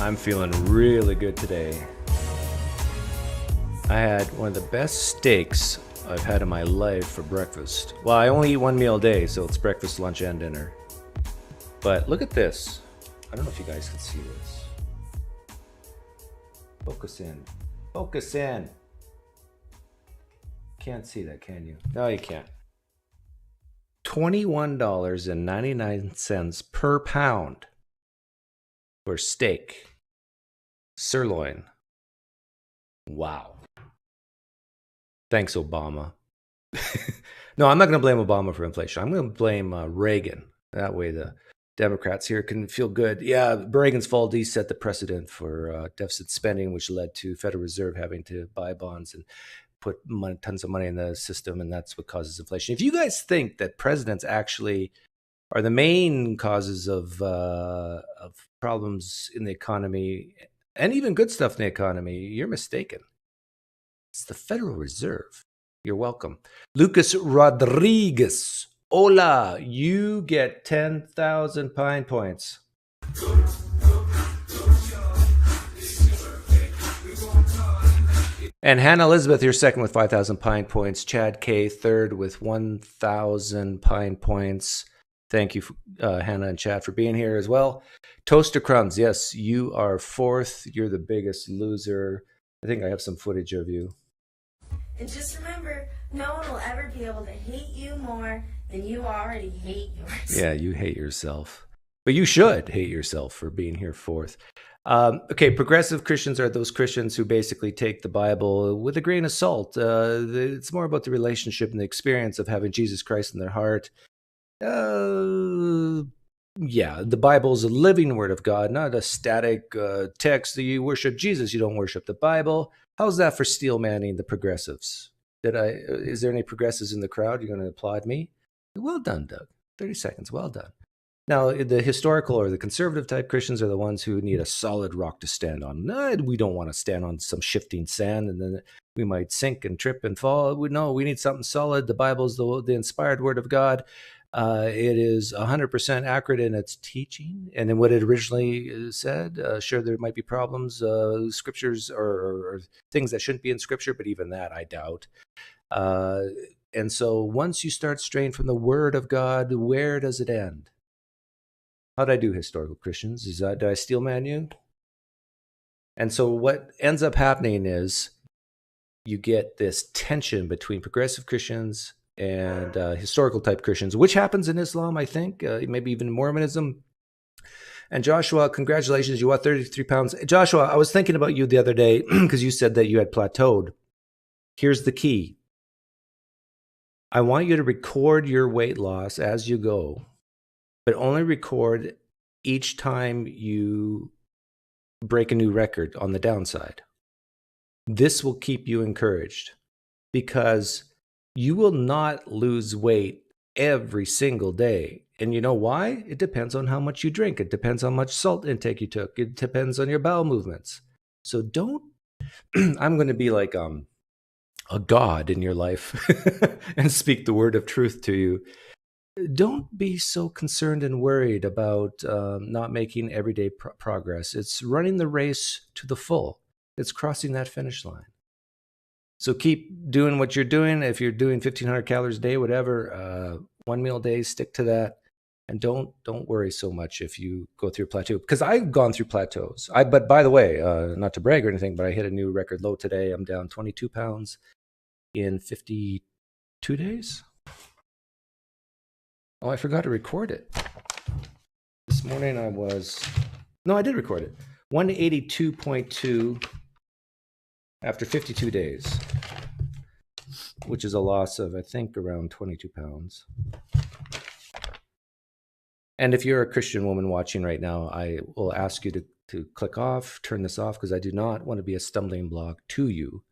I'm feeling really good today. I had one of the best steaks I've had in my life for breakfast. Well, I only eat one meal a day, so it's breakfast, lunch, and dinner. But look at this. I don't know if you guys can see this. Focus in. Focus in. Can't see that, can you? No, you can't. $21.99 per pound for steak. Sirloin. Wow. Thanks, Obama. No, I'm not going to blame Obama for inflation. I'm going to blame Reagan. That way the Democrats here can feel good. Yeah, Reagan's fault. He set the precedent for deficit spending, which led to Federal Reserve having to buy bonds and put tons of money in the system, and that's what causes inflation. If you guys think that presidents actually are the main causes of problems in the economy and even good stuff in the economy, you're mistaken. It's the Federal Reserve. You're welcome. Lucas Rodriguez. Hola, you get 10,000 Pine points. And Hannah Elizabeth, you're second with 5,000 Pine points. Chad K, third with 1,000 Pine points. Thank you, Hannah and Chad, for being here as well. Toaster Crumbs, yes, you are fourth. You're the biggest loser. I think I have some footage of you. And just remember, no one will ever be able to hate you more than you already hate yourself. Yeah, you hate yourself. But you should hate yourself for being here fourth. Okay, progressive Christians are those Christians who basically take the Bible with a grain of salt. It's more about the relationship and the experience of having Jesus Christ in their heart. Yeah, the Bible is a living word of God, not a static text that you worship Jesus, you don't worship the Bible. How's that for steelmanning the progressives? Is there any progressives in the crowd? You're going to applaud me? Well done, Doug. 30 seconds. Well done. Now, the historical or the conservative type Christians are the ones who need a solid rock to stand on. No, we don't want to stand on some shifting sand and then we might sink and trip and fall. No, we need something solid. The Bible is the inspired word of God. It is 100% accurate in its teaching and in what it originally said. Sure, there might be problems, scriptures or things that shouldn't be in scripture, but even that I doubt. And so once you start straying from the word of God, where does it end? How'd I do, historical Christians? Did I steelman you? And so what ends up happening is you get this tension between progressive Christians and historical type Christians, which happens in Islam, I think, maybe even Mormonism. And Joshua, congratulations, you are 33 pounds. Joshua, I was thinking about you the other day because you said that you had plateaued. Here's the key. I want you to record your weight loss as you go, but only record each time you break a new record on the downside. This will keep you encouraged because you will not lose weight every single day. And you know why? It depends on how much you drink. It depends on how much salt intake you took. It depends on your bowel movements. So don't, I'm going to be like a God in your life and speak the word of truth to you. Don't be so concerned and worried about not making everyday progress. It's running the race to the full. It's crossing that finish line. So keep doing what you're doing. If you're doing 1,500 calories a day, whatever, one meal a day, stick to that. And don't worry so much if you go through a plateau. Because I've gone through plateaus. But by the way, not to brag or anything, but I hit a new record low today. I'm down 22 pounds in 52 days. Oh, I forgot to record it. This morning I did record it. 182.2 after 52 days, which is a loss of, I think, around 22 pounds. And if you're a Christian woman watching right now, I will ask you to click off, turn this off, because I do not want to be a stumbling block to you.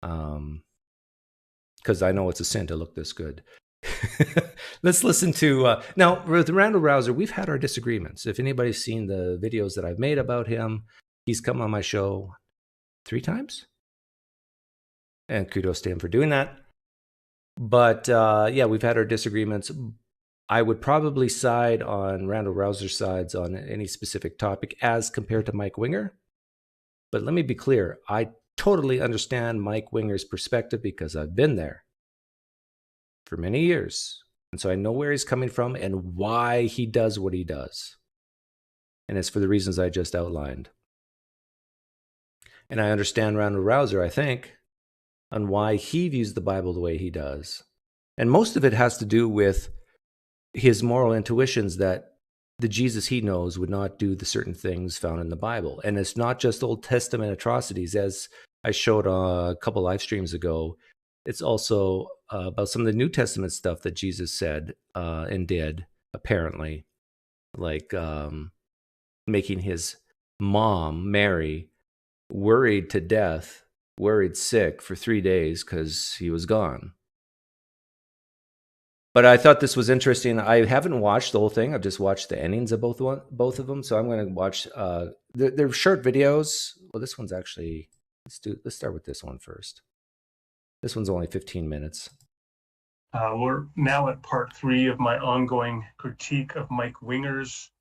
Because I know it's a sin to look this good. Let's listen to now with Randall Rauser. We've had our disagreements. If anybody's seen the videos that I've made about him, he's come on my show 3 times, and kudos to him for doing that. But yeah, we've had our disagreements. I would probably side on Randall Rauser's sides on any specific topic as compared to Mike Winger. But let me be clear. I totally understand Mike Winger's perspective because I've been there for many years. And so I know where he's coming from and why he does what he does. And it's for the reasons I just outlined. And I understand Randall Rauser, I think, on why he views the Bible the way he does. And most of it has to do with his moral intuitions that the Jesus he knows would not do the certain things found in the Bible. And it's not just Old Testament atrocities, as I showed a couple live streams ago. It's also about some of the New Testament stuff that Jesus said and did, apparently, like making his mom, Mary, worried to death, worried sick for 3 days because he was gone. But I thought this was interesting. I haven't watched the whole thing. I've just watched the endings of both of them. So I'm going to watch. They're short videos. Well, this one's actually. Let's start with this one first. This one's only 15 minutes. We're now at part 3 of my ongoing critique of Mike Winger's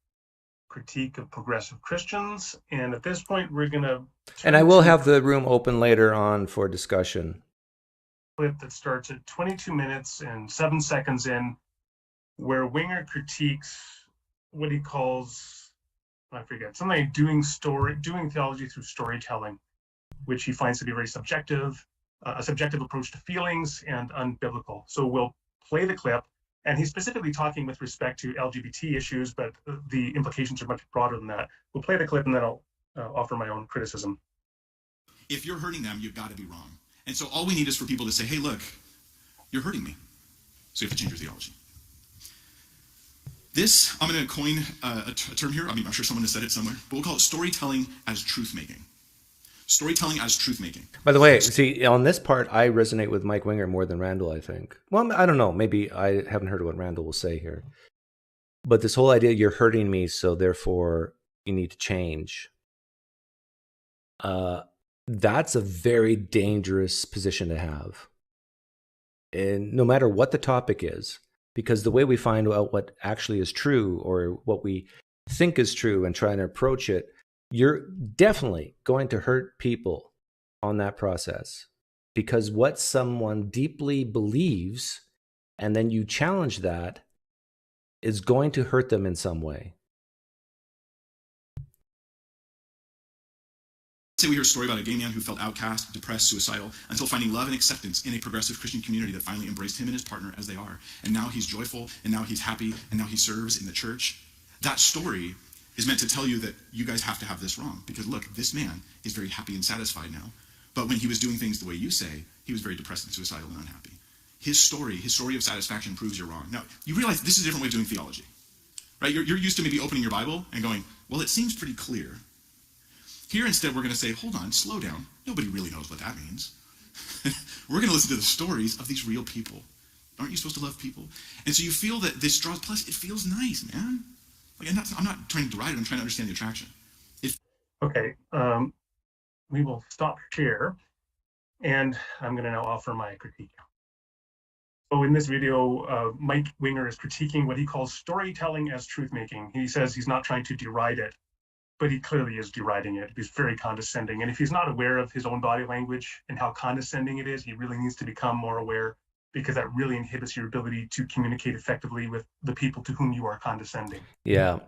critique of progressive Christians. And at this point, we're going to. And I will have the room open later on for discussion. Clip that starts at 22 minutes and 7 seconds in, where Winger critiques what he calls, I forget, something like doing theology through storytelling, which he finds to be very subjective, a subjective approach to feelings and unbiblical. So we'll play the clip, and he's specifically talking with respect to LGBT issues, but the implications are much broader than that. We'll play the clip, and then I'll offer my own criticism. If you're hurting them, you've got to be wrong. And so all we need is for people to say, hey, look, you're hurting me. So you have to change your theology. This, I'm going to coin a term here. I mean, I'm sure someone has said it somewhere, but we'll call it storytelling as truth-making. Storytelling as truth-making. By the way, see, on this part, I resonate with Mike Winger more than Randall, I think. Well, I don't know. Maybe I haven't heard what Randall will say here. But this whole idea, you're hurting me, so therefore you need to change. That's a very dangerous position to have. And no matter what the topic is, because the way we find out what actually is true or what we think is true and trying to approach it, you're definitely going to hurt people on that process. Because what someone deeply believes, and then you challenge that, is going to hurt them in some way. Say we hear a story about a gay man who felt outcast, depressed, suicidal, until finding love and acceptance in a progressive Christian community that finally embraced him and his partner as they are. And now he's joyful, and now he's happy, and now he serves in the church. That story is meant to tell you that you guys have to have this wrong. Because look, this man is very happy and satisfied now. But when he was doing things the way you say, he was very depressed and suicidal and unhappy. His story of satisfaction proves you're wrong. Now, you realize this is a different way of doing theology. Right? You're used to maybe opening your Bible and going, well, it seems pretty clear. Here, instead, we're going to say, hold on, slow down. Nobody really knows what that means. We're going to listen to the stories of these real people. Aren't you supposed to love people? And so you feel that this draws, plus it feels nice, man. Like, I'm not trying to deride it, I'm trying to understand the attraction. Okay, we will stop share, and I'm going to now offer my critique. So in this video, Mike Winger is critiquing what he calls storytelling as truth-making. He says he's not trying to deride it, but he clearly is deriding it. He's very condescending. And if he's not aware of his own body language and how condescending it is, he really needs to become more aware, because that really inhibits your ability to communicate effectively with the people to whom you are condescending. Yeah.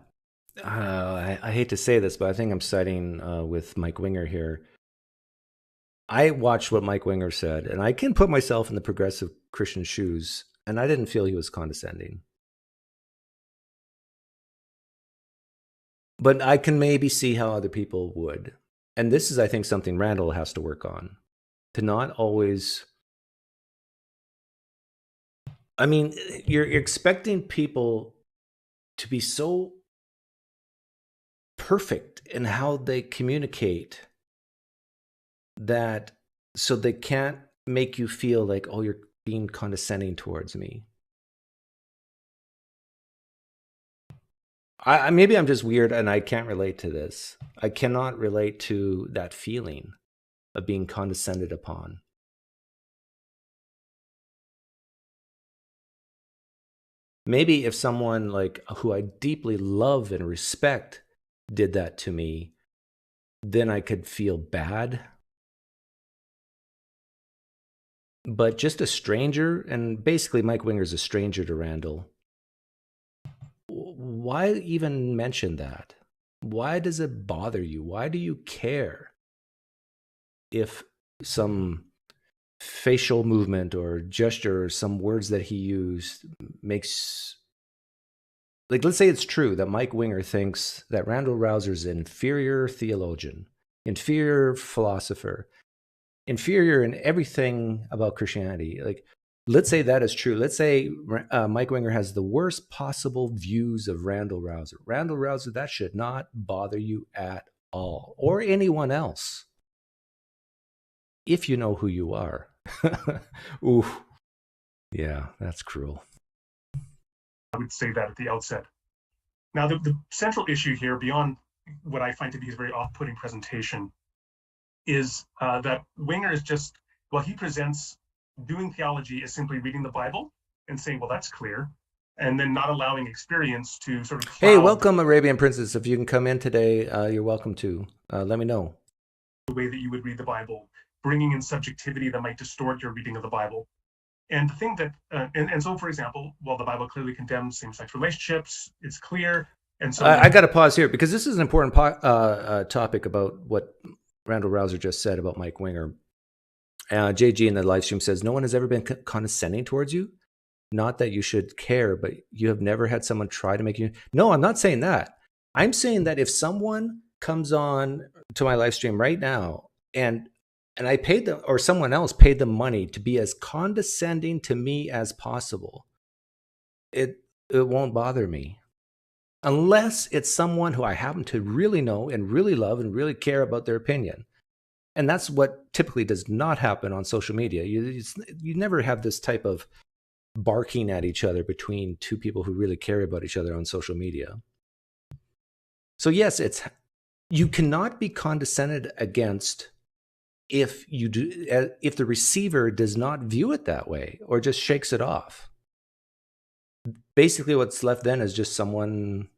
I hate to say this, but I think I'm siding with Mike Winger here. I watched what Mike Winger said, and I can put myself in the progressive Christian shoes, and I didn't feel he was condescending. But I can maybe see how other people would. And this is, I think, something Randall has to work on. To not always... I mean, you're expecting people to be so perfect in how they communicate that so they can't make you feel like, oh, you're being condescending towards me. Maybe I'm just weird and I can't relate to this. I cannot relate to that feeling of being condescended upon. Maybe if someone like who I deeply love and respect did that to me, then I could feel bad. But just a stranger, and basically Mike Winger's a stranger to Randall. Why even mention that? Why does it bother you? Why do you care if some facial movement or gesture or some words that he used makes, like, let's say it's true that Mike Winger thinks that Randall Rauser's an inferior theologian, inferior philosopher, inferior in everything about Christianity. Like, let's say that is true. Let's say Mike Winger has the worst possible views of Randall Rauser. Randall Rauser, that should not bother you at all, or anyone else, if you know who you are. Ooh, yeah, that's cruel. I would say that at the outset. Now, the central issue here, beyond what I find to be his very off-putting presentation, is that Winger is just, well, he presents doing theology as simply reading the Bible and saying, well, that's clear, and then not allowing experience to sort of Hey, welcome, Arabian Princess. If you can come in today, you're welcome to. Let me know. The way that you would read the Bible, bringing in subjectivity that might distort your reading of the Bible. And the thing that, and so, for example, while the Bible clearly condemns same-sex relationships, it's clear. And so I got to pause here because this is an important topic about what Randall Rauser just said about Mike Winger. JG in the live stream says, no one has ever been condescending towards you. Not that you should care, but you have never had someone try to make you. No, I'm not saying that. I'm saying that if someone comes on to my live stream right now and I paid them, or someone else paid them money to be as condescending to me as possible, it won't bother me. Unless it's someone who I happen to really know and really love and really care about their opinion. And that's what typically does not happen on social media. You never have this type of barking at each other between two people who really care about each other on social media. So yes, you cannot be condescended against if the receiver does not view it that way or just shakes it off. Basically what's left then is just someone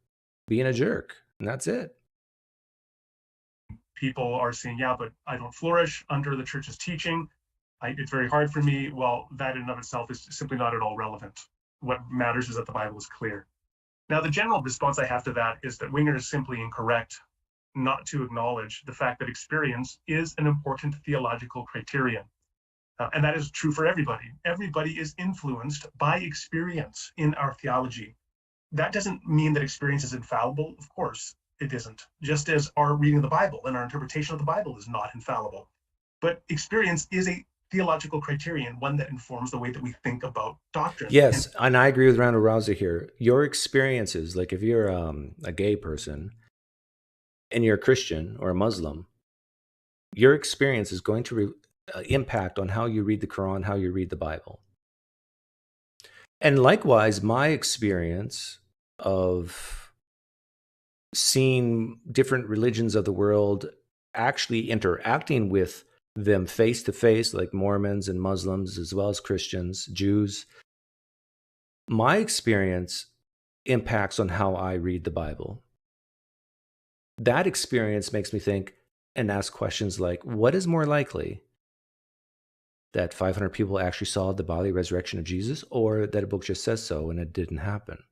being a jerk, and that's it. People are saying, yeah, but I don't flourish under the church's teaching. It's very hard for me. Well, that in and of itself is simply not at all relevant. What matters is that the Bible is clear. Now, the general response I have to that is that Winger is simply incorrect not to acknowledge the fact that experience is an important theological criterion. And that is true for everybody. Everybody is influenced by experience in our theology. That doesn't mean that experience is infallible. Of course, it isn't. Just as our reading of the Bible and our interpretation of the Bible is not infallible. But experience is a theological criterion, one that informs the way that we think about doctrine. Yes, and I agree with Randall Rauser here. Your experiences, like if you're a gay person and you're a Christian or a Muslim, your experience is going to impact on how you read the Quran, how you read the Bible. And likewise, my experience of seeing different religions of the world actually interacting with them face to face, like Mormons and Muslims, as well as Christians, Jews, my experience impacts on how I read the Bible. That experience makes me think and ask questions like, what is more likely? That 500 people actually saw the bodily resurrection of Jesus, or that a book just says so and it didn't happen?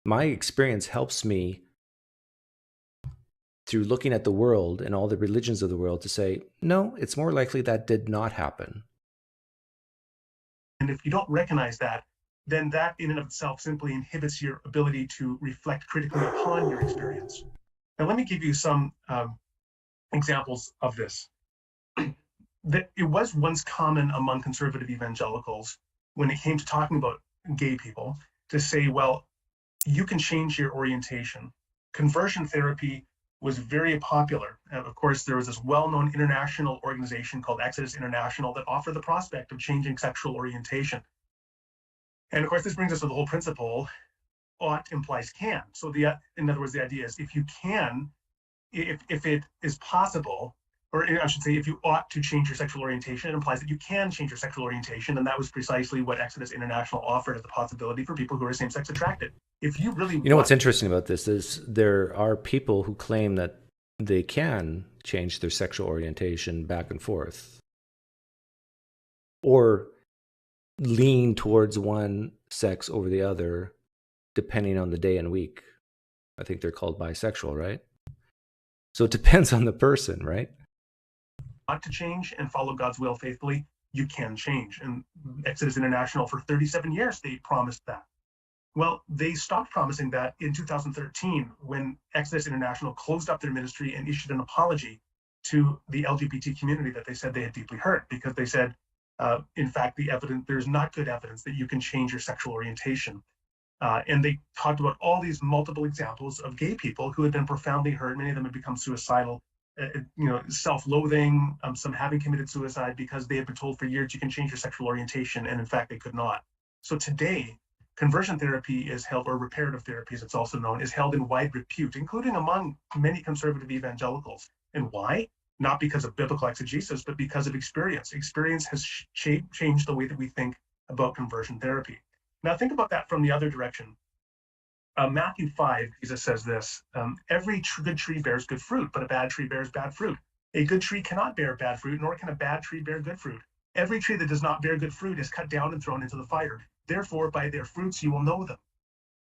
My experience helps me through looking at the world and all the religions of the world to say, no, it's more likely that did not happen. And if you don't recognize that, then that in and of itself simply inhibits your ability to reflect critically upon your experience. Now, let me give you some examples of this. That it was once common among conservative evangelicals, when it came to talking about gay people, to say, well, you can change your orientation. Conversion therapy was very popular. And of course, there was this well-known international organization called Exodus International that offered the prospect of changing sexual orientation. And of course, this brings us to the whole principle, ought implies can. So in other words, the idea is if you can, if it is possible, or I should say, if you ought to change your sexual orientation, it implies that you can change your sexual orientation. And that was precisely what Exodus International offered as the possibility for people who are same-sex attracted. If you really You know what's interesting about this is there are people who claim that they can change their sexual orientation back and forth, or lean towards one sex over the other, depending on the day and week. I think they're called bisexual, right? So it depends on the person, right? want to change and follow God's will faithfully, you can change. And Exodus International, for 37 years, they promised that. Well, they stopped promising that in 2013 when Exodus International closed up their ministry and issued an apology to the LGBT community that they said they had deeply hurt, because they said, in fact, there's not good evidence that you can change your sexual orientation. And they talked about all these multiple examples of gay people who had been profoundly hurt. Many of them had become suicidal, self-loathing, some having committed suicide because they had been told for years you can change your sexual orientation, and in fact, they could not. So today, conversion therapy is held, or reparative therapy as it's also known, is held in wide repute, including among many conservative evangelicals. And why? Not because of biblical exegesis, but because of experience. Experience has changed the way that we think about conversion therapy. Now think about that from the other direction. Matthew 5, Jesus says this, every good tree bears good fruit, but a bad tree bears bad fruit. A good tree cannot bear bad fruit, nor can a bad tree bear good fruit. Every tree that does not bear good fruit is cut down and thrown into the fire. Therefore, by their fruits you will know them.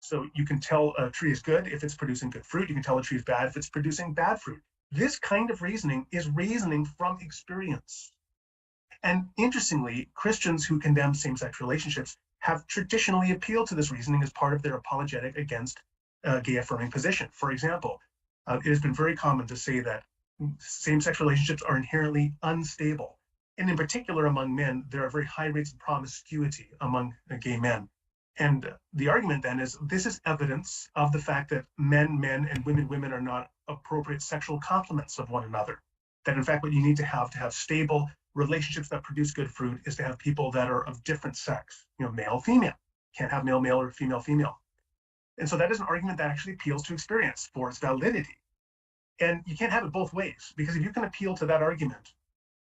So you can tell a tree is good if it's producing good fruit. You can tell a tree is bad if it's producing bad fruit. This kind of reasoning is reasoning from experience. And interestingly, Christians who condemn same-sex relationships have traditionally appealed to this reasoning as part of their apologetic against gay-affirming position. For example, it has been very common to say that same-sex relationships are inherently unstable. And in particular, among men, there are very high rates of promiscuity among gay men. And the argument then is this is evidence of the fact that men, and women are not appropriate sexual complements of one another. That in fact, what you need to have stable relationships that produce good fruit is to have people that are of different sex, male, female. Can't have male, or female, female. And so that is an argument that actually appeals to experience for its validity. And you can't have it both ways, because if you can appeal to that argument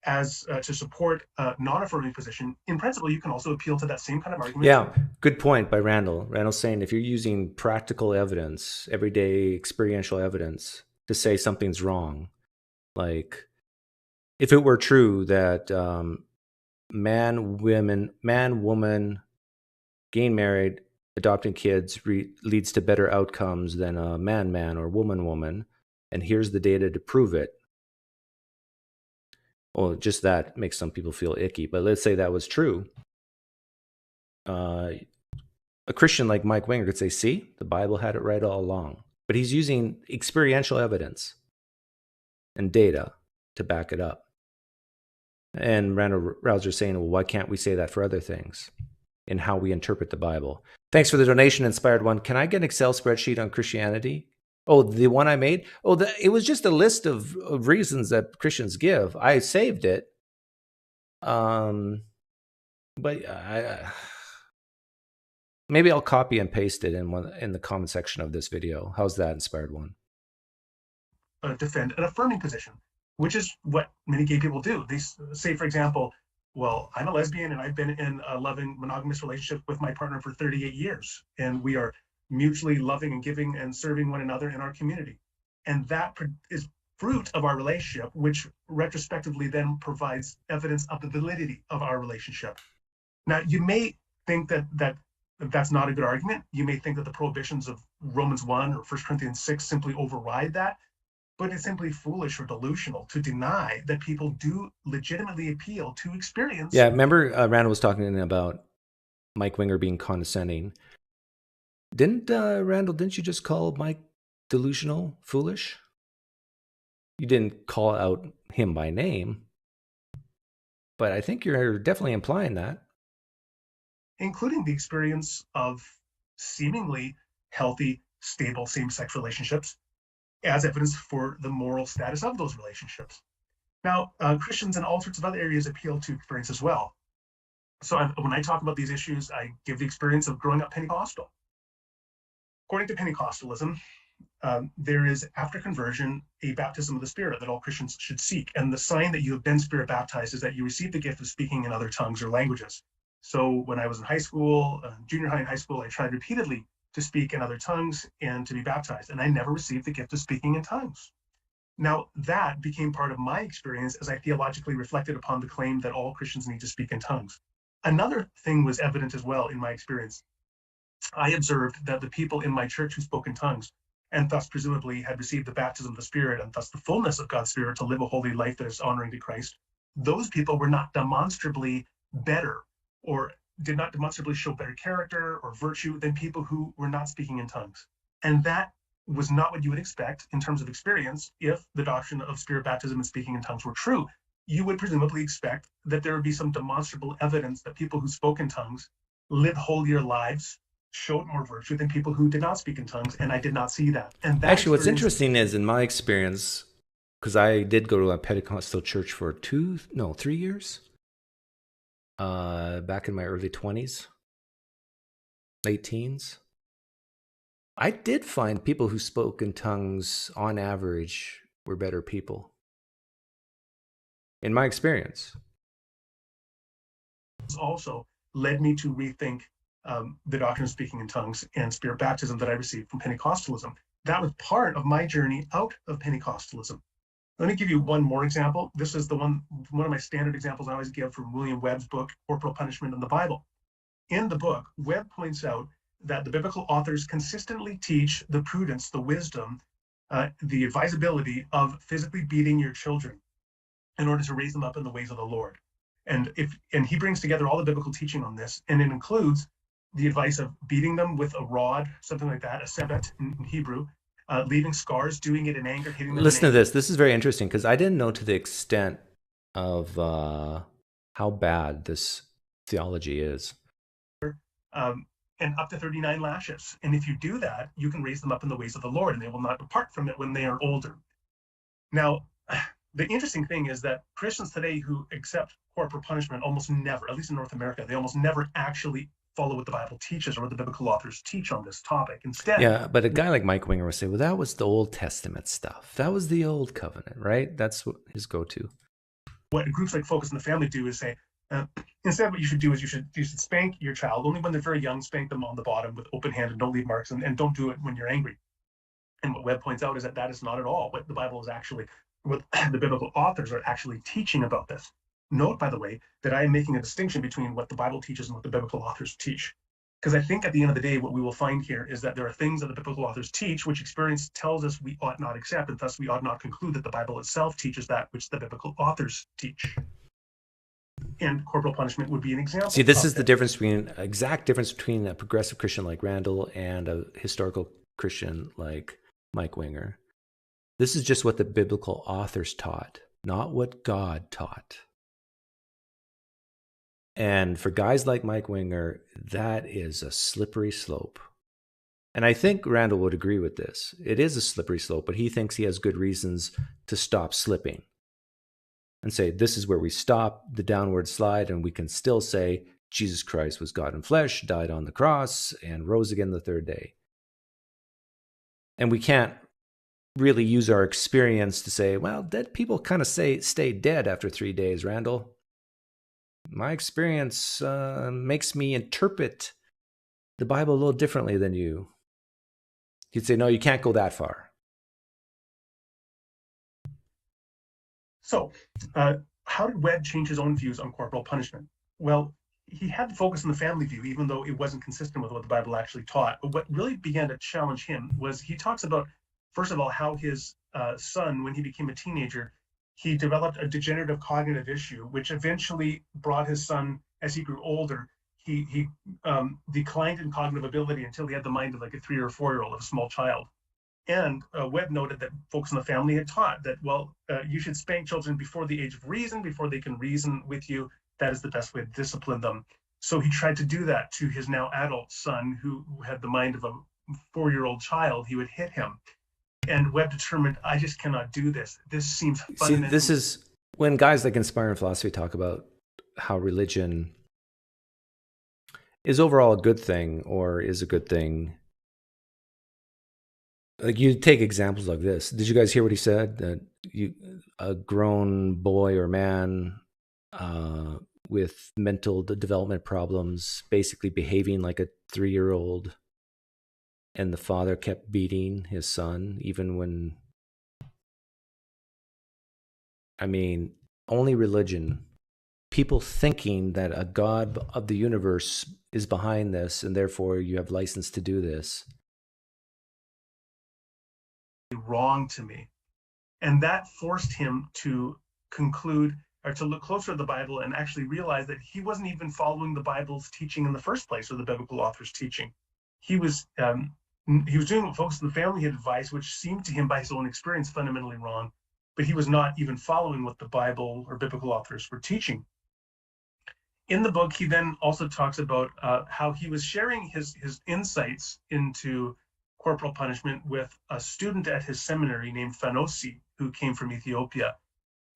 as to support a non-affirming position, in principle, you can also appeal to that same kind of argument. Yeah, good point by Randall. Randall's saying if you're using practical evidence, everyday experiential evidence to say something's wrong, like if it were true that man, woman, getting married, adopting kids leads to better outcomes than a man or woman, and here's the data to prove it. Well, just that makes some people feel icky, but let's say that was true. A Christian like Mike Winger could say, see, the Bible had it right all along. But he's using experiential evidence and data to back it up. And Randall Rauser is saying, well, why can't we say that for other things in how we interpret the Bible? Thanks for the donation, Inspired One. Can I get an Excel spreadsheet on Christianity? Oh, the one I made? Oh, it was just a list of reasons that Christians give. I saved it. But maybe I'll copy and paste it in the comment section of this video. How's that, Inspired One? Defend an affirming position, which is what many gay people do. They say, for example, well, I'm a lesbian and I've been in a loving monogamous relationship with my partner for 38 years. And we are mutually loving and giving and serving one another in our community. And that is fruit of our relationship, which retrospectively then provides evidence of the validity of our relationship. Now, you may think that that's not a good argument. You may think that the prohibitions of Romans 1 or 1 Corinthians 6 simply override that. But it's simply foolish or delusional to deny that people do legitimately appeal to experience. Yeah, remember Randall was talking about Mike Winger being condescending. Randall, didn't you just call Mike delusional, foolish? You didn't call out him by name, but I think you're definitely implying that. Including the experience of seemingly healthy, stable same-sex relationships as evidence for the moral status of those relationships. Now, Christians in all sorts of other areas appeal to experience as well. So when I talk about these issues, I give the experience of growing up Pentecostal. According to Pentecostalism, there is, after conversion, a baptism of the Spirit that all Christians should seek. And the sign that you have been Spirit baptized is that you receive the gift of speaking in other tongues or languages. So when I was in high school, junior high and high school, I tried repeatedly to speak in other tongues and to be baptized, and I never received the gift of speaking in tongues. Now, that became part of my experience as I theologically reflected upon the claim that all Christians need to speak in tongues. Another thing was evident as well in my experience. I observed that the people in my church who spoke in tongues, and thus presumably had received the baptism of the Spirit and thus the fullness of God's Spirit to live a holy life that is honoring to Christ, those people were not demonstrably better or did not demonstrably show better character or virtue than people who were not speaking in tongues. And that was not what you would expect in terms of experience if the doctrine of Spirit baptism and speaking in tongues were true. You would presumably expect that there would be some demonstrable evidence that people who spoke in tongues lived holier lives, showed more virtue than people who did not speak in tongues, and I did not see that. And that Actually, what's interesting is, in my experience, because I did go to a Pentecostal church for 3 years, back in my early 20s, late teens, I did find people who spoke in tongues, on average, were better people. In my experience. Also led me to rethink the doctrine of speaking in tongues and Spirit baptism that I received from Pentecostalism. That was part of my journey out of Pentecostalism. Let me give you one more example. This is one of my standard examples I always give from William Webb's book, Corporal Punishment in the Bible. In the book, Webb points out that the biblical authors consistently teach the prudence, the wisdom, the advisability of physically beating your children in order to raise them up in the ways of the Lord. And he brings together all the biblical teaching on this, and it includes the advice of beating them with a rod, something like that, a sebet in Hebrew, leaving scars, doing it in anger, hitting them. Listen to this. This is very interesting because I didn't know to the extent of how bad this theology is. And up to 39 lashes. And if you do that, you can raise them up in the ways of the Lord, and they will not depart from it when they are older. Now, the interesting thing is that Christians today who accept corporal punishment almost never, at least in North America, they almost never actually follow what the Bible teaches or what the biblical authors teach on this topic. Instead, yeah, but a guy like Mike Winger would say, well, that was the Old Testament stuff. That was the Old Covenant, right? That's what his go-to. What groups like Focus on the Family do is say, instead what you should do is you should spank your child. Only when they're very young, spank them on the bottom with open hand and don't leave marks, and don't do it when you're angry. And what Webb points out is that is not at all what the Bible is actually, what the biblical authors are actually teaching about this. Note, by the way, that I am making a distinction between what the Bible teaches and what the biblical authors teach. Because I think at the end of the day, what we will find here is that there are things that the biblical authors teach, which experience tells us we ought not accept, and thus we ought not conclude that the Bible itself teaches that which the biblical authors teach. And corporal punishment would be an example. See, this is the exact difference between a progressive Christian like Randall and a historical Christian like Mike Winger. This is just what the biblical authors taught, not what God taught. And for guys like Mike Winger, that is a slippery slope. And I think Randall would agree with this. It is a slippery slope, but he thinks he has good reasons to stop slipping and say, this is where we stop the downward slide, and we can still say Jesus Christ was God in flesh, died on the cross, and rose again the third day. And we can't really use our experience to say, well, dead people kind of stay dead after 3 days, Randall. My experience makes me interpret the Bible a little differently than you. You'd say, no, you can't go that far. So, how did Webb change his own views on corporal punishment? Well, he had to focus on the family view, even though it wasn't consistent with what the Bible actually taught. But what really began to challenge him was he talks about, first of all, how his son, when he became a teenager, he developed a degenerative cognitive issue, which eventually brought his son, as he grew older, he declined in cognitive ability until he had the mind of like a 3 or 4-year-old, of a small child. And Webb noted that folks in the family had taught that, well, you should spank children before the age of reason, before they can reason with you. That is the best way to discipline them. So he tried to do that to his now adult son, who had the mind of a 4-year-old child. He would hit him. And Webb determined, I just cannot do this. This seems fundamental. See, this is when guys like Inspiring Philosophy talk about how religion is overall a good thing or is a good thing. Like, you take examples like this. Did you guys hear what he said? That a grown boy or man with mental development problems, basically behaving like a 3-year-old, and the father kept beating his son, even when, I mean, only religion, people thinking that a God of the universe is behind this, and therefore you have license to do this. Wrong to me. And that forced him to conclude or to look closer at the Bible and actually realize that he wasn't even following the Bible's teaching in the first place, or the biblical author's teaching. He was doing what folks in the family had advised, which seemed to him by his own experience fundamentally wrong, but he was not even following what the Bible or biblical authors were teaching. In the book, he then also talks about how he was sharing his insights into corporal punishment with a student at his seminary named Fanosi, who came from Ethiopia.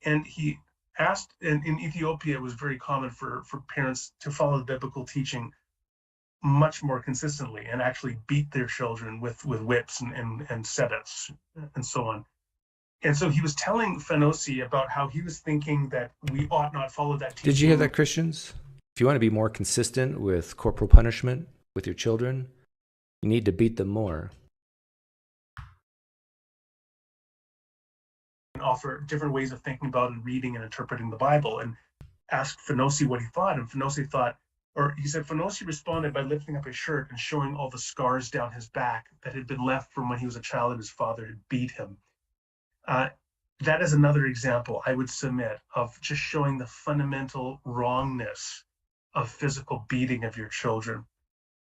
And he asked, and in Ethiopia, it was very common for parents to follow the biblical teaching much more consistently and actually beat their children with whips and sebeps and so on. And so he was telling Fanosi about how he was thinking that we ought not follow that teaching. Did you hear that, Christians? If you want to be more consistent with corporal punishment with your children, you need to beat them more. And offer different ways of thinking about and reading and interpreting the Bible, and asked Fanosi what he thought. And Fanosi thought, or he said, Fanosi responded by lifting up his shirt and showing all the scars down his back that had been left from when he was a child and his father had beat him. That is another example, I would submit, of just showing the fundamental wrongness of physical beating of your children.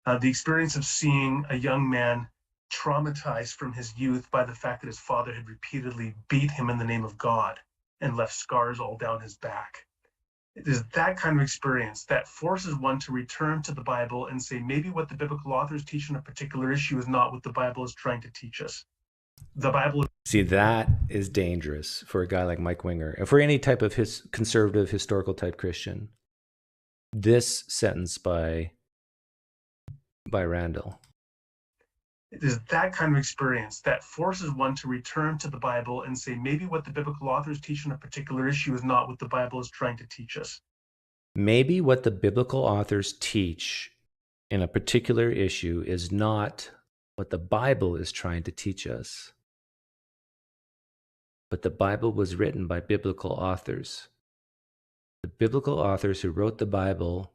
The experience of seeing a young man traumatized from his youth by the fact that his father had repeatedly beat him in the name of God and left scars all down his back. It is that kind of experience that forces one to return to the Bible and say, maybe what the biblical authors teach on a particular issue is not what the Bible is trying to teach us. The Bible. See, that is dangerous for a guy like Mike Winger, and for any type of conservative, historical type Christian. This sentence by Randall. It is that kind of experience that forces one to return to the Bible and say, maybe what the biblical authors teach on a particular issue is not what the Bible is trying to teach us. Maybe what the biblical authors teach in a particular issue is not what the Bible is trying to teach us. But the Bible was written by biblical authors. The biblical authors who wrote the Bible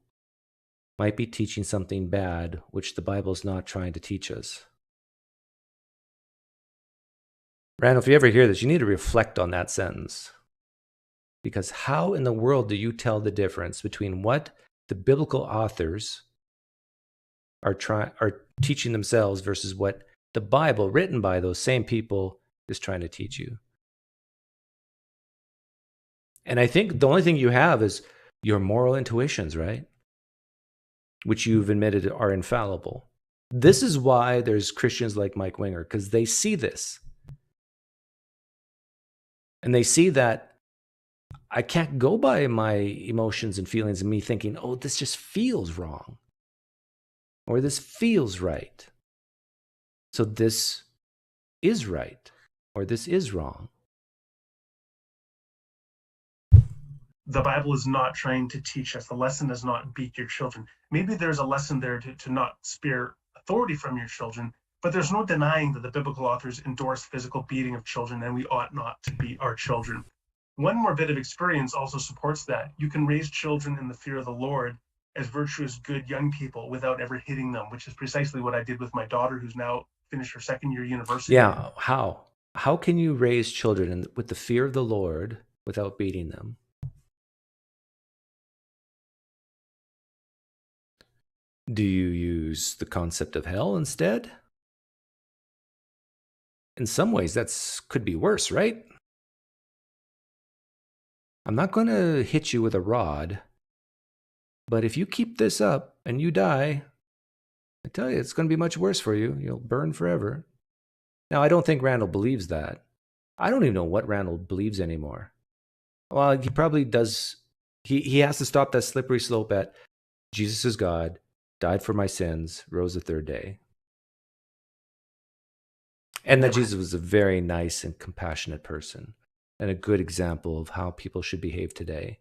might be teaching something bad, which the Bible is not trying to teach us. Randall, if you ever hear this, you need to reflect on that sentence. Because how in the world do you tell the difference between what the biblical authors are teaching themselves versus what the Bible, written by those same people, is trying to teach you? And I think the only thing you have is your moral intuitions, right? Which you've admitted are infallible. This is why there's Christians like Mike Winger, because they see this. And they see that I can't go by my emotions and feelings and me thinking, oh, this just feels wrong. Or this feels right. So this is right. Or this is wrong. The Bible is not trying to teach us. The lesson is not beat your children. Maybe there's a lesson there to not spare authority from your children, but there's no denying that the biblical authors endorse physical beating of children, and we ought not to beat our children. One more bit of experience also supports that. You can raise children in the fear of the Lord as virtuous, good young people without ever hitting them, which is precisely what I did with my daughter, who's now finished her second year university. Yeah, how? How can you raise children with the fear of the Lord without beating them? Do you use the concept of hell instead? In some ways, could be worse, right? I'm not going to hit you with a rod, but if you keep this up and you die, I tell you, it's going to be much worse for you. You'll burn forever. Now, I don't think Randall believes that. I don't even know what Randall believes anymore. Well, he probably does. He has to stop that slippery slope at Jesus is God, died for my sins, rose the third day. And that Jesus was a very nice and compassionate person and a good example of how people should behave today.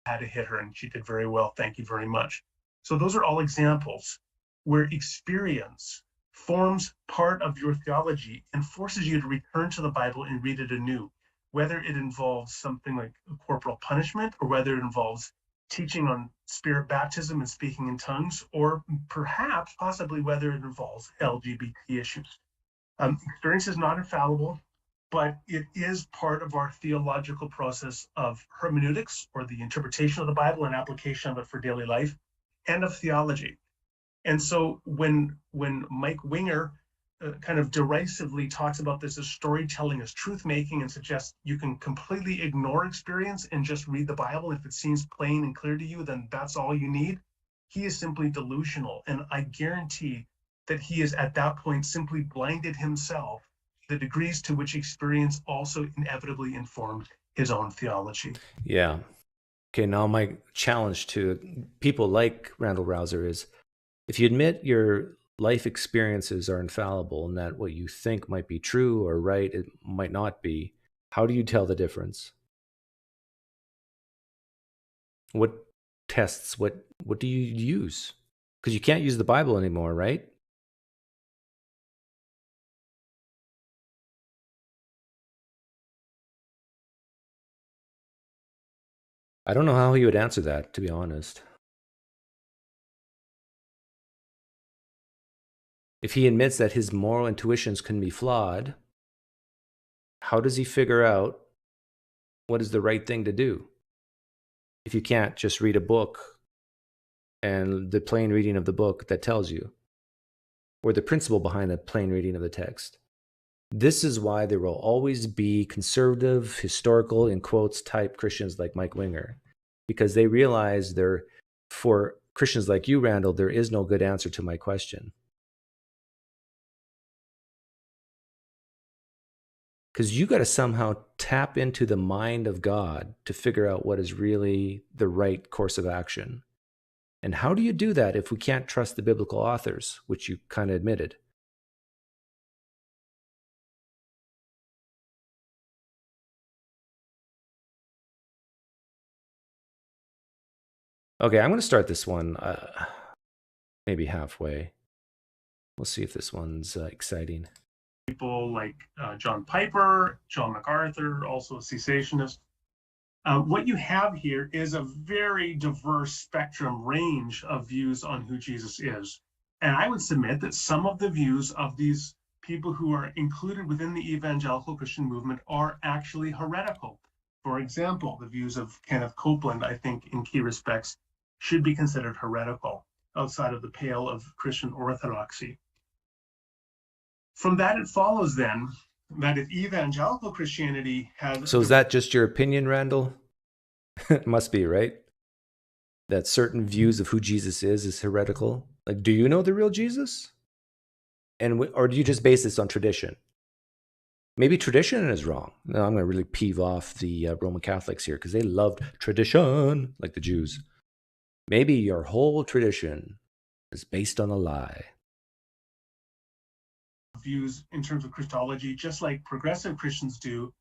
Had to hit her, and she did very well. Thank you very much. So those are all examples where experience forms part of your theology and forces you to return to the Bible and read it anew, whether it involves something like corporal punishment, or whether it involves teaching on spirit baptism and speaking in tongues, or perhaps possibly whether it involves LGBT issues. Experience is not infallible, but it is part of our theological process of hermeneutics, or the interpretation of the Bible and application of it for daily life, and of theology. And so when Mike Winger kind of derisively talks about this as storytelling, as truth making, and suggests you can completely ignore experience and just read the Bible, if it seems plain and clear to you, then that's all you need, he is simply delusional. And I guarantee that he is at that point simply blinded himself to the degrees to which experience also inevitably informed his own theology. Yeah. Okay, now my challenge to people like Randall Rauser is, if you admit your life experiences are infallible and that what you think might be true or right, it might not be, how do you tell the difference? What tests, what do you use? Because you can't use the Bible anymore, right? I don't know how he would answer that, to be honest. If he admits that his moral intuitions can be flawed, how does he figure out what is the right thing to do? If you can't just read a book and the plain reading of the book that tells you, or the principle behind the plain reading of the text. This is why there will always be conservative, historical, in quotes, type Christians like Mike Winger, because they realize for Christians like you, Randall, there is no good answer to my question. Because you got to somehow tap into the mind of God to figure out what is really the right course of action. And how do you do that if we can't trust the biblical authors, which you kind of admitted? Okay, I'm going to start this one maybe halfway. We'll see if this one's exciting. People like John Piper, John MacArthur, also a cessationist. What you have here is a very diverse spectrum range of views on who Jesus is. And I would submit that some of the views of these people who are included within the evangelical Christian movement are actually heretical. For example, the views of Kenneth Copeland, I think, in key respects, should be considered heretical outside of the pale of Christian orthodoxy. From that, it follows then that if evangelical Christianity has... So is that just your opinion, Randall? It must be, right? That certain views of who Jesus is heretical? Like, do you know the real Jesus? Or do you just base this on tradition? Maybe tradition is wrong. No, I'm going to really peeve off the Roman Catholics here because they loved tradition, like the Jews. Maybe your whole tradition is based on a lie. Views in terms of Christology, just like progressive Christians do.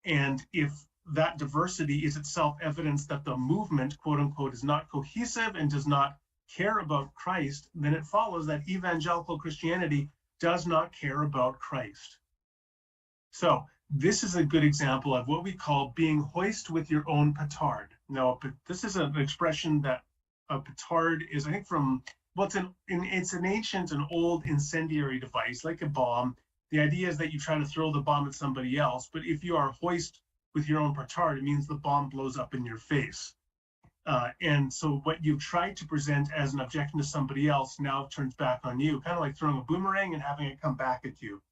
And if that diversity is itself evidence that the movement, quote unquote, is not cohesive and does not care about Christ, then it follows that evangelical Christianity does not care about Christ. So this is a good example of what we call being hoist with your own petard. Now, this is an expression that a petard is, I think, from, well, it's an ancient and old incendiary device, like a bomb. The idea is that you try to throw the bomb at somebody else, but if you are hoist with your own petard, it means the bomb blows up in your face. And so what you tried to present as an objection to somebody else now turns back on you, kind of like throwing a boomerang and having it come back at you.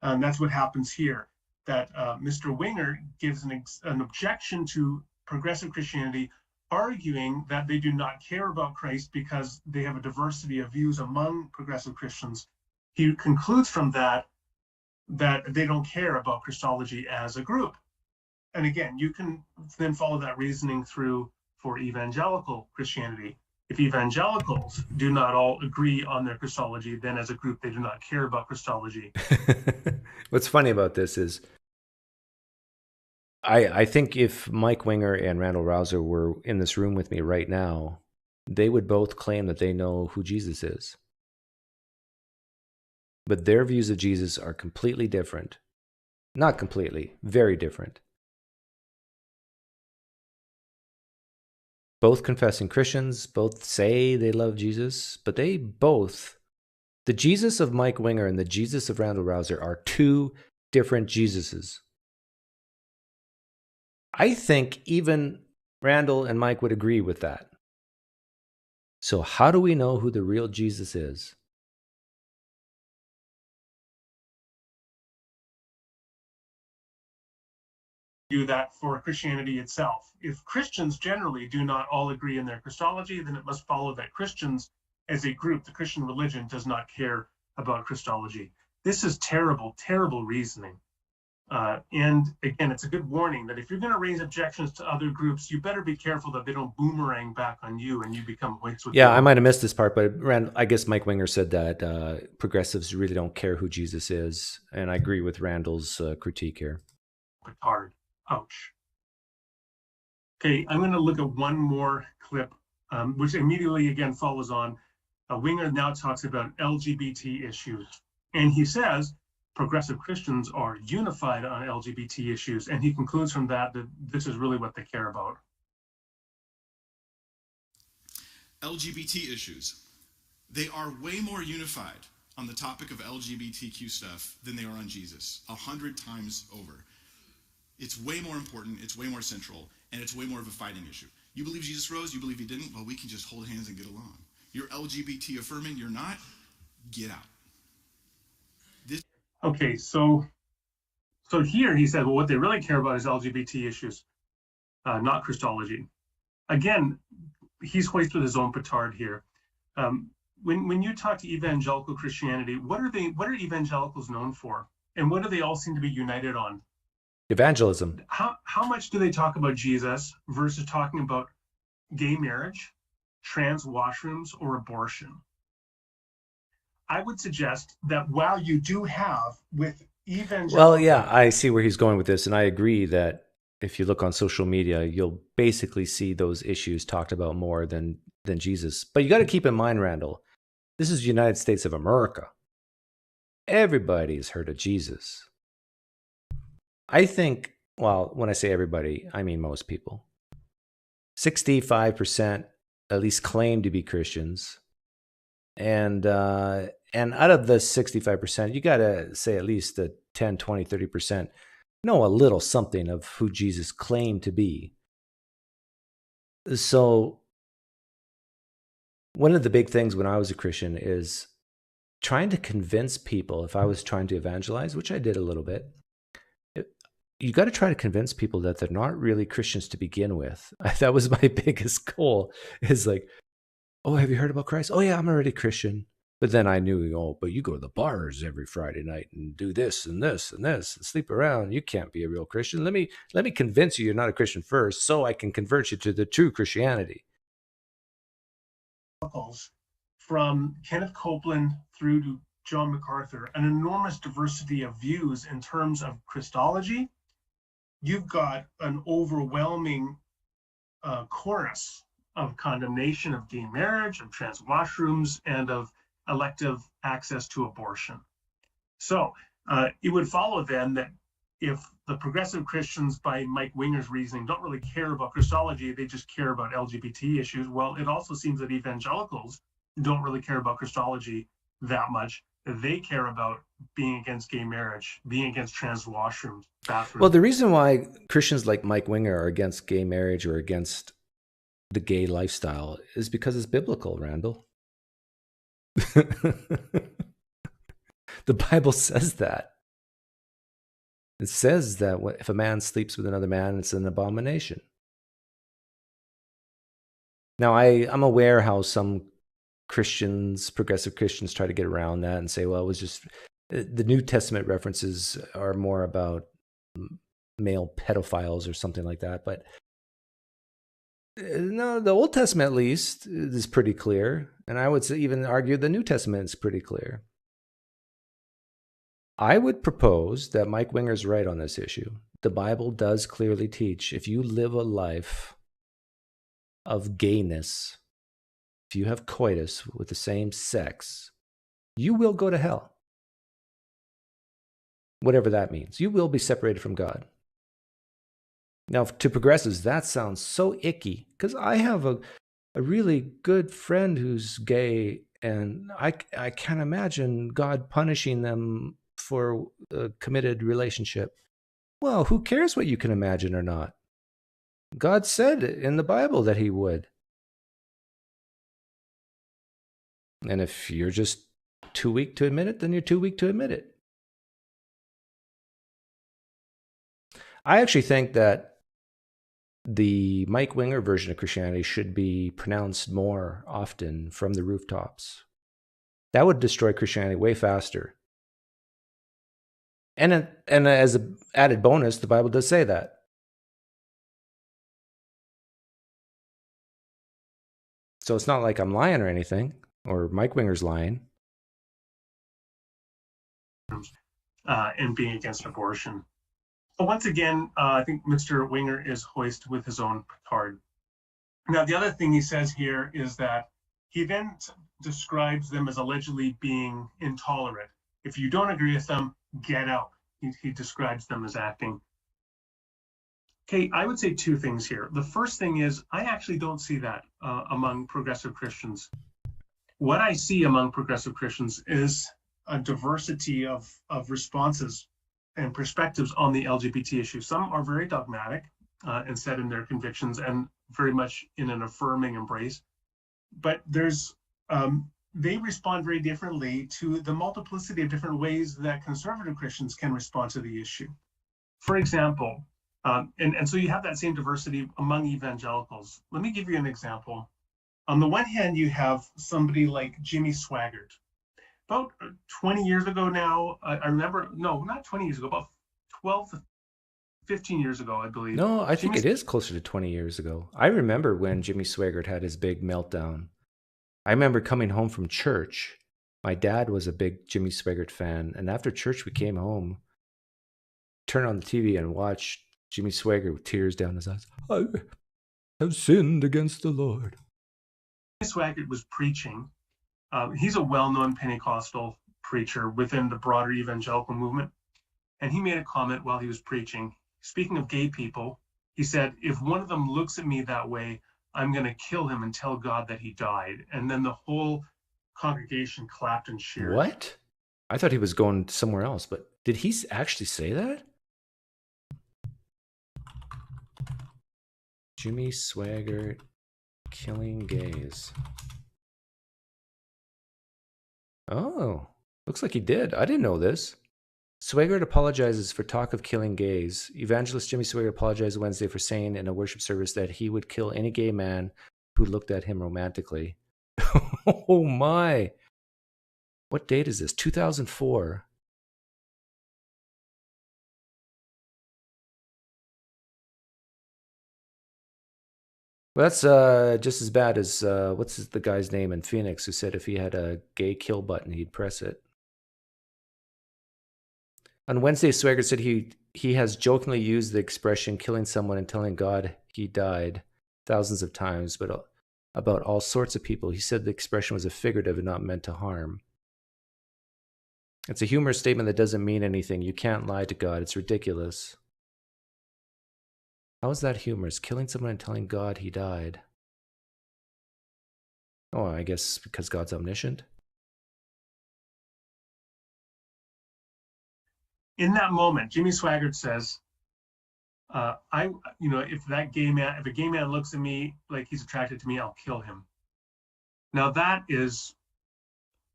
And that's what happens here, that Mr. Winger gives an objection to progressive Christianity, arguing that they do not care about Christ because they have a diversity of views among progressive Christians. He concludes from that they don't care about Christology as a group. And again, you can then follow that reasoning through for evangelical Christianity. If evangelicals do not all agree on their Christology, then as a group, they do not care about Christology. What's funny about this is I think if Mike Winger and Randall Rauser were in this room with me right now, they would both claim that they know who Jesus is. But their views of Jesus are completely different. Not completely, very different. Both confessing Christians, both say they love Jesus, but they both, the Jesus of Mike Winger and the Jesus of Randall Rauser are two different Jesuses. I think even Randall and Mike would agree with that. So how do we know who the real Jesus is? Do that for Christianity itself. If Christians generally do not all agree in their Christology, then it must follow that Christians as a group, the Christian religion, does not care about Christology. This is terrible, terrible reasoning. And again, it's a good warning that if you're going to raise objections to other groups, you better be careful that they don't boomerang back on you and you become whites with Yeah, I might have missed this part, but I guess Mike Winger said that progressives really don't care who Jesus is. And I agree with Randall's critique here. Hard. Ouch. Okay, I'm going to look at one more clip, which immediately again follows on. Winger now talks about LGBT issues. And he says progressive Christians are unified on LGBT issues. And he concludes from that this is really what they care about. LGBT issues. They are way more unified on the topic of LGBTQ stuff than they are on Jesus, 100 times over. It's way more important, it's way more central, and it's way more of a fighting issue. You believe Jesus rose, you believe he didn't? Well, we can just hold hands and get along. You're LGBT affirming, you're not? Get out. Okay, so here he said, well, what they really care about is LGBT issues, not Christology. Again, he's hoisted his own petard here. When you talk to evangelical Christianity, what are evangelicals known for? And what do they all seem to be united on? Evangelism. How much do they talk about Jesus versus talking about gay marriage, trans washrooms, or abortion? I would suggest that while you do have with evangelical... Well, yeah, I see where he's going with this, and I agree that if you look on social media, you'll basically see those issues talked about more than Jesus. But you got to keep in mind, Randall, this is the United States of America. Everybody's heard of Jesus. I think, well, when I say everybody, I mean most people. 65% at least claim to be Christians. And out of the 65%, you got to say at least the 10, 20, 30% know a little something of who Jesus claimed to be. So one of the big things when I was a Christian is trying to convince people, if I was trying to evangelize, which I did a little bit, you got to try to convince people that they're not really Christians to begin with. That was my biggest goal, is like, oh, have you heard about Christ? Oh yeah, I'm already Christian. But then I knew, oh, but you go to the bars every Friday night and do this and this and this and sleep around. You can't be a real Christian. Let me convince you you're not a Christian first, so I can convert you to the true Christianity. From Kenneth Copeland through to John MacArthur, an enormous diversity of views in terms of Christology. You've got an overwhelming chorus of condemnation of gay marriage, of trans washrooms, and of elective access to abortion. So it would follow then that if the progressive Christians, by Mike Winger's reasoning, don't really care about Christology, they just care about LGBT issues. Well, it also seems that evangelicals don't really care about Christology that much. They care about being against gay marriage, being against trans washrooms, bathrooms. Well, the reason why Christians like Mike Winger are against gay marriage or against the gay lifestyle is because it's biblical, Randall. The Bible says that. It says that if a man sleeps with another man, it's an abomination. Now, I'm aware how some Christians, progressive Christians, try to get around that and say, well, it was just the New Testament references are more about male pedophiles or something like that. But No, the Old Testament at least is pretty clear. And I would even argue the New Testament is pretty clear. I would propose that Mike Winger's right on this issue. The Bible does clearly teach if you live a life of gayness, if you have coitus with the same sex, you will go to hell. Whatever that means. You will be separated from God. Now, to progressives, that sounds so icky because I have a really good friend who's gay, and I can't imagine God punishing them for a committed relationship. Well, who cares what you can imagine or not? God said in the Bible that he would. And if you're just too weak to admit it, then you're too weak to admit it. I actually think that the Mike Winger version of Christianity should be pronounced more often from the rooftops. That would destroy Christianity way faster. And as an added bonus, the Bible does say that. So it's not like I'm lying or anything, or Mike Winger's lying. And being against abortion. But once again, I think Mr. Winger is hoisted with his own petard. Now, the other thing he says here is that he then describes them as allegedly being intolerant. If you don't agree with them, get out. He describes them as acting. Okay, I would say two things here. The first thing is, I actually don't see that among progressive Christians. What I see among progressive Christians is a diversity of responses and perspectives on the LGBT issue. Some are very dogmatic and set in their convictions and very much in an affirming embrace. But there's they respond very differently to the multiplicity of different ways that conservative Christians can respond to the issue. For example, and so you have that same diversity among evangelicals. Let me give you an example. On the one hand, you have somebody like Jimmy Swaggart. About 20 years ago now, I remember, no, not 20 years ago, about 12 to 15 years ago, I believe. No, I think it is closer to 20 years ago. I remember when Jimmy Swaggart had his big meltdown. I remember coming home from church. My dad was a big Jimmy Swaggart fan, and after church we came home, turned on the TV and watched Jimmy Swaggart with tears down his eyes. I have sinned against the Lord. Jimmy Swaggart was preaching. He's a well-known Pentecostal preacher within the broader evangelical movement. And he made a comment while he was preaching. Speaking of gay people, he said, if one of them looks at me that way, I'm going to kill him and tell God that he died. And then the whole congregation clapped and cheered. What? I thought he was going somewhere else, but did he actually say that? Jimmy Swaggart killing gays. Oh, looks like he did. I didn't know this. Swaggart apologizes for talk of killing gays. Evangelist Jimmy Swaggart apologized Wednesday for saying in a worship service that he would kill any gay man who looked at him romantically. Oh my. What date is this? 2004. Well, that's just as bad as, what's the guy's name in Phoenix who said if he had a gay kill button, he'd press it. On Wednesday, Swaggart said he has jokingly used the expression killing someone and telling God he died thousands of times, but about all sorts of people. He said the expression was a figurative and not meant to harm. It's a humorous statement that doesn't mean anything. You can't lie to God. It's ridiculous. How is that humorous? Killing someone and telling God he died. Oh, I guess because God's omniscient. In that moment, Jimmy Swaggart says, if a gay man looks at me like he's attracted to me, I'll kill him. Now that is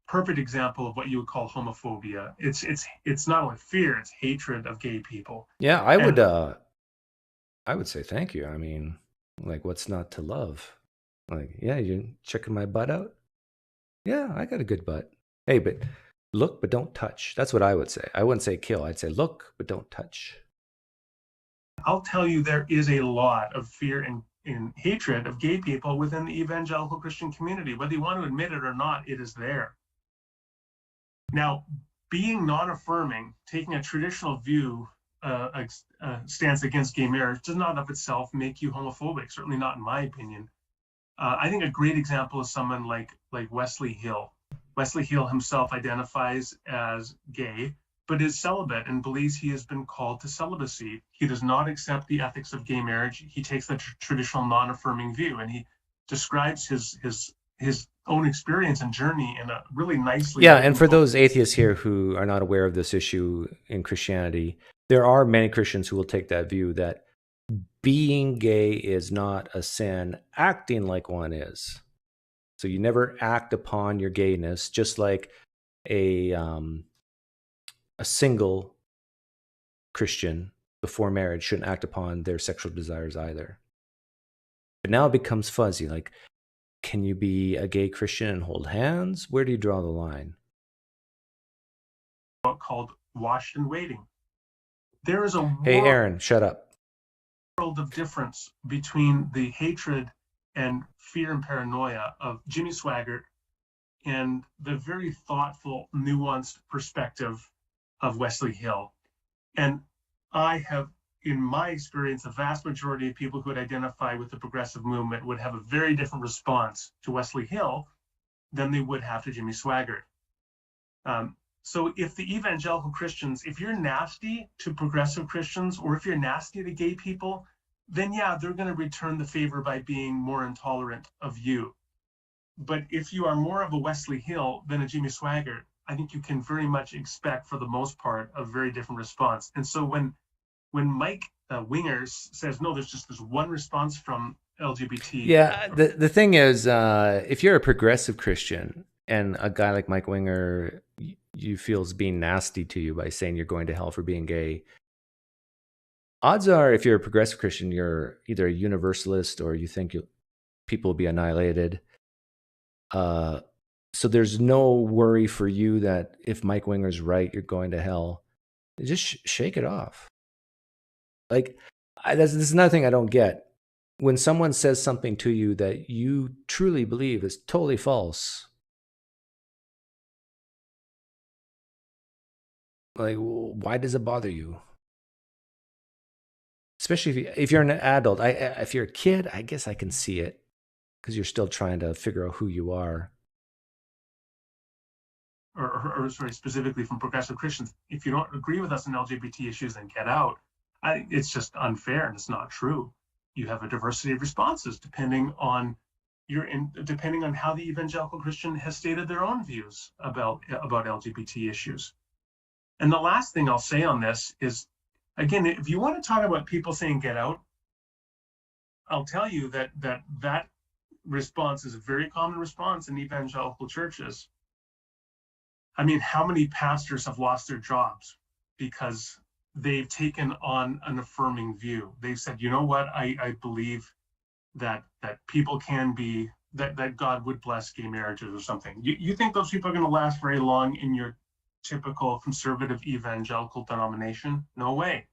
perfect example of what you would call homophobia. It's not only fear, it's hatred of gay people. Yeah, I would say thank you. I mean, like, what's not to love? Like, yeah, you checking my butt out? Yeah, I got a good butt. Hey, but look, but don't touch. That's what I would say. I wouldn't say kill. I'd say look, but don't touch. I'll tell you, there is a lot of fear in hatred of gay people within the evangelical Christian community. Whether you want to admit it or not, it is there. Now, being non-affirming, taking a traditional view, stance against gay marriage, does not of itself make you homophobic, certainly not in my opinion. I think a great example is someone like Wesley Hill. Wesley Hill himself identifies as gay, but is celibate and believes he has been called to celibacy. He does not accept the ethics of gay marriage. He takes the traditional non-affirming view, and he describes his own experience and journey in a really nicely. Yeah, and for those atheists here who are not aware of this issue in Christianity, there are many Christians who will take that view that being gay is not a sin, acting like one is. So you never act upon your gayness, just like a single Christian before marriage shouldn't act upon their sexual desires either. But now it becomes fuzzy. Like, can you be a gay Christian and hold hands? Where do you draw the line? Called Washed and Waiting. There is a Hey, Aaron, shut up. World of difference between the hatred and fear and paranoia of Jimmy Swaggart and the very thoughtful, nuanced perspective of Wesley Hill. And I have, in my experience, the vast majority of people who would identify with the progressive movement would have a very different response to Wesley Hill than they would have to Jimmy Swaggart. So if the evangelical Christians, if you're nasty to progressive Christians, or if you're nasty to gay people, then yeah, they're going to return the favor by being more intolerant of you. But if you are more of a Wesley Hill than a Jimmy Swaggart, I think you can very much expect, for the most part, a very different response. And so when Mike Wingers says, no, there's just this one response from LGBT. Yeah, the thing is, if you're a progressive Christian and a guy like Mike Winger, you feel is being nasty to you by saying you're going to hell for being gay, odds are, if you're a progressive Christian, you're either a universalist or you think people will be annihilated. So there's no worry for you that if Mike Winger's right, you're going to hell. Just shake it off. Like, this is another thing I don't get. When someone says something to you that you truly believe is totally false, like, why does it bother you? Especially if you're an adult. If you're a kid, I guess I can see it because you're still trying to figure out who you are. Or sorry, specifically from progressive Christians, if you don't agree with us on LGBT issues, then get out. It's just unfair, and it's not true. You have a diversity of responses depending on how the evangelical Christian has stated their own views about LGBT issues. And the last thing I'll say on this is, again, if you want to talk about people saying get out, I'll tell you that response is a very common response in evangelical churches. I mean, how many pastors have lost their jobs because they've taken on an affirming view? They've said, you know what, I believe that people can be, that God would bless gay marriages or something. You think those people are going to last very long in your typical conservative evangelical denomination? No way.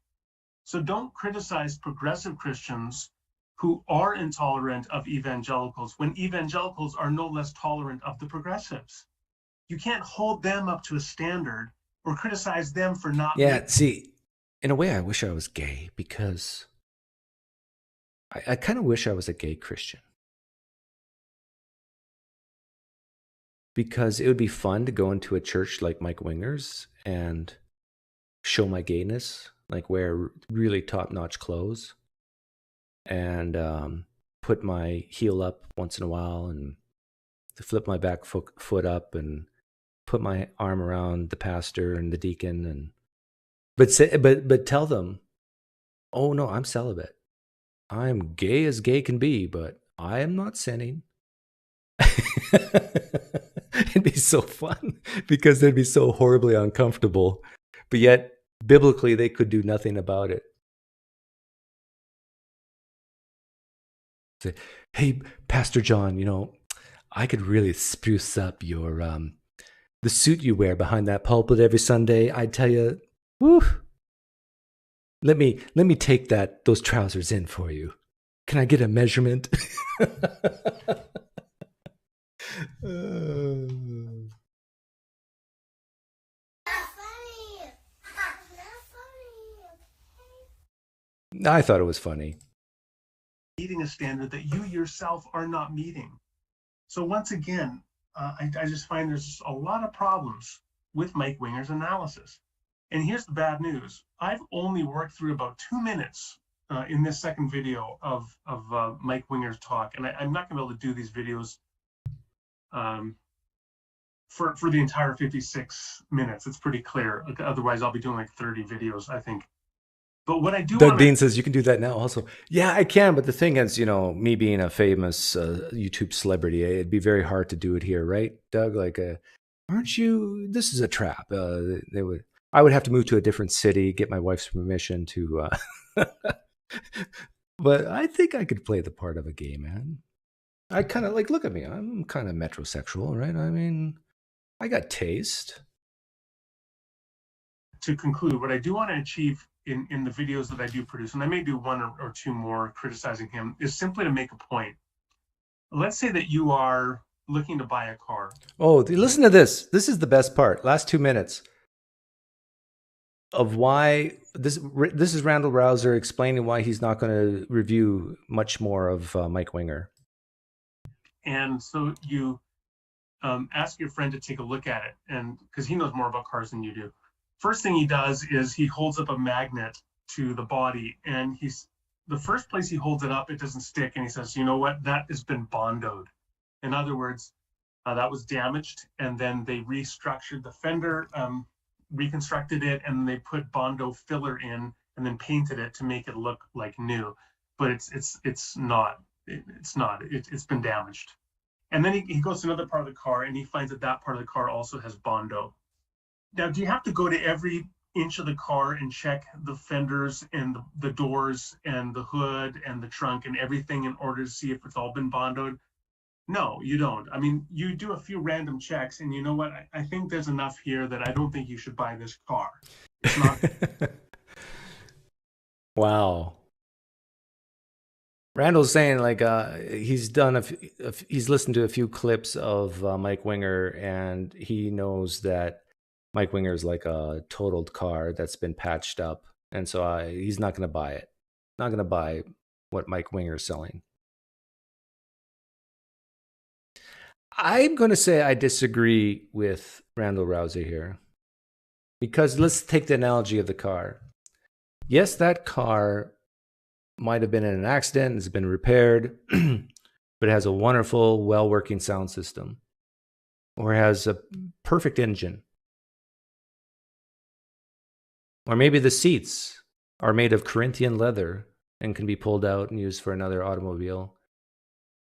So don't criticize progressive Christians who are intolerant of evangelicals when evangelicals are no less tolerant of the progressives. You can't hold them up to a standard or criticize them for not. Yeah, see, in a way, I wish I was gay because I kind of wish I was a gay Christian. Because it would be fun to go into a church like Mike Winger's and show my gayness, like wear really top-notch clothes and put my heel up once in a while and to flip my back foot up and put my arm around the pastor and the deacon and but tell them, oh no, I'm celibate. I'm gay as gay can be, but I am not sinning. It'd be so fun because they'd be so horribly uncomfortable, but yet biblically they could do nothing about it. Say, hey, Pastor John, you know, I could really spruce up your the suit you wear behind that pulpit every Sunday. I tell you, woo. Let me take those trousers in for you. Can I get a measurement? I thought it was funny. Meeting a standard that you yourself are not meeting. So once again, I just find there's a lot of problems with Mike Winger's analysis. And here's the bad news. I've only worked through about 2 minutes in this second video of Mike Winger's talk. And I'm not gonna be able to do these videos for the entire 56 minutes. It's pretty clear. Otherwise, I'll be doing like 30 videos, I think. But what I do Doug Bean says you can do that now also. Yeah, I can. But the thing is, me being a famous YouTube celebrity, it'd be very hard to do it here, right, Doug? Like, aren't you? This is a trap. I would have to move to a different city, get my wife's permission to. But I think I could play the part of a gay man. I kind of look at me. I'm kind of metrosexual, right? I mean, I got taste. To conclude, what I do want to achieve in the videos that I do produce, and I may do one or two more criticizing him, is simply to make a point. Let's say that you are looking to buy a car. Oh, listen to this. This is the best part. Last 2 minutes of why this is Randall Rauser explaining why he's not going to review much more of Mike Winger. And so you ask your friend to take a look at it, and because he knows more about cars than you do. First thing he does is he holds up a magnet to the body, and the first place he holds it up, it doesn't stick, and he says, you know what, that has been bondoed. In other words, that was damaged, and then they restructured the fender, reconstructed it, and they put Bondo filler in, and then painted it to make it look like new. But it's not. It's been damaged. And then he goes to another part of the car, and he finds that part of the car also has Bondo. Now, do you have to go to every inch of the car and check the fenders and the doors and the hood and the trunk and everything in order to see if it's all been bondoed? No, you don't. I mean, you do a few random checks, and you know what? I think there's enough here that I don't think you should buy this car. It's not. Wow. Randall's saying he's done he's listened to a few clips of Mike Winger, and he knows that Mike Winger is like a totaled car that's been patched up, and so he's not going to buy it. Not going to buy what Mike Winger is selling. I'm going to say I disagree with Randall Rauser here, because let's take the analogy of the car. Yes, that car might have been in an accident, it's been repaired, but it has a wonderful, well-working sound system, or has a perfect engine. Or maybe the seats are made of Corinthian leather and can be pulled out and used for another automobile.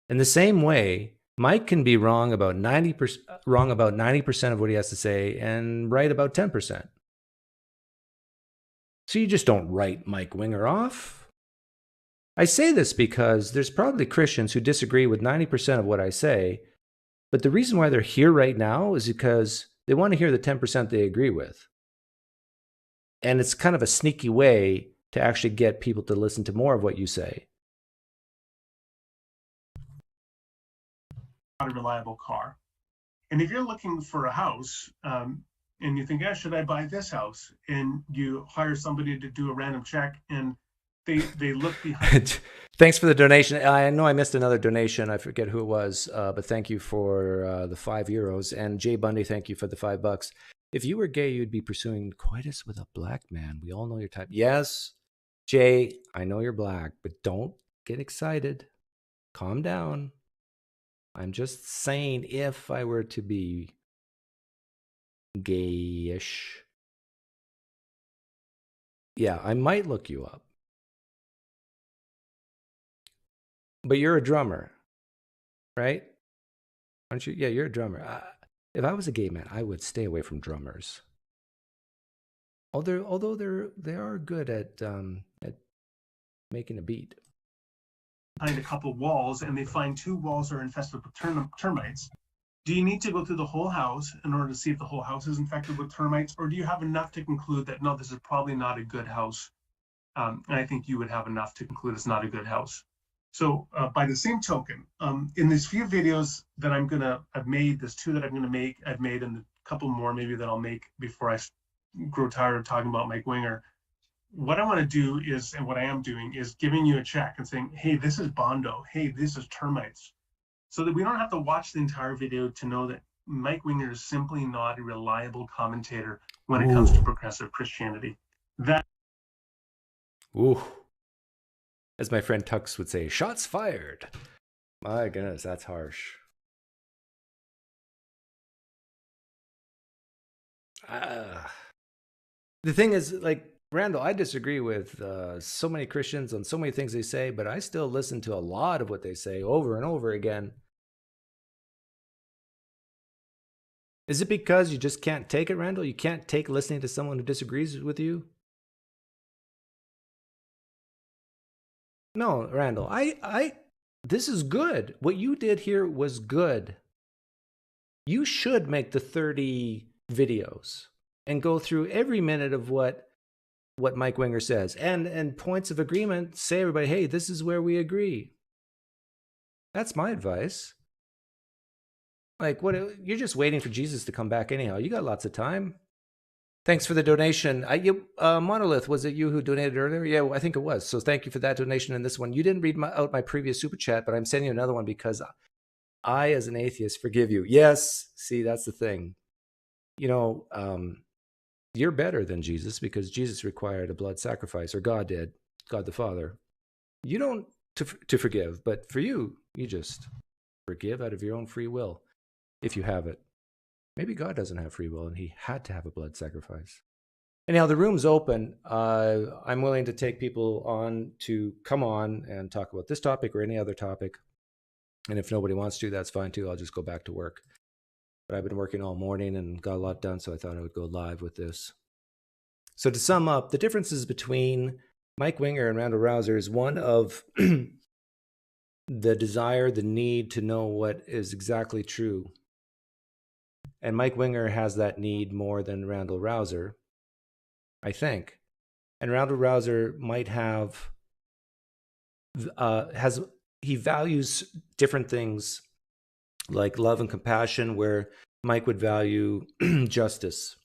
In the same way, Mike can be wrong about 90% of what he has to say and right about 10%. So you just don't write Mike Winger off. I say this because there's probably Christians who disagree with 90% of what I say, but the reason why they're here right now is because they want to hear the 10% they agree with. And it's kind of a sneaky way to actually get people to listen to more of what you say. Not a reliable car. And if you're looking for a house, and you think, should I buy this house? And you hire somebody to do a random check, and they look behind. Thanks for the donation. I know I missed another donation. I forget who it was, but thank you for the €5. And Jay Bundy, thank you for the $5. If you were gay, you'd be pursuing coitus with a black man. We all know your type. Yes, Jay, I know you're black, but don't get excited. Calm down. I'm just saying, if I were to be gayish, yeah, I might look you up. But you're a drummer, right? Aren't you? Yeah, you're a drummer. If I was a gay man, I would stay away from drummers. Although they are good at making a beat. Behind a couple walls, and they find 2 walls are infested with termites. Do you need to go through the whole house in order to see if the whole house is infected with termites, or do you have enough to conclude that no, this is probably not a good house? And I think you would have enough to conclude it's not a good house. So by the same token, in these few videos that I've made, there's two that I've made, and a couple more maybe that I'll make before I grow tired of talking about Mike Winger. What I want to do is, and what I am doing, is giving you a check and saying, hey, this is Bondo. Hey, this is termites. So that we don't have to watch the entire video to know that Mike Winger is simply not a reliable commentator when it comes to progressive Christianity. Ooh. As my friend Tux would say, shots fired. My goodness, that's harsh. The thing is, like, Randall, I disagree with so many Christians on so many things they say, but I still listen to a lot of what they say over and over again. Is it because you just can't take it, Randall? You can't take listening to someone who disagrees with you? No, Randall, this is good. What you did here was good. You should make the 30 videos and go through every minute of what Mike Winger says, and points of agreement. Say everybody, hey, this is where we agree. That's my advice. Like, what? You're just waiting for Jesus to come back anyhow. You got lots of time. Thanks for the donation. Monolith, was it you who donated earlier? Yeah, I think it was. So thank you for that donation and this one. You didn't read out my previous super chat, but I'm sending you another one because I, as an atheist, forgive you. Yes, see, that's the thing. You know, you're better than Jesus because Jesus required a blood sacrifice, or God did, God the Father. You don't to forgive, but for you, you just forgive out of your own free will, if you have it. Maybe God doesn't have free will and he had to have a blood sacrifice. Anyhow, the room's open. I'm willing to take people on to come on and talk about this topic or any other topic. And if nobody wants to, that's fine too. I'll just go back to work. But I've been working all morning and got a lot done, so I thought I would go live with this. So to sum up, the differences between Mike Winger and Randall Rauser is one of the desire, the need to know what is exactly true. And Mike Winger has that need more than Randall Rauser, I think. And Randall Rauser might have, he values different things like love and compassion, where Mike would value justice.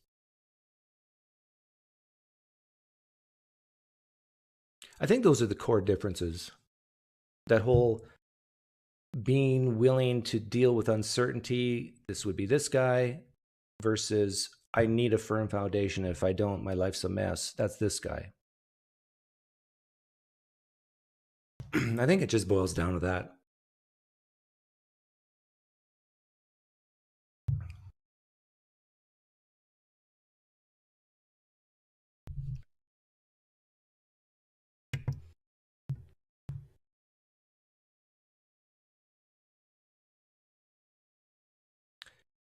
I think those are the core differences. That whole being willing to deal with uncertainty, this would be this guy, versus I need a firm foundation. If I don't, my life's a mess. That's this guy. I think it just boils down to that.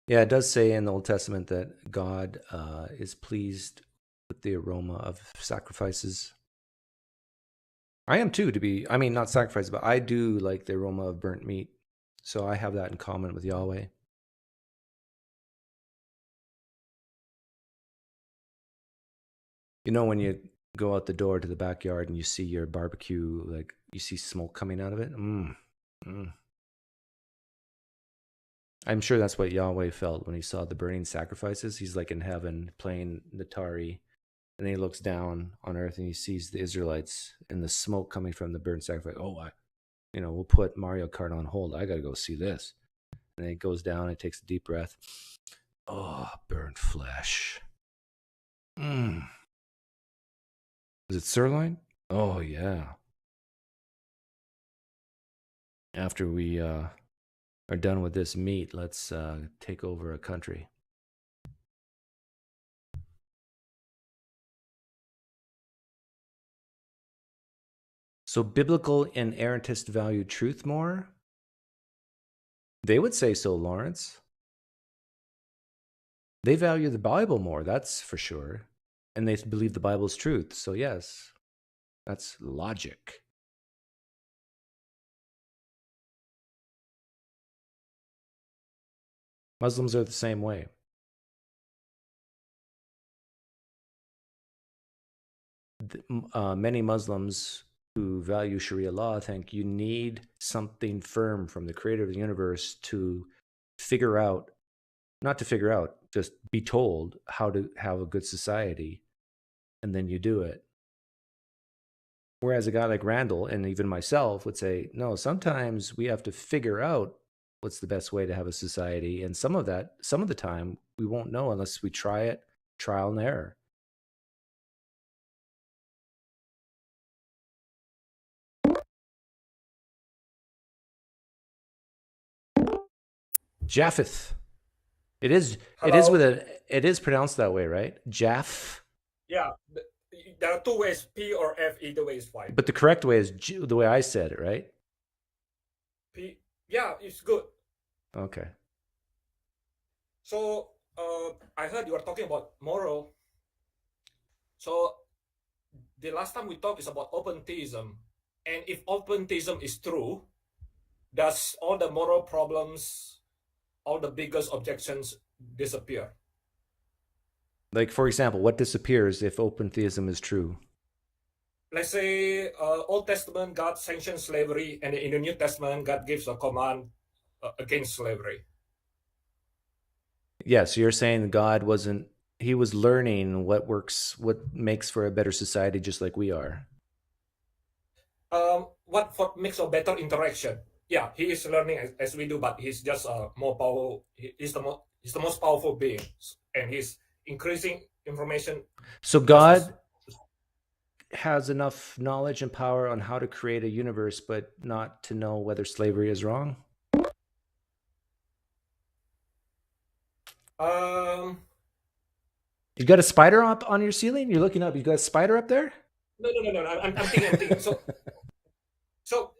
Yeah, it does say in the Old Testament that God is pleased with the aroma of sacrifices. I am too, not sacrifices, but I do like the aroma of burnt meat. So I have that in common with Yahweh. You know, when you go out the door to the backyard and you see your barbecue, like you see smoke coming out of it. I'm sure that's what Yahweh felt when he saw the burning sacrifices. He's like in heaven playing Natari, and then he looks down on earth and he sees the Israelites and the smoke coming from the burnt sacrifice. Oh, we'll put Mario Kart on hold. I got to go see this. And then he goes down and takes a deep breath. Oh, burnt flesh. Is it sirloin? Oh, yeah. After we are done with this meat, let's take over a country. So biblical inerrantists value truth more? They would say so, Lawrence. They value the Bible more, that's for sure. And they believe the Bible is truth. So yes, that's logic. Muslims are the same way. Many Muslims who value Sharia law think you need something firm from the creator of the universe to figure out, not to figure out, just be told how to have a good society, and then you do it. Whereas a guy like Randall and even myself would say, no, sometimes we have to figure out what's the best way to have a society. And some of the time, we won't know unless we try it, trial and error. Japheth. It is pronounced that way, right? Japh. Yeah, there are two ways, P or F, either way is fine. But the correct way is the way I said it, right? P, yeah, it's good. Okay. So I heard you were talking about moral. So the last time we talked is about open theism. And if open theism is true, does all the moral problems, all the biggest objections disappear? Like, for example, what disappears if open theism is true? Let's say Old Testament, God sanctions slavery, and in the New Testament, God gives a command against slavery. Yeah, so you're saying God he was learning what makes for a better society just like we are. What makes a better interaction? Yeah, he is learning as we do, but he's just more powerful. He's the most powerful being, and he's increasing information. So God has enough knowledge and power on how to create a universe, but not to know whether slavery is wrong? You got a spider up on your ceiling? You're looking up. You got a spider up there? No. I'm thinking. So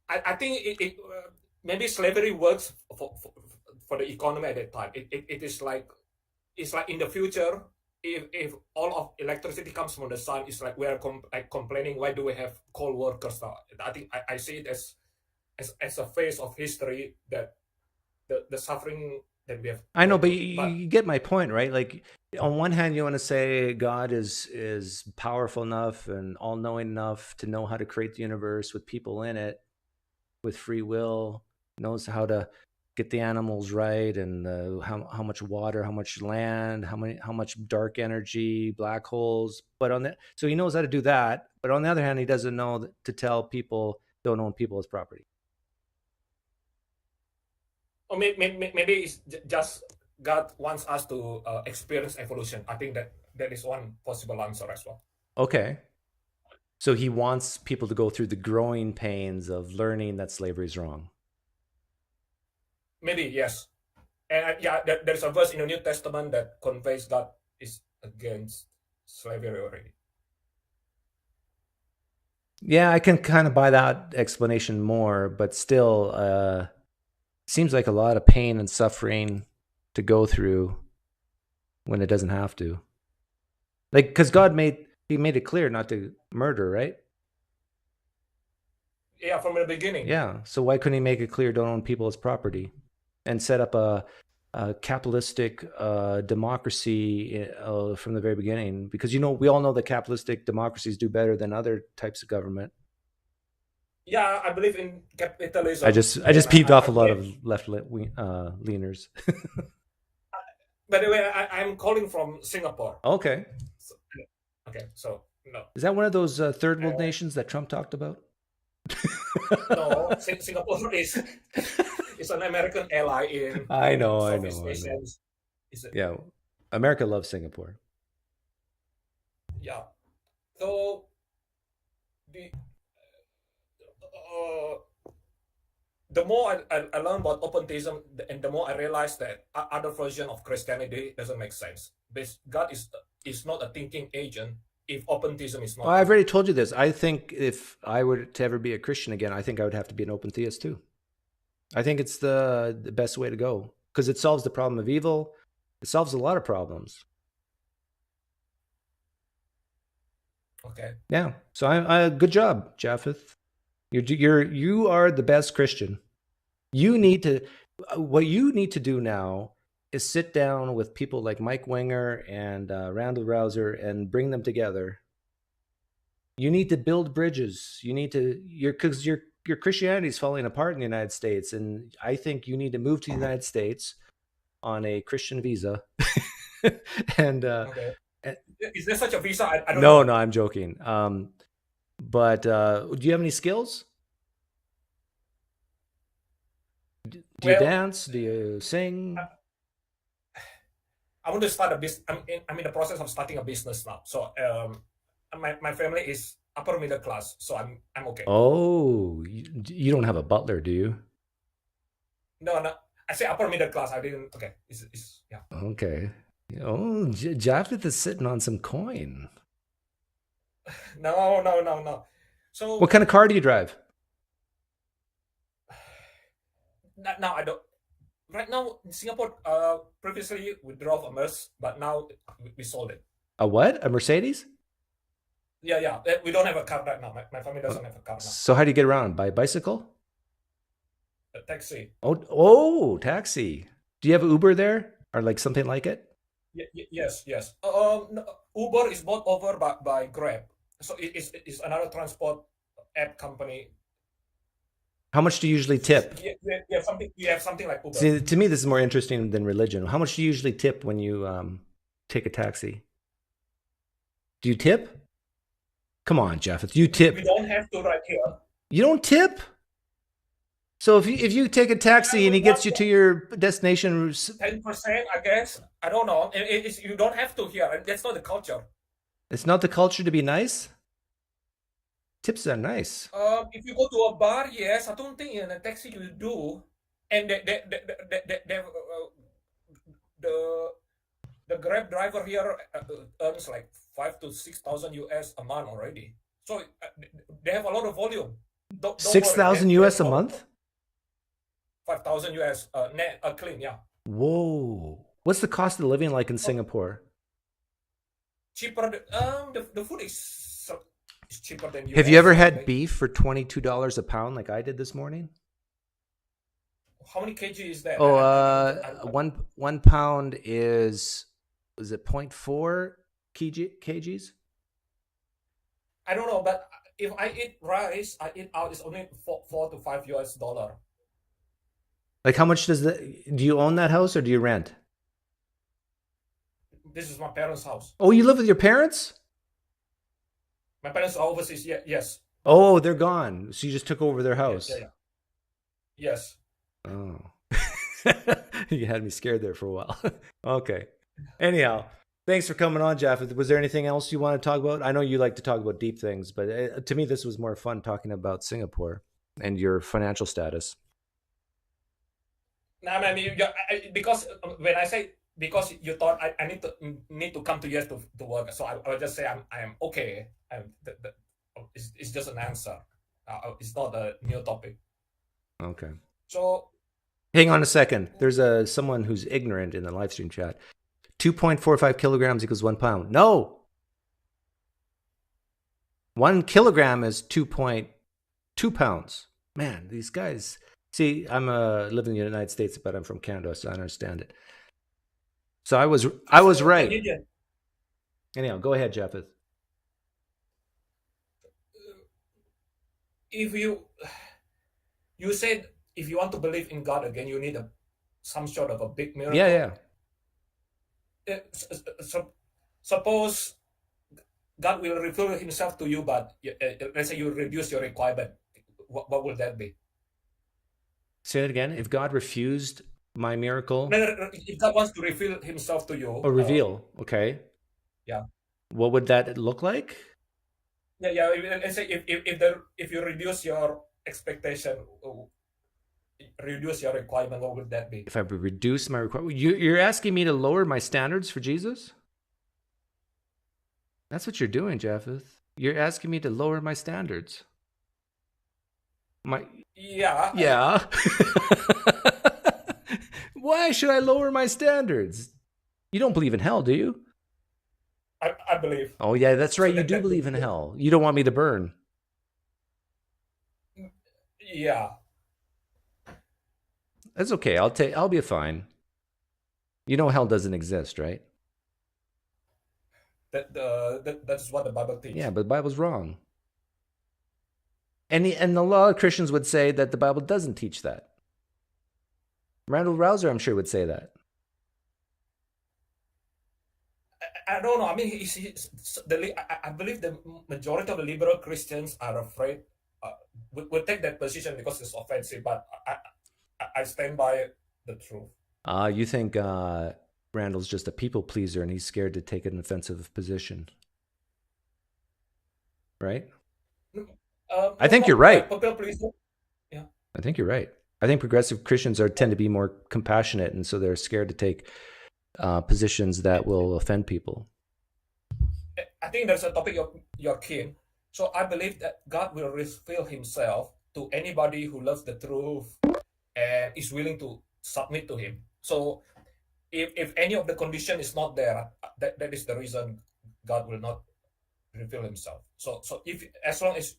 I think it maybe slavery works for the economy at that time. It is like, it's like in the future, if all of electricity comes from the sun, it's like we are complaining, why do we have coal workers now? I think I see it as a phase of history, that the suffering that we have. I know, but you get my point, right? Like, on one hand, you want to say God is powerful enough and all-knowing enough to know how to create the universe with people in it, with free will, knows how to get the animals right, and how much water, how much land, how much dark energy, black holes. So he knows how to do that. But on the other hand, he doesn't know to tell people don't own people as property. Or maybe it's just God wants us to experience evolution. I think that is one possible answer as well. Okay. So he wants people to go through the growing pains of learning that slavery is wrong. Maybe, yes. And there's a verse in the New Testament that conveys God is against slavery already. Yeah, I can kind of buy that explanation more, but still, seems like a lot of pain and suffering to go through when it doesn't have to. Like, because God made it clear not to murder, right? Yeah, from the beginning. Yeah. So why couldn't he make it clear don't own people as property, and set up a capitalistic democracy from the very beginning? Because we all know that capitalistic democracies do better than other types of government. Yeah, I believe in capitalism. I just peeved off a lot of left leaners. By the way, I'm calling from Singapore. Okay. So no. Is that one of those third world nations that Trump talked about? No, Singapore is an American ally in. I know. Yeah, America loves Singapore. Yeah. So the more I learn about open theism, and the more I realize that other version of Christianity doesn't make sense. Because God is not a thinking agent. If open theism is not, I've already told you this. I think if I were to ever be a Christian again, I think I would have to be an open theist too. I think it's the best way to go, because it solves the problem of evil. It solves a lot of problems. Okay. Yeah. So I good job, Japheth. You are the best Christian. What you need to do now is sit down with people like Mike Winger and Randall Rauser and bring them together You need to build bridges. You need to because your Christianity is falling apart in the United States, and I think you need to move to the United States on a Christian visa. And Okay. Is there such a visa? I don't no, know. no, I'm joking. But do you have any skills? Do you Well, dance? Do you sing? I want to start a business. I'm in the process of starting a business now. So my family is upper middle class, so I'm okay. Oh, you don't have a butler, do you? No, no. I say upper middle class. I didn't. Okay. Yeah. Okay. Oh, Japheth is sitting on some coin. No. So What kind of car do you drive? now I don't. Right now in Singapore, previously we drove a Merc, but now we sold it. A what? A Mercedes? Yeah. We don't have a car right now. My family doesn't have a car now. So how do you get around? By bicycle? A taxi. Oh, taxi. Do you have Uber there or like something like it? Yes. No, Uber is bought over by Grab, so it's another transport app company. How much do you usually tip? You have something like Uber. See, to me, this is more interesting than religion. How much do you usually tip when you take a taxi? Do you tip? Come on, Japheth. You tip. We don't have to right here. You don't tip? So if you take a taxi and he gets you to your destination, 10%, I guess. I don't know. You don't have to here. That's not the culture. It's not the culture to be nice. Tips are nice. If you go to a bar, yes. I don't think in a taxi you do. And the Grab driver here earns like 5,000 to 6,000 US a month already. So they have a lot of volume. Don't 6,000 worry. US a month? 5,000 US net clean, yeah. Whoa. What's the cost of living like in Singapore? Cheaper. The food is cheaper than US. Have you ever had beef for $22 a pound like I did this morning? How many kg is that? Oh, one pound is it 0.4 kgs? I don't know, but if I eat rice, I eat out, it's only $4 to $5 US. Like how much do you own that house or do you rent? This is my parents' house. Oh, you live with your parents? My parents are overseas, yes. Oh, they're gone. So you just took over their house. Yeah. Yes. Oh. You had me scared there for a while. Okay. Anyhow, thanks for coming on, Japheth. Was there anything else you want to talk about? I know you like to talk about deep things, but to me, this was more fun talking about Singapore and your financial status. No, I mean, because when I say because you thought I need to come to US to work, so I will just say I am okay. It's just an answer. It's not a new topic. Okay. So hang on a second. There's someone who's ignorant in the live stream chat. 2.45 kilograms equals 1 pound. No. 1 kilogram is 2.2 pounds. Man, these guys. See, I'm live in the United States, but I'm from Canada, so I understand it. So I was right. Canadian. Anyhow, go ahead, Japheth. If you said if you want to believe in God again, you need some sort of a big miracle. Yeah. Suppose God will reveal Himself to you, but let's say you reduce your requirement. What would that be? Say it again. If God refused my miracle, No, if God wants to reveal Himself to you, or reveal, okay. Yeah. What would that look like? Yeah. Let's say if you reduce your expectation, reduce your requirement, what would that be? If I reduce my requirement, you're asking me to lower my standards for Jesus? That's what you're doing, Japheth. You're asking me to lower my standards. Yeah. Why should I lower my standards? You don't believe in hell, do you? I believe. Oh yeah, that's right. You do believe in hell. You don't want me to burn. Yeah. That's okay. I'll be fine. You know hell doesn't exist, right? That's what the Bible teaches. Yeah, but the Bible's wrong. And a lot of Christians would say that the Bible doesn't teach that. Randall Rauser, I'm sure, would say that. I don't know. I mean, I believe the majority of the liberal Christians are afraid, would take that position because it's offensive, but I stand by the truth. You think Randall's just a people pleaser and he's scared to take an offensive position, right? I think you're right. People pleaser. Yeah. I think you're right. I think progressive Christians tend to be more compassionate, and so they're scared to take positions that will offend people. I think there's a topic of Joakim. So I believe that God will reveal himself to anybody who loves the truth and is willing to submit to him. So if any of the condition is not there, that is the reason God will not reveal himself. So if as long as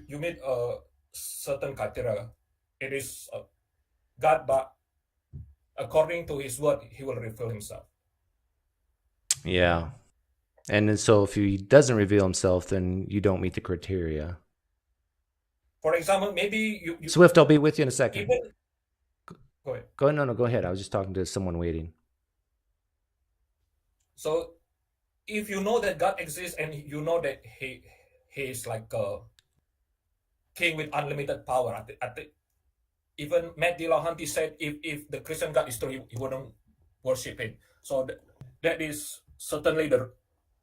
you meet a certain criteria, it is God, but according to his word, he will reveal himself. Yeah. And so if he doesn't reveal himself, then you don't meet the criteria. For example, maybe you Swift, I'll be with you in a second. even go ahead. Go ahead. I was just talking to someone waiting. So if you know that God exists and you know that he is like a king with unlimited power, I think even Matt Dillahunty said if the Christian God is true, he wouldn't worship him. So that is certainly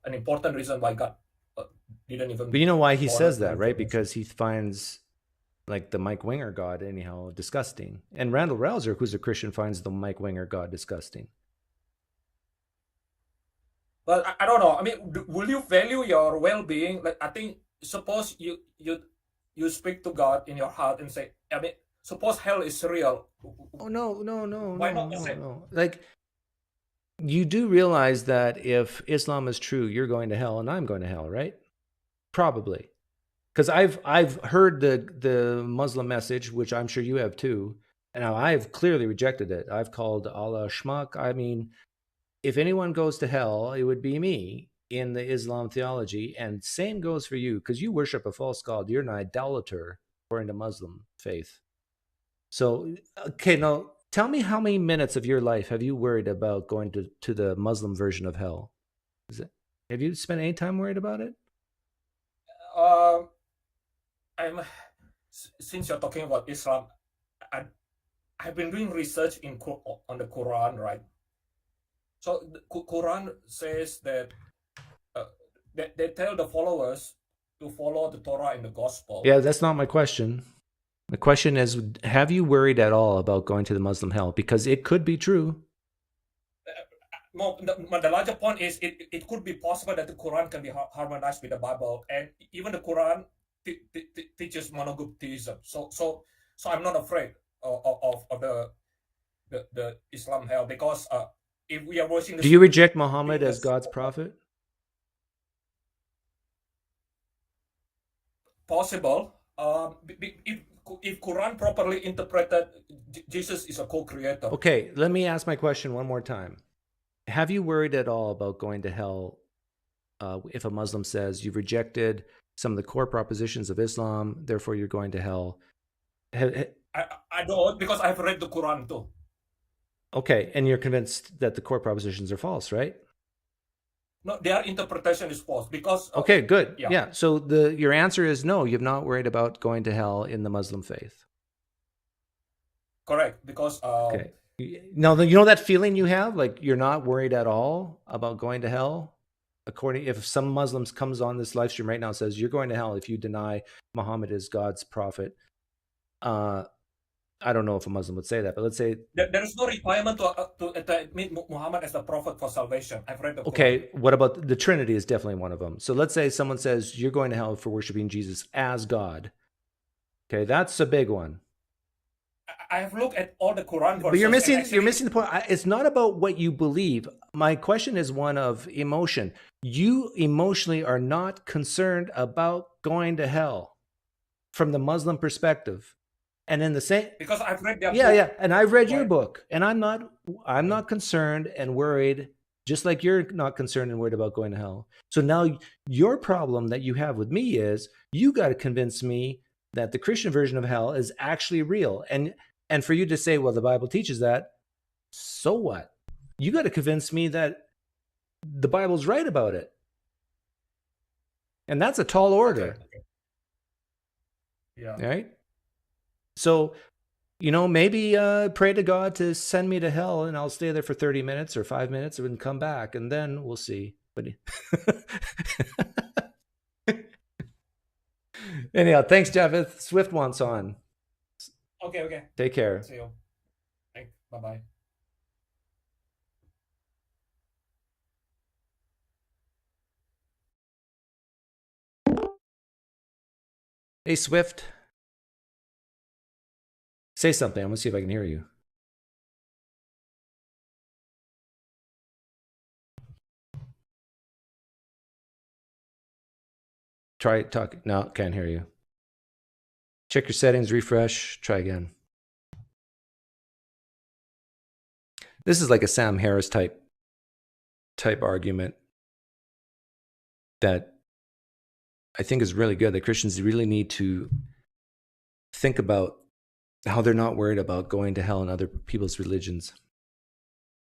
an important reason why God didn't even. But you know why he says that, right? Because he finds like the Mike Winger God anyhow disgusting. And Randall Rauser, who's a Christian, finds the Mike Winger God disgusting. Well, I don't know. I mean, will you value your well-being? Like, I think suppose you speak to God in your heart and say, I mean, suppose hell is real. Oh no. Why not say? No. Like, you do realize that if Islam is true, you're going to hell and I'm going to hell, right? Probably. Because I've heard the Muslim message, which I'm sure you have too, and I've clearly rejected it. I've called Allah schmuck. I mean, if anyone goes to hell, it would be me in the Islam theology, and same goes for you, because you worship a false god. You're an idolater according to Muslim faith. So, okay, now tell me, how many minutes of your life have you worried about going to the Muslim version of hell? Have you spent any time worried about it? Since you're talking about Islam, I've been doing research on the Quran, right? So the Quran says that they tell the followers to follow the Torah and the Gospel. Yeah, that's not my question. The question is, have you worried at all about going to the Muslim hell? Because it could be true. No, the larger point is it could be possible that the Quran can be harmonized with the Bible, and even the Quran teaches monologue theism. So I'm not afraid of the Islam hell, because if we are watching. Do you reject Muhammad as God's prophet? Possible. If Quran properly interpreted, Jesus is a co-creator. Okay, let me ask my question one more time. Have you worried at all about going to hell if a Muslim says you've rejected some of the core propositions of Islam, therefore you're going to hell? I don't, because I've read the Quran too. Okay, and you're convinced that the core propositions are false, right? No, their interpretation is false because. Okay, good. Yeah. So your answer is no. You've not worried about going to hell in the Muslim faith. Correct, because. Okay. Now, you know that feeling you have, like you're not worried at all about going to hell. If some Muslims comes on this live stream right now and says you're going to hell if you deny Muhammad is God's prophet. I don't know if a Muslim would say that, but let's say there is no requirement to admit Muhammad as the prophet for salvation. I've read the Quran. Okay, what about the Trinity? Is definitely one of them. So let's say someone says you're going to hell for worshiping Jesus as God. Okay, that's a big one. I have looked at all the Quran verses. But you're missing the point. It's not about what you believe. My question is one of emotion. You emotionally are not concerned about going to hell from the Muslim perspective. And in the same, because I've read their book. And I've read your book, and I'm not concerned and worried, just like you're not concerned and worried about going to hell. So now your problem that you have with me is you got to convince me that the Christian version of hell is actually real. And for you to say, well, the Bible teaches that, so what? You got to convince me that the Bible's right about it. And that's a tall order. Okay. Yeah. Right? So, maybe pray to God to send me to hell, and I'll stay there for 30 minutes or 5 minutes and come back, and then we'll see. But anyhow, thanks, Japheth. Swift wants on. Okay. Take care. See you. Thanks. Bye-bye. Hey, Swift. Say something. I'm going to see if I can hear you. Try talking. No, can't hear you. Check your settings, refresh, try again. This is like a Sam Harris type argument that I think is really good. That Christians really need to think about how they're not worried about going to hell in other people's religions.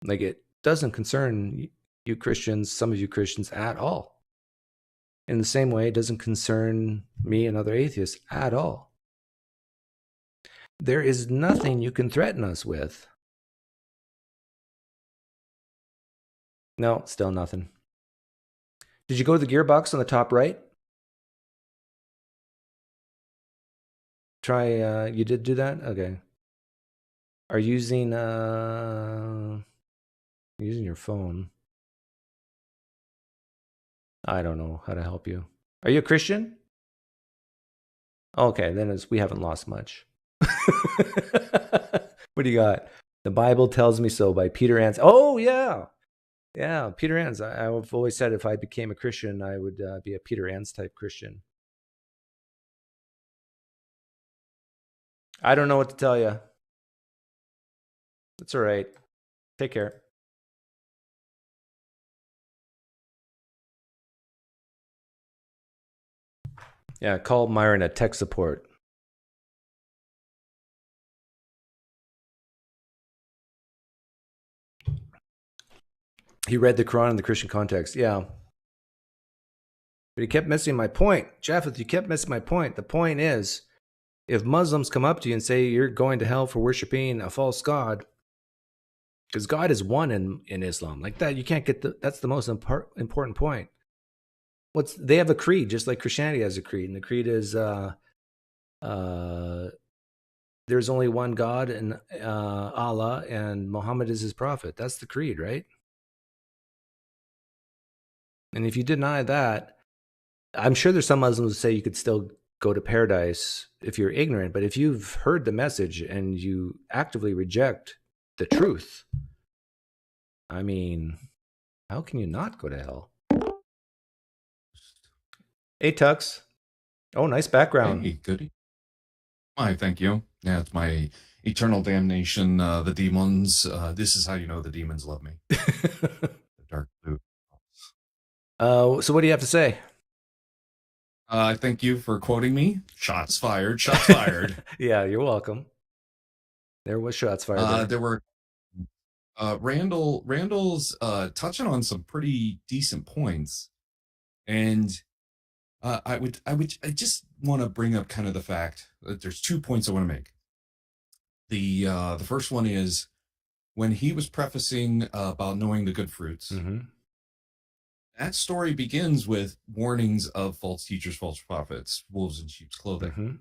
Like, it doesn't concern you Christians, some of you Christians, at all. In the same way, it doesn't concern me and other atheists at all. There is nothing you can threaten us with. No, still nothing. Did you go to the gearbox on the top right? Try, you did do that? Okay. Are you using your phone? I don't know how to help you. Are you a Christian? Okay, then we haven't lost much. What do you got? The Bible Tells Me So by Peter Enns. Oh, yeah. Yeah, Peter Enns. I've always said if I became a Christian, I would be a Peter Enns type Christian. I don't know what to tell you. It's all right. Take care. Yeah, call Myron at tech support. He read the Quran in the Christian context. Yeah. But he kept missing my point. Japheth, you kept missing my point. The point is, if Muslims come up to you and say you're going to hell for worshiping a false god, because God is one in Islam, like that, you can't get that's the most important point. They have a creed, just like Christianity has a creed, and the creed is there's only one God, and Allah, and Muhammad is his prophet. That's the creed, right? And if you deny that, I'm sure there's some Muslims who say you could still go to paradise if you're ignorant, but if you've heard the message and you actively reject the truth, I mean, how can you not go to hell? Hey, Tux. Oh, nice background. Hey, good. Why, thank you. Yeah, it's my eternal damnation, the demons. This is how you know the demons love me. The dark blue. So what do you have to say? Thank you for quoting me. Shots fired. Shots fired. Yeah, you're welcome. There was shots fired. There were Randall's touching on some pretty decent points, and I just want to bring up kind of the fact that there's 2 points I want to make. The first one is when he was prefacing about knowing the good fruits. Mm-hmm. That story begins with warnings of false teachers, false prophets, wolves in sheep's clothing. Mm-hmm.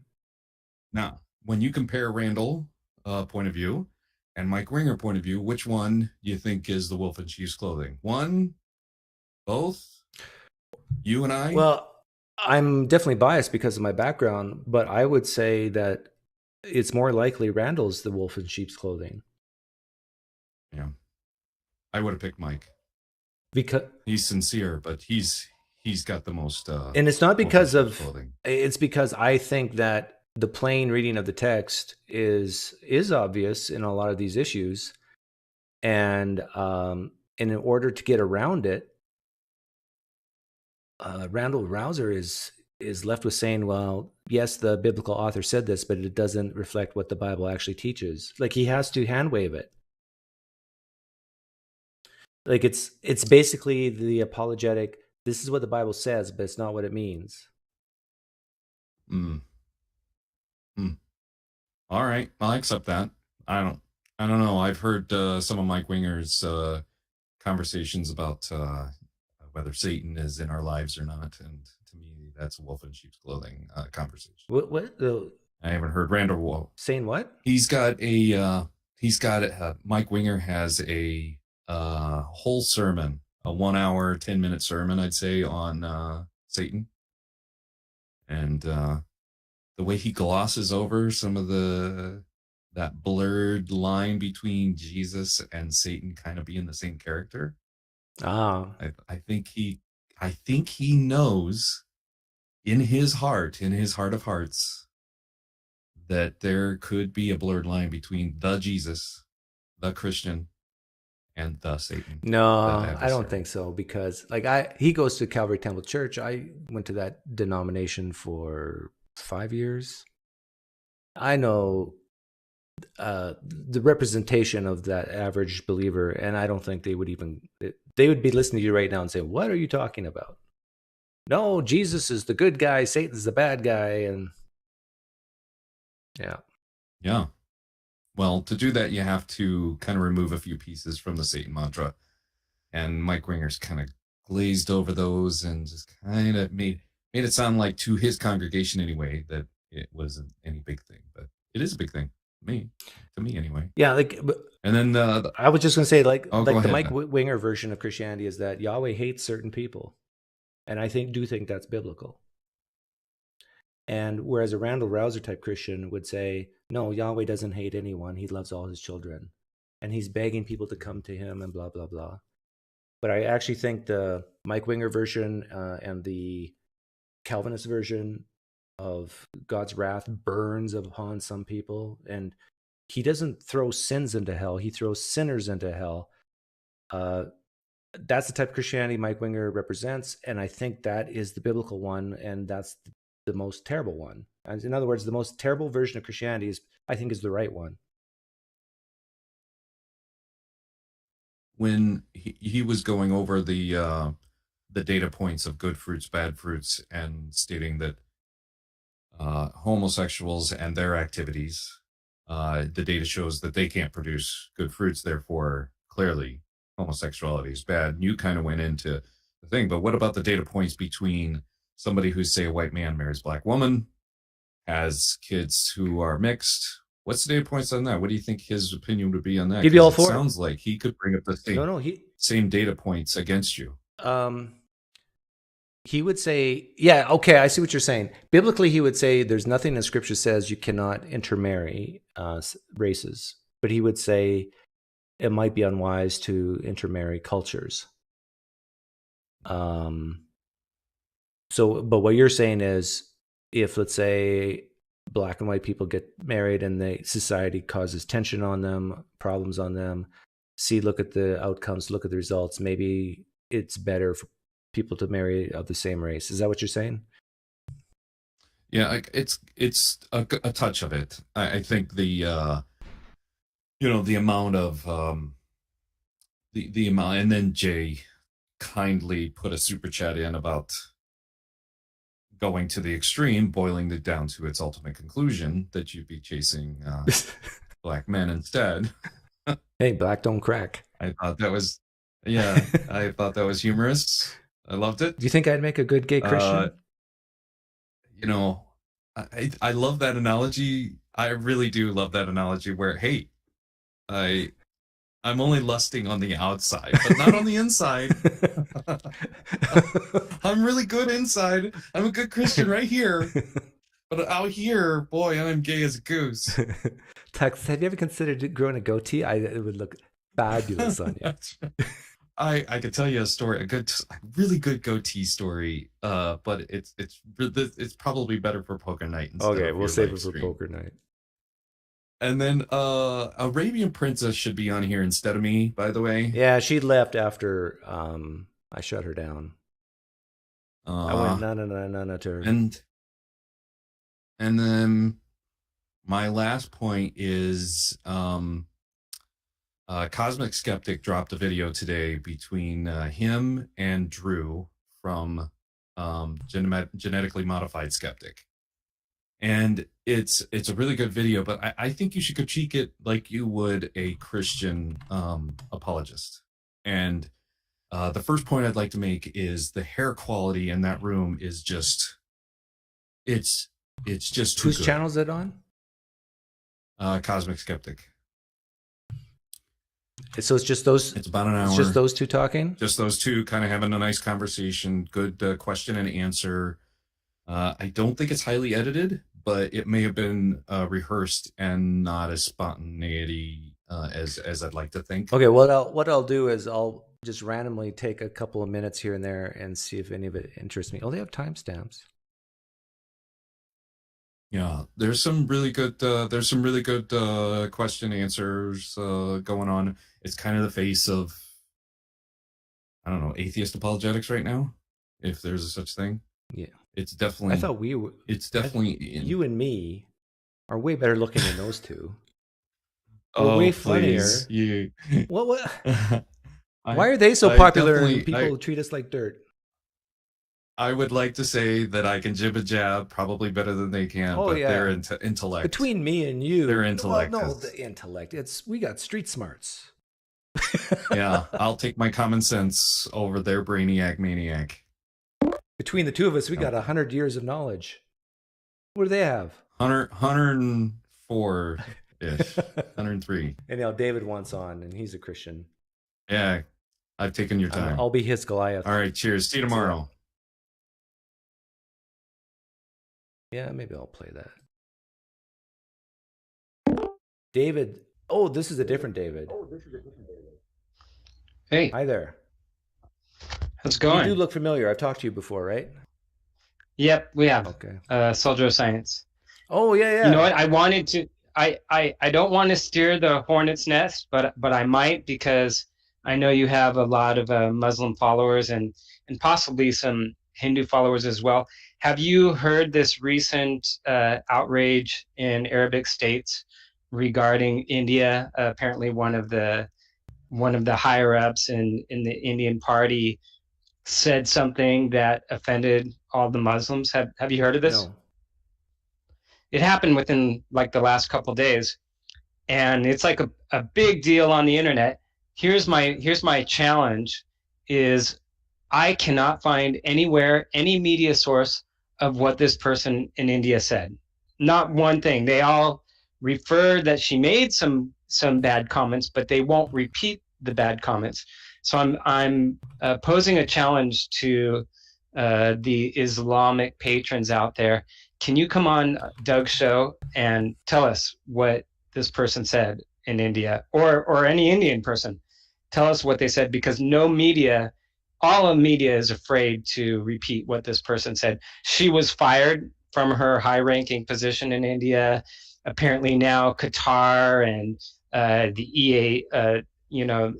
Now, when you compare Randall point of view and Mike Winger point of view, which one do you think is the wolf in sheep's clothing? One? Both? You and I? Well, I'm definitely biased because of my background, but I would say that it's more likely Randall's the wolf in sheep's clothing. Yeah. I would have picked Mike. Because he's sincere, but he's got the most and it's not because of clothing. It's because I think that the plain reading of the text is obvious in a lot of these issues, and in order to get around it, Randall Rauser is left with saying, well, yes, the biblical author said this, but it doesn't reflect what the Bible actually teaches. Like, he has to hand wave it. Like, it's basically the apologetic, this is what the Bible says, but it's not what it means. All right, I'll accept that. I don't know. I've heard some of Mike Winger's conversations about whether Satan is in our lives or not, and to me, that's a wolf in sheep's clothing conversation. What I haven't heard Randall saying what? He's got Mike Winger has a whole sermon, a 1 hour, 10-minute sermon, I'd say, on Satan. And the way he glosses over some of that blurred line between Jesus and Satan kind of being the same character. I think he knows in his heart of hearts, that there could be a blurred line between the Jesus, the Christian, and the Satan. No, I don't think so, because he goes to Calvary Temple Church. I went to that denomination for 5 years. I know the representation of that average believer, and I don't think they would be listening to you right now and say, "What are you talking about?" No, Jesus is the good guy, Satan's the bad guy, and yeah. Well, to do that, you have to kind of remove a few pieces from the Satan mantra, and Mike Winger's kind of glazed over those and just kind of made it sound like, to his congregation anyway, that it wasn't any big thing, but it is a big thing to me anyway. Yeah, and then I was just going to say, the Mike Winger version of Christianity is that Yahweh hates certain people, and I do think that's biblical. And whereas a Randall Rauser type Christian would say, no, Yahweh doesn't hate anyone. He loves all his children. And he's begging people to come to him and blah, blah, blah. But I actually think the Mike Winger version and the Calvinist version of God's wrath burns upon some people. And he doesn't throw sins into hell. He throws sinners into hell. That's the type of Christianity Mike Winger represents. And I think that is the biblical one. And that's the most terrible one. And in other words, the most terrible version of Christianity is the right one. When he was going over the data points of good fruits, bad fruits, and stating that homosexuals and their activities, the data shows that they can't produce good fruits, therefore clearly homosexuality is bad. And you kind of went into the thing, but what about the data points between somebody who's, say, a white man marries a black woman, has kids who are mixed? What's the data points on that? What do you think his opinion would be on that? Give you all four. It sounds like he could bring up the same data points against you. He would say, yeah, okay, I see what you're saying. Biblically, he would say there's nothing in Scripture says you cannot intermarry races, but he would say it might be unwise to intermarry cultures. But what you're saying is, if, let's say, black and white people get married and society causes tension on them, problems on them, look at the outcomes, look at the results, maybe it's better for people to marry of the same race. Is that what you're saying? Yeah, it's a touch of it. I think the amount of the amount, and then Jay kindly put a super chat in about going to the extreme, boiling it down to its ultimate conclusion that you'd be chasing black men instead. Hey, black don't crack. I thought that was humorous. I loved it. Do you think I'd make a good gay Christian? I love that analogy. I really do love that analogy where, hey, I'm only lusting on the outside, but not on the inside. I'm really good inside. I'm a good Christian right here. But out here, boy, I'm gay as a goose. Tex, have you ever considered growing a goatee? It would look fabulous on you. I could tell you a story, a really good goatee story, but it's probably better for poker night. Okay, we'll save it for poker night. And then Arabian Princess should be on here instead of me, by the way. Yeah, she left after I shut her down. I went no to her. And And then my last point is Cosmic Skeptic dropped a video today between him and Drew from Genetically Modified Skeptic. And it's a really good video, but I think you should critique it like you would a Christian apologist. And the first point I'd like to make is the hair quality in that room is just, it's just too Whose good. channel is it on? Cosmic Skeptic. So it's just those. It's about an hour. It's just those two talking. Just those two kind of having a nice conversation. Good question and answer. I don't think it's highly edited, but it may have been rehearsed and not as spontaneity as I'd like to think. Okay, what I'll do is I'll just randomly take a couple of minutes here and there and see if any of it interests me. Oh, they have timestamps. Yeah, there's some really good question answers going on. It's kind of the face of, I don't know, atheist apologetics right now, if there's a such thing. Yeah, it's definitely. I thought we were. It's definitely you and me are way better looking than those two. We're way funnier. You. What? Why are they so popular and people treat us like dirt? I would like to say that I can jib and jab probably better than they can, but they're intellect. Between me and you, they're intellect. Well, no, the intellect. We got street smarts. Yeah, I'll take my common sense over their brainiac maniac. Between the two of us, we got 100 years of knowledge. What do they have? 104-ish, 103. And now David wants on, and he's a Christian. Yeah, I've taken your time. I'll be his Goliath. All right, cheers. See you tomorrow. Yeah, maybe I'll play that. David. Oh, this is a different David. Hey. Hi there. How's it going? You do look familiar. I've talked to you before, right? Yep, we have. Okay. Soldier of Science. Oh, yeah. You know what? I wanted to. I don't want to steer the hornet's nest, but I might, because I know you have a lot of Muslim followers and possibly some Hindu followers as well. Have you heard this recent outrage in Arabic states regarding India? Apparently, one of the higher ups in the Indian party said something that offended all the Muslims. Have you heard of this? No. It happened within like the last couple of days, and it's like a big deal on the internet. Here's my challenge: is I cannot find anywhere any media source of what this person in India said. Not one thing. They all refer that she made some bad comments, but they won't repeat the bad comments. So I'm posing a challenge to the Islamic patrons out there. Can you come on Doug's show and tell us what this person said in India, or any Indian person? Tell us what they said, because no media, all of media is afraid to repeat what this person said. She was fired from her high-ranking position in India. Apparently now Qatar and the EA, the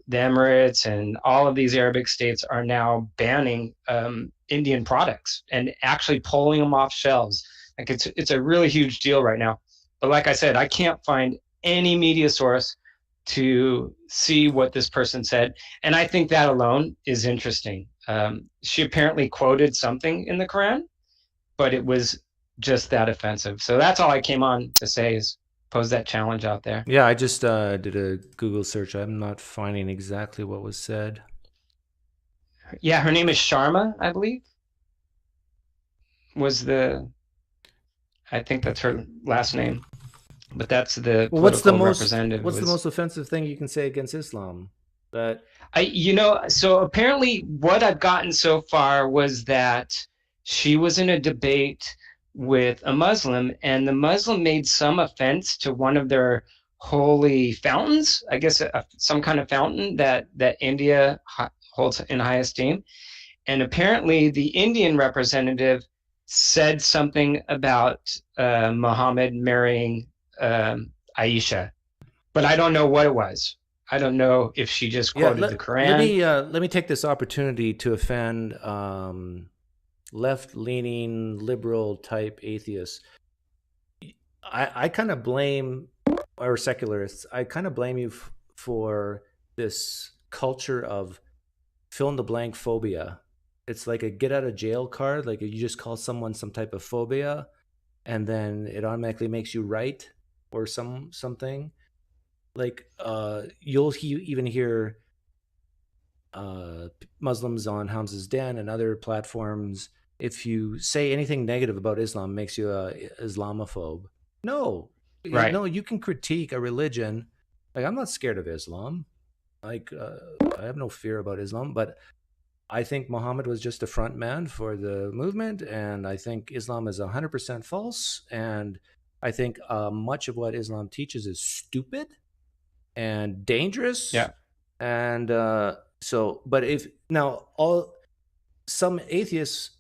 Emirates and all of these Arabic states are now banning Indian products and actually pulling them off shelves. Like it's a really huge deal right now. But like I said, I can't find any media source to see what this person said. And I think that alone is interesting. She apparently quoted something in the Quran, but it was just that offensive. So that's all I came on to say, is pose that challenge out there. Yeah, I just did a Google search. I'm not finding exactly what was said. Yeah, her name is Sharma, I believe. I think that's her last name. But that's the political representative. What's the most offensive thing you can say against Islam? So apparently what I've gotten so far was that she was in a debate with a Muslim, and the Muslim made some offense to one of their holy fountains, I guess some kind of fountain that India holds in high esteem. And apparently the Indian representative said something about Muhammad marrying Aisha, but I don't know what it was. I don't know if she just quoted the Quran. Let me take this opportunity to offend left-leaning, liberal-type atheists. I kind of blame, or secularists, I kind of blame you for this culture of fill in the blank phobia. It's like a get out of jail card. Like you just call someone some type of phobia, and then it automatically makes you right, or something. Like you'll even hear Muslims on Hamza's Den and other platforms, if you say anything negative about Islam, makes you a Islamophobe. No, Right. no, you can critique a religion. Like I'm not scared of Islam. Like I have no fear about Islam, but I think Muhammad was just a front man for the movement, and I think Islam is 100% false. And I think much of what Islam teaches is stupid and dangerous. Yeah. And so, but if now some atheists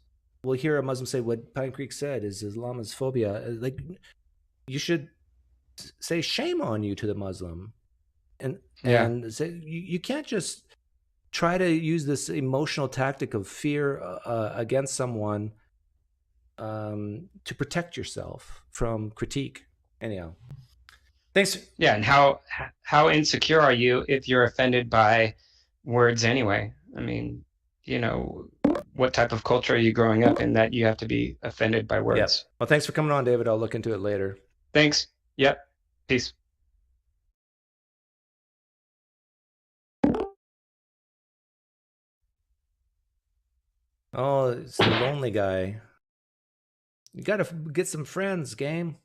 will hear a Muslim say what PineCreek said is Islamophobia, like you should say shame on you to the Muslim, and say you can't just try to use this emotional tactic of fear against someone to protect yourself from critique. Anyhow, thanks. Yeah, and how insecure are you if you're offended by words anyway? I mean, you know, what type of culture are you growing up in that you have to be offended by words? Yep. Well, thanks for coming on, David. I'll look into it later. Thanks. Yep. Peace. Oh, it's the lonely guy. You got to get some friends, game.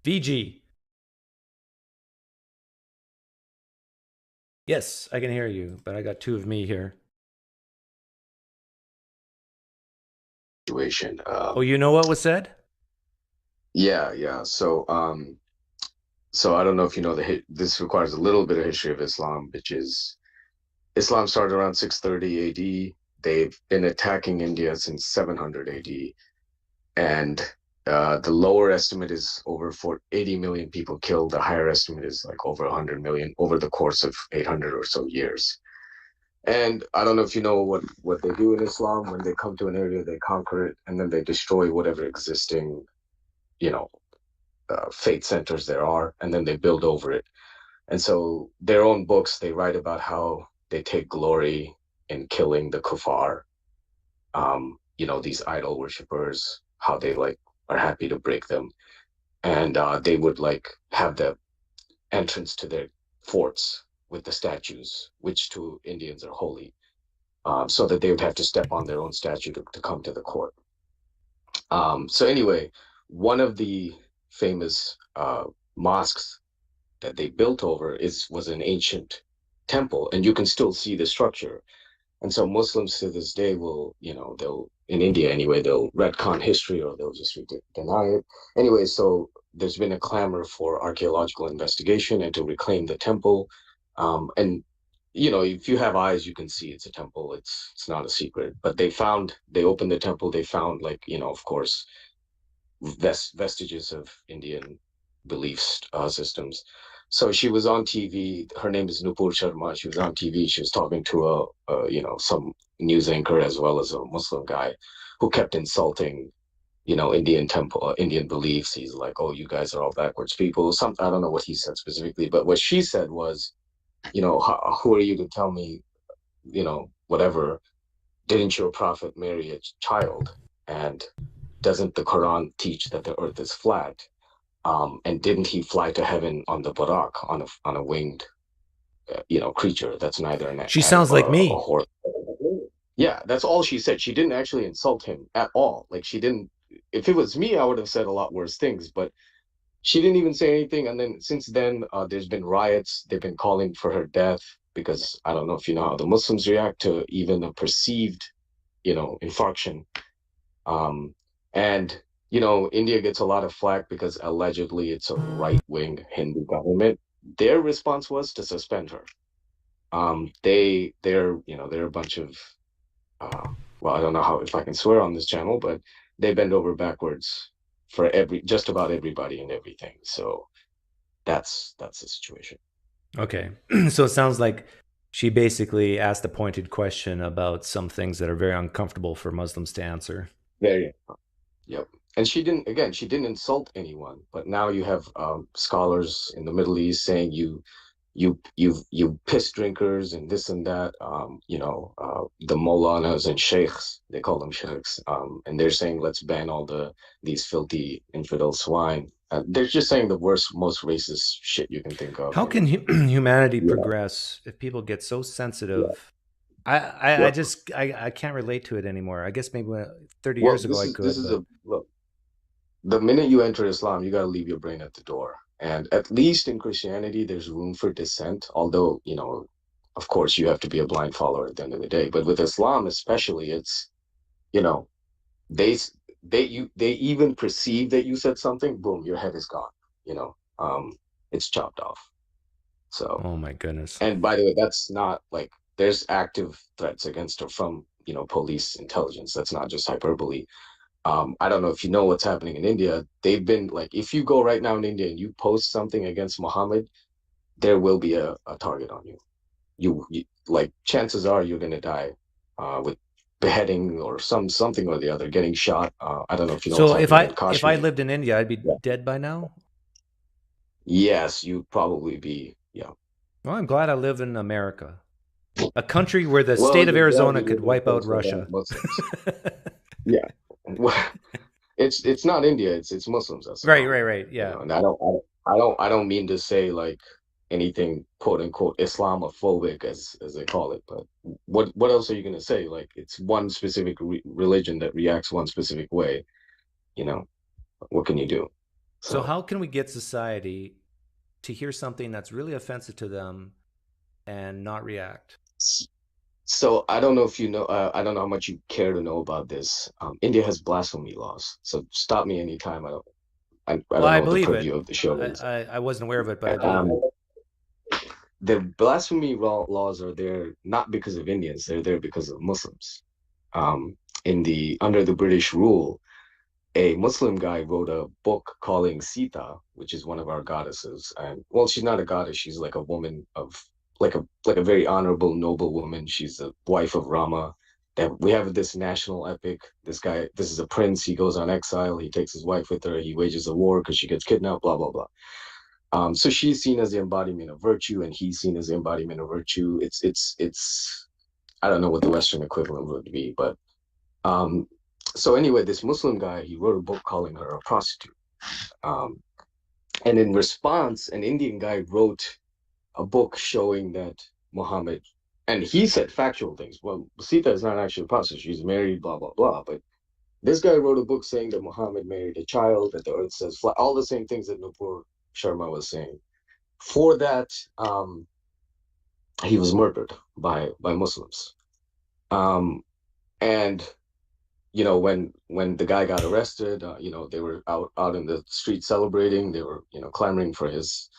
VG. Yes, I can hear you, but I got two of me here. Situation. Oh, you know what was said? Yeah. So I don't know if you know this requires a little bit of history of Islam, which is Islam started around 630 AD. They've been attacking India since 700 AD, and the lower estimate is over 80 million people killed. The higher estimate is like over 100 million over the course of 800 or so years. And I don't know if you know what they do in Islam. When they come to an area, they conquer it, and then they destroy whatever existing, faith centers there are, and then they build over it. And so their own books, they write about how they take glory in killing the kuffar, these idol worshippers, how they are happy to break them. And they would have the entrance to their forts with the statues, which to Indians are holy, so that they would have to step on their own statue to come to the court. So anyway, one of the famous mosques that they built over was an ancient temple, and you can still see the structure. And so Muslims to this day will, they'll, in India anyway, they'll retcon history or they'll just deny it. Anyway, so there's been a clamor for archaeological investigation and to reclaim the temple. And if you have eyes, you can see it's a temple. It's not a secret. But they opened the temple, they found of course, vestiges of Indian belief systems. So she was on TV. Her name is Nupur Sharma. She was on TV. She was talking to some news anchor as well as a Muslim guy who kept insulting, Indian temple, Indian beliefs. He's like, "Oh, you guys are all backwards people." I don't know what he said specifically, but what she said was, who are you to tell me, whatever? Didn't your prophet marry a child? And doesn't the Quran teach that the earth is flat? And didn't he fly to heaven on the Barak, on a winged, creature that's neither an She sounds like me. A horse? Yeah, that's all she said. She didn't actually insult him at all. She didn't. If it was me, I would have said a lot worse things. But she didn't even say anything. And then since then, there's been riots. They've been calling for her death because I don't know if you know how the Muslims react to even a perceived, infarction. And India gets a lot of flack because allegedly it's a right-wing Hindu government. Their response was to suspend her. They're a bunch of, well, I don't know if I can swear on this channel, but they bend over backwards for just about everybody and everything. So that's the situation. Okay. So it sounds like She basically asked a pointed question about some things that are very uncomfortable for Muslims to answer. Very, yep. And she didn't insult anyone, but now you have scholars in the Middle East saying you piss drinkers and this and that. The Molanas and sheikhs, they call them sheikhs, and they're saying let's ban all these filthy infidel swine. They're just saying the worst, most racist shit you can think of. How can humanity progress if people get so sensitive? I can't relate to it anymore. I guess maybe 30 years ago I could. Look, the minute you enter Islam, you got to leave your brain at the door. And at least in Christianity, there's room for dissent. Although, of course, you have to be a blind follower at the end of the day. But with Islam, especially, it's, they even perceive that you said something, boom, your head is gone. It's chopped off. So. Oh my goodness. And by the way, that's not like there's active threats against her from police intelligence. That's not just hyperbole. I don't know if you know what's happening in India. They've been like, if you go right now in India and you post something against Muhammad, there will be a target on you. You like chances are you're gonna die with beheading or something or the other, getting shot. I don't know if you know. So if I lived in India, I'd be dead by now. Yes, you'd probably be. Yeah. Well, I'm glad I live in America, a country where the state of Arizona could wipe out Russia. Yeah. Well, it's not India. It's Muslims. That's right. Yeah. And I don't mean to say like anything quote unquote Islamophobic as they call it. But what else are you gonna say? Like it's one specific religion that reacts one specific way. What can you do? So how can we get society to hear something that's really offensive to them and not react? So I don't know if you know, I don't know how much you care to know about this. India has blasphemy laws. So stop me anytime. I don't know what the purview of the show is. I wasn't aware of it, but I believe it. The blasphemy laws are there not because of Indians. They're there because of Muslims. Under the British rule, a Muslim guy wrote a book calling Sita, which is one of our goddesses. And well, she's not a goddess. She's like a woman of like a very honorable, noble woman. She's the wife of Rama. We have this national epic. This is a prince. He goes on exile. He takes his wife with her. He wages a war because she gets kidnapped, blah, blah, blah. So she's seen as the embodiment of virtue, and he's seen as the embodiment of virtue. It's I don't know what the Western equivalent would be, but so anyway, this Muslim guy, he wrote a book calling her a prostitute. And in response, an Indian guy wrote a book showing that Muhammad, and he said factual things. Well, Sita is not actually a prostitute. She's married, blah, blah, blah. But this guy wrote a book saying that Muhammad married a child, that the earth says flat, all the same things that Nupur Sharma was saying. For that, he was murdered by Muslims. And when the guy got arrested, they were out in the street celebrating. They were, clamoring for his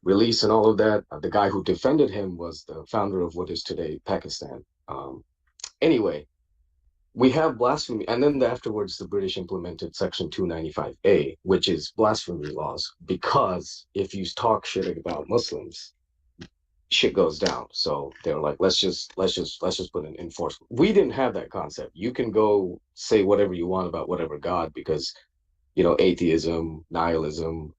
release and all of that. The guy who defended him was the founder of what is today Pakistan. Anyway, we have blasphemy, and then afterwards the British implemented Section 295A, which is blasphemy laws, because if you talk shit about Muslims, shit goes down. So they're like, let's just put an enforcement. We didn't have that concept. You can go say whatever you want about whatever God, because atheism, nihilism,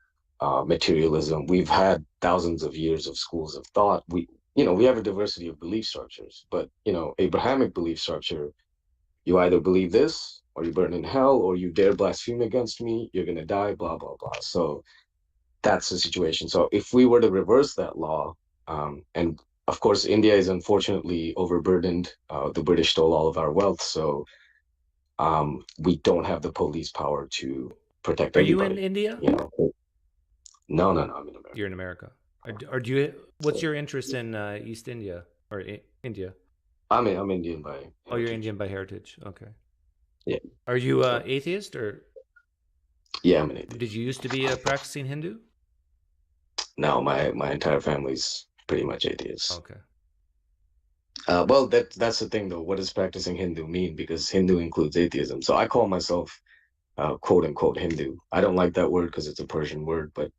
materialism, we've had thousands of years of schools of thought. We have a diversity of belief structures, but Abrahamic belief structure, you either believe this or you burn in hell, or you dare blaspheme against me, you're gonna die, blah blah blah. So that's the situation. So if we were to reverse that law, and of course India is unfortunately overburdened, the British stole all of our wealth, so we don't have the police power to protect everybody. Are you in India? No, I'm in America. You're in America. Or do you? What's your interest in East India or India? I'm Indian by heritage. Oh, you're Indian by heritage. Okay. Yeah. Are you atheist or? Yeah, I'm an atheist. Did you used to be a practicing Hindu? No, my entire family's pretty much atheist. Okay. Well, that's the thing though. What does practicing Hindu mean? Because Hindu includes atheism. So I call myself quote unquote Hindu. I don't like that word because it's a Persian word, but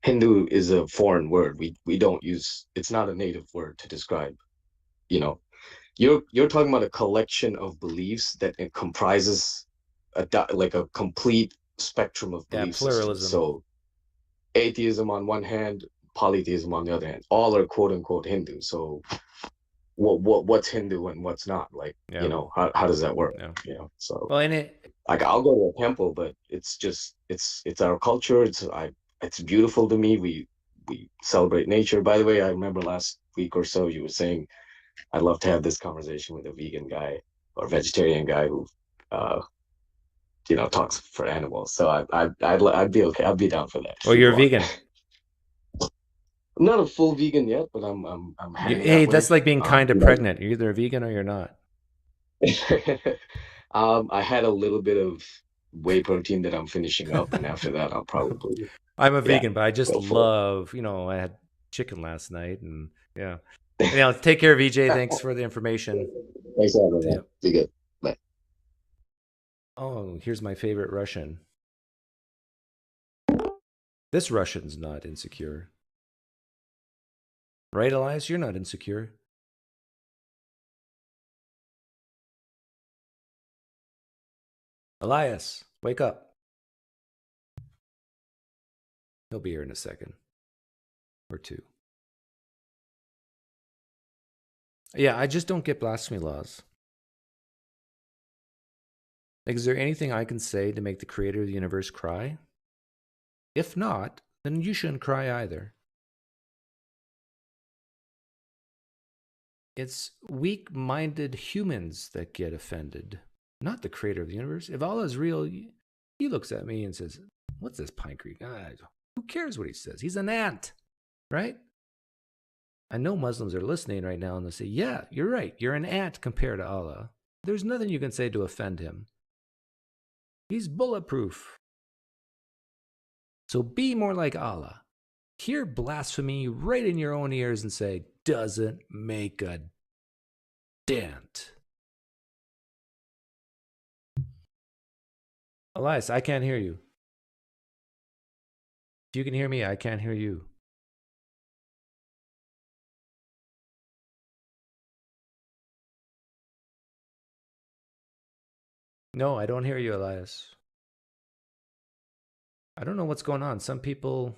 Hindu is a foreign word. We don't use, it's not a native word to describe you know, you're talking about a collection of beliefs that it comprises like a complete spectrum of belief pluralism. systems. So atheism on one hand, polytheism on the other hand, all are quote unquote Hindu. So what's Hindu and what's not? Like, you know, how does that work? You know, so well, and it, like, I'll go to a temple, but it's just it's our culture. It's beautiful to me. We celebrate nature. By the way, I remember last week or so you were saying I'd love to have this conversation with a vegan guy or vegetarian guy who you know, talks for animals. So I'd be okay. I'd be down for that. Well, you're a vegan. I'm not a full vegan yet, but I'm hey, that's like being kind of pregnant. You're either a vegan or you're not. I had a little bit of whey protein that I'm finishing up, and after that, I'll probably. I'm a vegan, but I just love, you know, I had chicken last night, and yeah. Anyhow, take care, VJ. Thanks for the information. Thanks, man. Be good. Bye. Oh, here's my favorite Russian. This Russian's not insecure. Right, Elias? You're not insecure. Elias, wake up. He'll be here in a second or two. Yeah, I just don't get blasphemy laws. Like, is there anything I can say to make the creator of the universe cry? If not, then you shouldn't cry either. It's weak-minded humans that get offended, not the creator of the universe. If Allah is real, he looks at me and says, what's this PineCreek? Who cares what he says? He's an ant, right? I know Muslims are listening right now and they'll say, yeah, you're right. You're an ant compared to Allah. There's nothing you can say to offend him. He's bulletproof. So be more like Allah. Hear blasphemy right in your own ears and say, doesn't make a dent. Elias, I can't hear you. If you can hear me, I can't hear you. No, I don't hear you, Elias. I don't know what's going on. Some people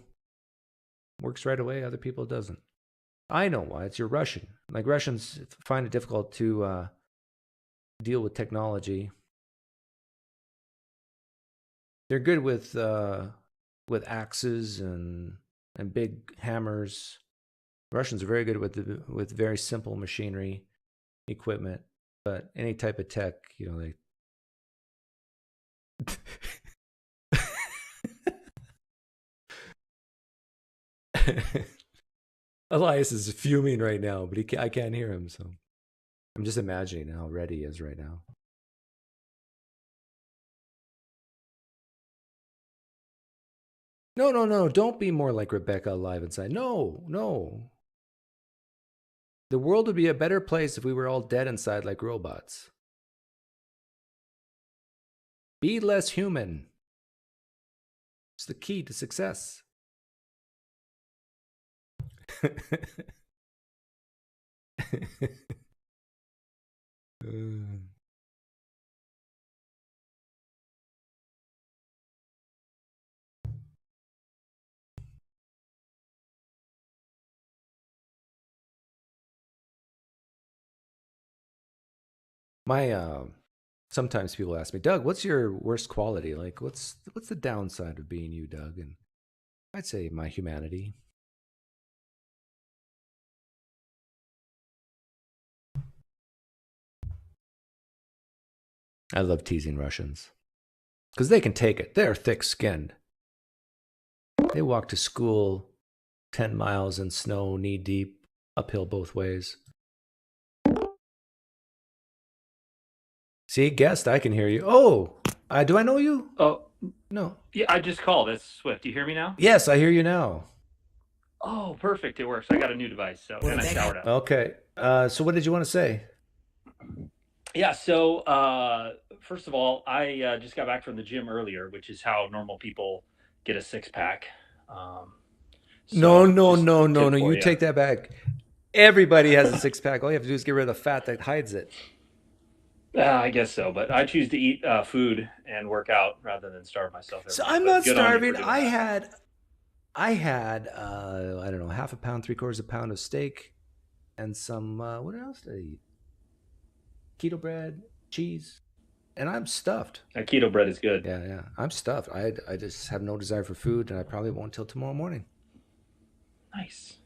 works right away, other people doesn't. I know why. It's your Russian. Like, Russians find it difficult to deal with technology. They're good with axes and big hammers. Russians are very good with very simple machinery, equipment, but any type of tech, you know, Elias is fuming right now, but I can't hear him, so I'm just imagining how red he is right now. No, don't be more like Rebecca alive inside. No. The world would be a better place if we were all dead inside like robots. Be less human. It's the key to success. Sometimes people ask me, Doug, what's your worst quality? Like, what's the downside of being you, Doug? And I'd say my humanity. I love teasing Russians because they can take it. They're thick-skinned. They walk to school 10 miles in snow, knee-deep, uphill both ways. See, guest, I can hear you. Oh, do I know you? Oh, no. Yeah, I just called. It's Swift. Do you hear me now? Yes, I hear you now. Oh, perfect. It works. I got a new device, and I showered up. Okay. So what did you want to say? Yeah, so first of all, I just got back from the gym earlier, which is how normal people get a six-pack. No. You take that back. Everybody has a six pack. All you have to do is get rid of the fat that hides it. I guess so, but I choose to eat food and work out rather than starve myself. So Day. I'm But not good on you for starving. doing I had I don't know, half a pound, 3/4 pound of steak, and some what else did I eat? Keto bread, cheese, and I'm stuffed. that. Keto bread is good. Yeah, I'm stuffed. I just have no desire for food, and I probably won't till tomorrow morning. Nice.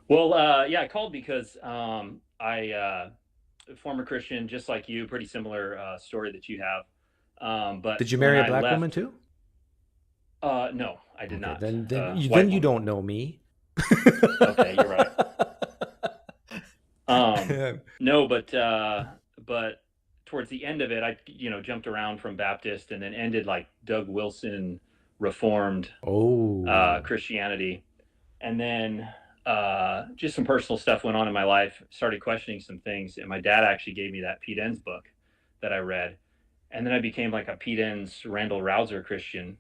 Well, yeah, I called because I former Christian, just like you, pretty similar story that you have. But Did you marry when a black I left, woman too? No, I did Okay, not. then White you woman. don't know me. Okay, you're right. No, but towards the end of it, I jumped around from Baptist and then ended like Doug Wilson Reformed Christianity, and then just some personal stuff went on in my life. Started questioning some things, and my dad actually gave me that Pete Enns book that I read, and then I became like a Pete Enns, Randall Rauser Christian.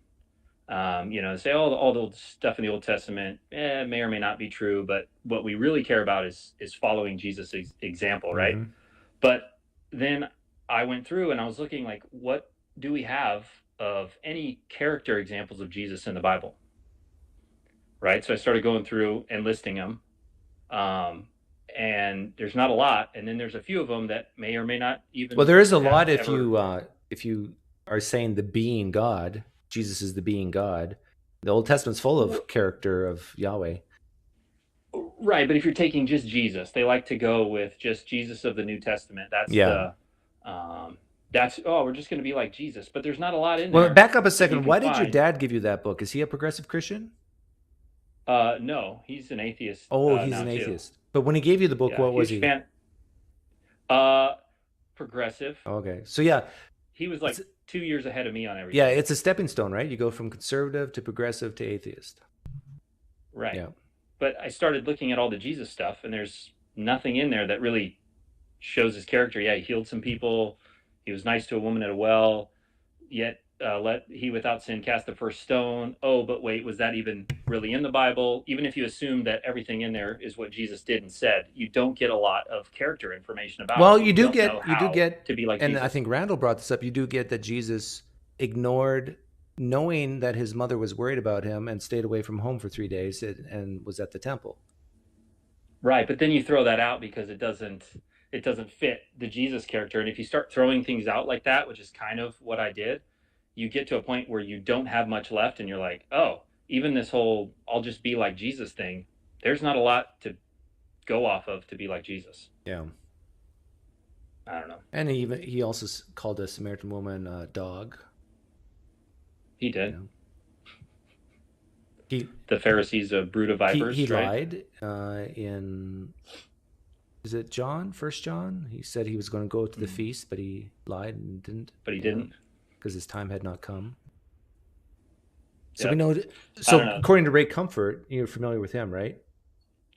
Say all the stuff in the Old Testament may or may not be true, but what we really care about is following Jesus' example, right? Mhm. But then I went through and I was looking like, what do we have of any character examples of Jesus in the Bible? Right. So I started going through and listing them. And there's not a lot. And then there's a few of them that may or may not even. Well, there is a lot have if ever- you are saying the being God. Jesus is the being God. The Old Testament's full of character of Yahweh. Right, but if you're taking just Jesus, they like to go with just Jesus of the New Testament. That's Yeah. we're just going to be like Jesus, but there's not a lot in Well, there. back up a that you second. can Why did your find. dad give you that book? Is he a progressive Christian? No, he's an atheist. Oh, he's now an too. atheist. But when he gave you the book, Yeah, what was huge he? fan. Progressive. Okay. So yeah, He was like 2 years ahead of me on everything. yeah, it's a stepping stone, right? You go from conservative to progressive to atheist. Right. Yeah. But I started looking at all the Jesus stuff, and there's nothing in there that really shows his character. Yeah, he healed some people. He was nice to a woman at a well. Yet let he without sin cast the first stone. Oh, but wait, was that even really in the Bible? Even if you assume that everything in there is what Jesus did and said, you don't get a lot of character information about Well, him. you do don't know get to be like and Jesus. I think Randall brought this up. You do get that Jesus ignored knowing that his mother was worried about him and stayed away from home for 3 days and was at the temple. Right, but then you throw that out because it doesn't fit the Jesus character. And if you start throwing things out like that, which is kind of what I did, you get to a point where you don't have much left and you're like, oh, even this whole I'll just be like Jesus thing, there's not a lot to go off of to be like Jesus. Yeah. I don't know. And he also called a Samaritan woman a dog. He did. He The Pharisees a brood of vipers. he right? lied in is it John? 1 John? He said he was going to go to the feast, but he lied and didn't. But he didn't. Because his time had not come. So Yep. we know. I So don't know. according to Ray Comfort, you're familiar with him, right?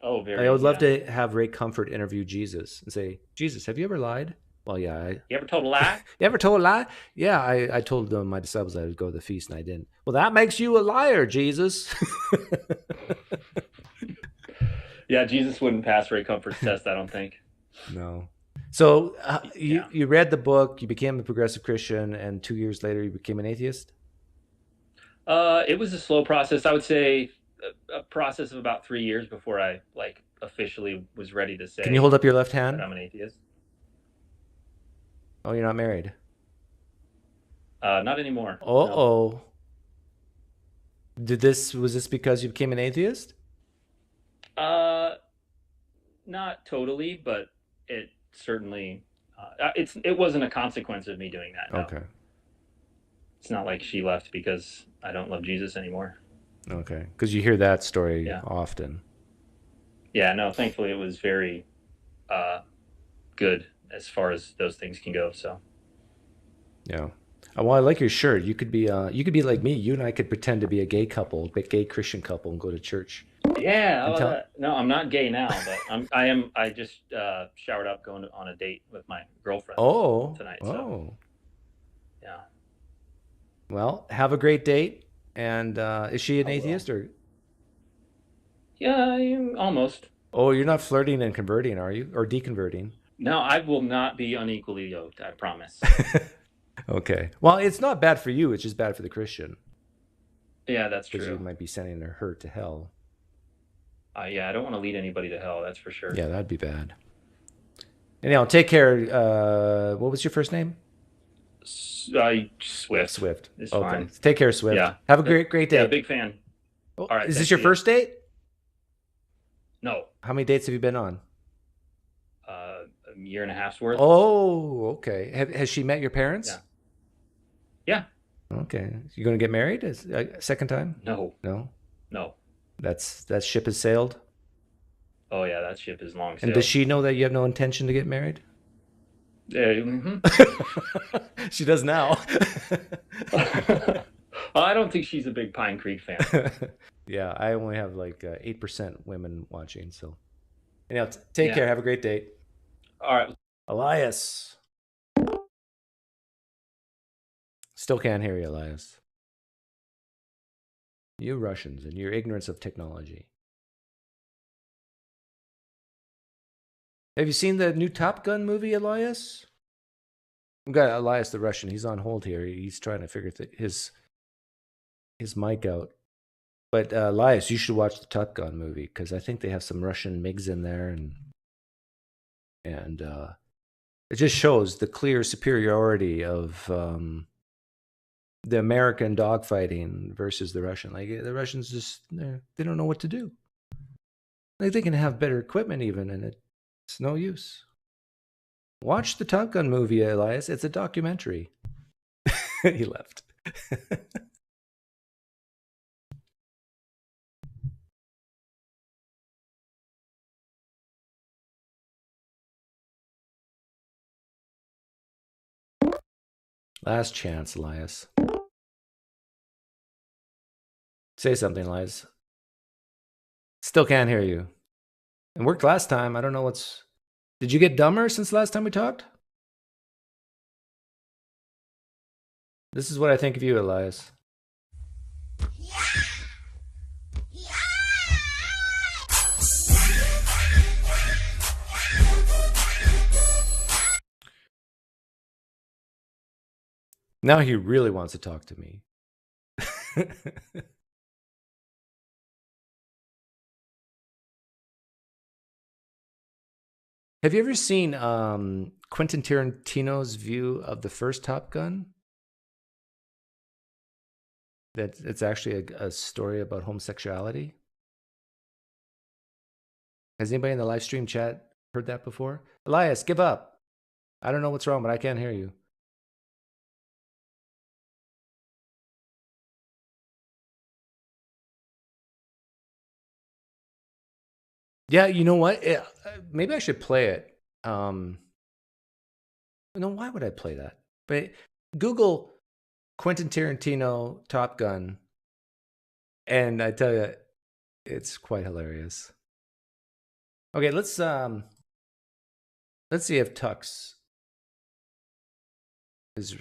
Oh, very. I would love to have Ray Comfort interview Jesus and say, Jesus, have you ever lied? Well, yeah. You ever told a lie? You ever told a lie? Yeah, I told my disciples I would go to the feast and I didn't. Well, that makes you a liar, Jesus. Yeah, Jesus wouldn't pass Ray Comfort's test, I don't think. No. So Yeah. you read the book, you became a progressive Christian, and 2 years later you became an atheist? It was a slow process. I would say a process of about 3 years before I like officially was ready to say. Can you hold up your left that hand? I'm an atheist? Oh, you're not married. Not anymore. Uh-oh. Was this because you became an atheist? No. Not totally, but it certainly it wasn't a consequence of me doing that. No. Okay. It's not like she left because I don't love Jesus anymore. Okay. Because you hear that story Yeah. often. Yeah, no, thankfully it was very good as far as those things can go. So Yeah. Well, I like your shirt. You could be like me. You and I could pretend to be a gay couple, a gay Christian couple, and go to church. yeah, no, I'm not gay now, but I am. I just showered up going on a date with my girlfriend tonight. So Oh. yeah, Well, have a great date. And is she an I will. atheist or? yeah, almost. Oh, you're not flirting and converting, are you? Or deconverting? No, I will not be unequally yoked, I promise. Okay. Well, it's not bad for you. It's just bad for the Christian. Yeah, that's Because you true. might be sending her to hell. Yeah, I don't want to lead anybody to hell, that's for sure. Yeah, that'd be bad. Anyhow, take care. What was your first name? Swift. Swift. It's okay. fine. Take care, Swift. Yeah. Have a great day. Yeah, big fan. Oh, All right. is this your first date? No. How many dates have you been on? A year and a half's worth. Oh, okay. Has she met your parents? Yeah. Okay. You going to get married a second time? No. No. No. That ship has sailed. Oh yeah, that ship is long sailed. And does she know that you have no intention to get married? She does now. Well, I don't think she's a big PineCreek fan. Yeah, I only have like 8% women watching. So, anyhow, take care. Have a great day. All right, Elias. Still can't hear you, Elias. You Russians and your ignorance of technology. Have you seen the new Top Gun movie, Elias? We've got Elias the Russian. He's on hold here. He's trying to figure his mic out. But Elias, you should watch the Top Gun movie because I think they have some Russian MiGs in there, and it just shows the clear superiority of the American dogfighting versus the Russian. Like the Russians just they don't know what to do. Like they can have better equipment even, and it's no use. Watch the Top Gun movie, Elias. It's a documentary. He left. Last chance, Elias. Say something, Elias. Still can't hear you. It worked last time. I don't know what's... Did you get dumber since last time we talked? This is what I think of you, Elias. Now he really wants to talk to me. Have you ever seen Quentin Tarantino's view of the first Top Gun? That it's actually a story about homosexuality. Has anybody in the live stream chat heard that before? Elias, give up. I don't know what's wrong, but I can't hear you. Yeah, you know what? Maybe I should play it. No, why would I play that? But Google Quentin Tarantino Top Gun, and I tell you, it's quite hilarious. Okay, let's see if Tux is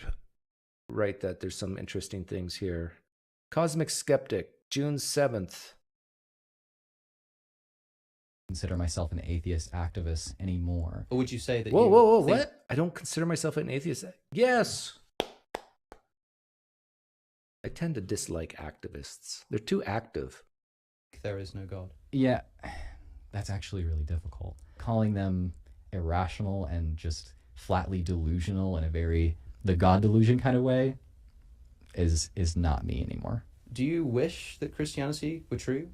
right that there's some interesting things here. Cosmic Skeptic, June 7th. Consider myself an atheist activist anymore. Or would you say that Whoa, what? I don't consider myself an atheist. Yes. I tend to dislike activists. They're too active. There is no God. Yeah, that's actually really difficult. Calling them irrational and just flatly delusional in a very the God delusion kind of way is not me anymore. Do you wish that Christianity were true?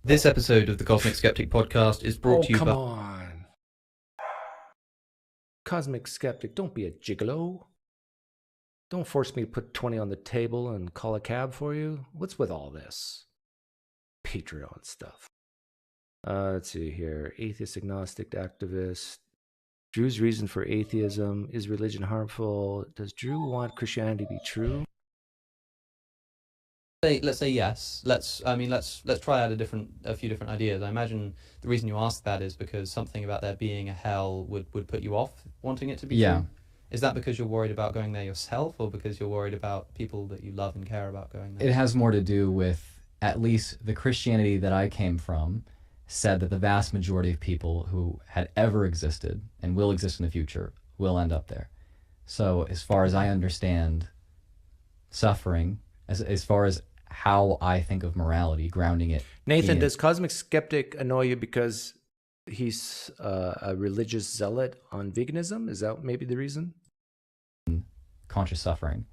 This episode of the Cosmic Skeptic podcast is brought to you by... come on. Cosmic Skeptic, don't be a gigolo. Don't force me to put 20 on the table and call a cab for you. What's with all this? Patreon stuff. Let's see here. Atheist, agnostic, activist. Drew's reason for atheism. Is religion harmful? Does Drew want Christianity to be true? Let's say yes. Let's try out a few different ideas. I imagine the reason you ask that is because something about there being a hell would put you off wanting it to be true. Is that because you're worried about going there yourself, or because you're worried about people that you love and care about going there? It has more to do with at least the Christianity that I came from said that the vast majority of people who had ever existed and will exist in the future will end up there. So as far as I understand suffering, as far as how I think of morality, grounding it. Nathan, does Cosmic Skeptic annoy you because he's a religious zealot on veganism? Is that maybe the reason? Conscious suffering.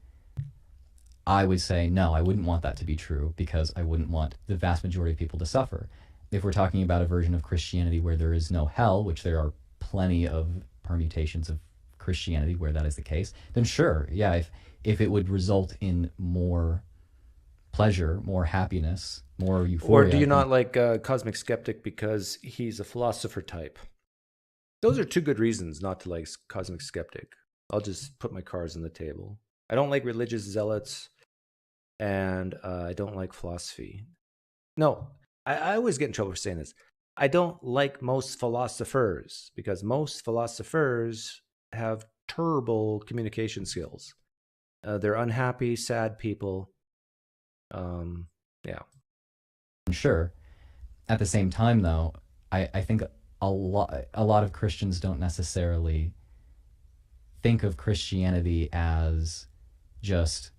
I would say no, I wouldn't want that to be true, because I wouldn't want the vast majority of people to suffer. If we're talking about a version of Christianity where there is no hell, which there are plenty of permutations of Christianity where that is the case, then sure, yeah, if it would result in more pleasure, more happiness, more euphoria. Or do you not like Cosmic Skeptic because he's a philosopher type? Those are two good reasons not to like Cosmic Skeptic. I'll just put my cards on the table. I don't like religious zealots, and I don't like philosophy. No, I always get in trouble for saying this. I don't like most philosophers, because most philosophers have terrible communication skills. They're unhappy, sad people. Yeah. Sure. At the same time, though, I think a lot of Christians don't necessarily think of Christianity as just,